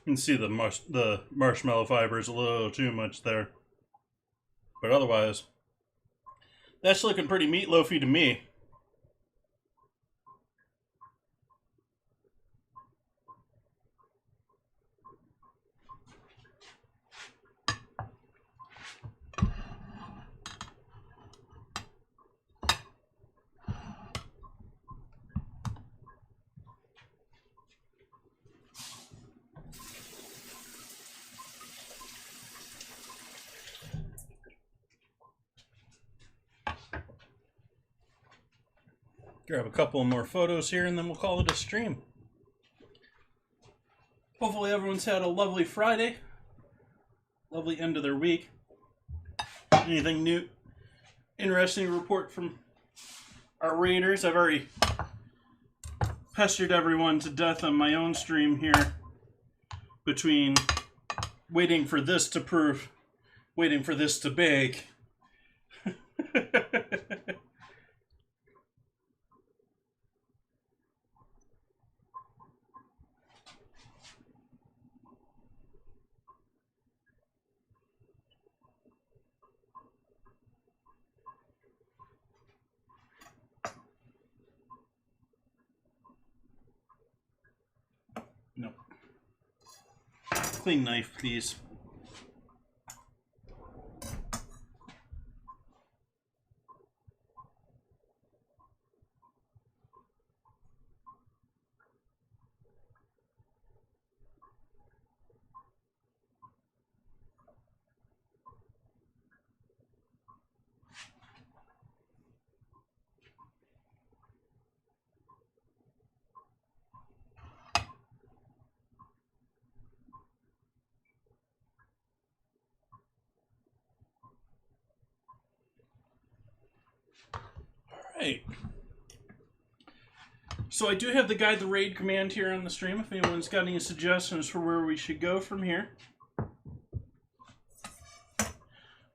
You can see the marshmallow fibers a little too much there. But otherwise, that's looking pretty meatloafy to me. Grab a couple more photos here and then we'll call it a stream. Hopefully everyone's had a lovely Friday. Lovely end of their week. Anything new, interesting to report from our Raiders? I've already pestered everyone to death on my own stream here between waiting for this to proof, waiting for this to bake. clean knife, please. Right. So I do have the Guide the Raid command here on the stream if anyone's got any suggestions for where we should go from here.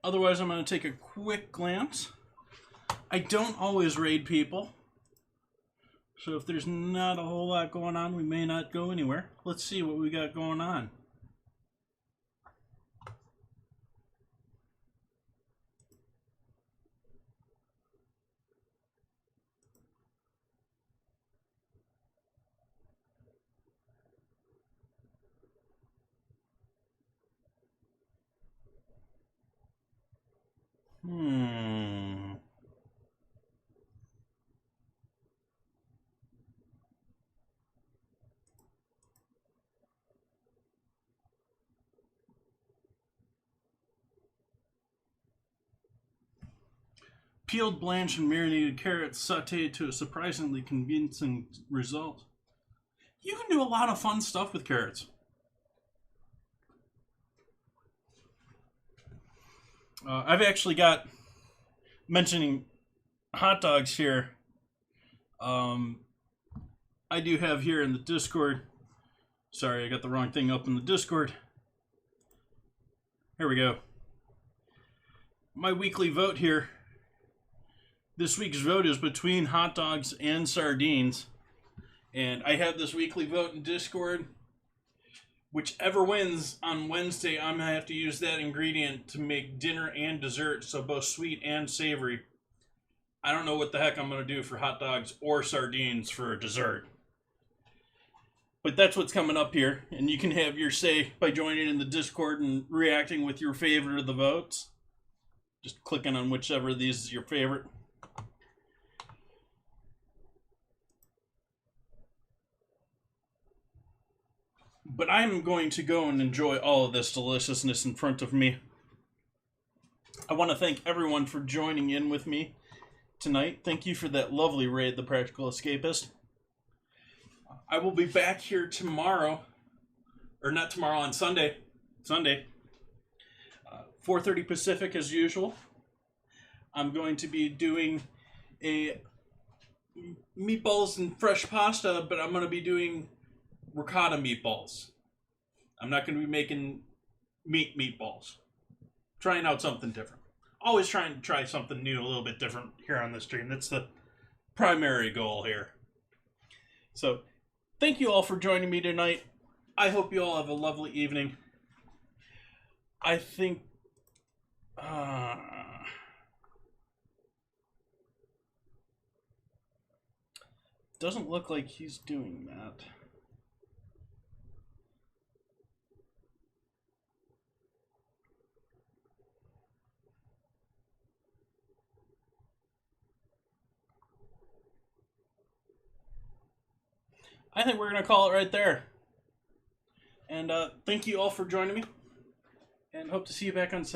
Otherwise, I'm going to take a quick glance. I don't always raid people. So if there's not a whole lot going on, we may not go anywhere. Let's see what we got going on. Peeled, blanched, and marinated carrots sauteed to a surprisingly convincing result. You can do a lot of fun stuff with carrots. I've actually got, mentioning hot dogs here, I do have here in the Discord, sorry, I got the wrong thing up in the Discord. Here we go. My weekly vote here. This week's vote is between hot dogs and sardines. And I have this weekly vote in Discord. Whichever wins on Wednesday, I'm going to have to use that ingredient to make dinner and dessert, so both sweet and savory. I don't know what the heck I'm going to do for hot dogs or sardines for a dessert. But that's what's coming up here, and you can have your say by joining in the Discord and reacting with your favorite of the votes. Just clicking on whichever of these is your favorite. But I'm going to go and enjoy all of this deliciousness in front of me. I want to thank everyone for joining in with me tonight. Thank you for that lovely raid, The Practical Escapist. I will be back here tomorrow, or not tomorrow, on Sunday. 4:30 Pacific as usual. I'm going to be doing a meatballs and fresh pasta, but I'm going to be doing ricotta meatballs. I'm not going to be making meatballs. Trying out something different. Always trying to try something new, a little bit different here on the stream. That's the primary goal here. So, thank you all for joining me tonight. I hope you all have a lovely evening. I think... doesn't look like he's doing that. I think we're going to call it right there. And thank you all for joining me. And hope to see you back on Sunday.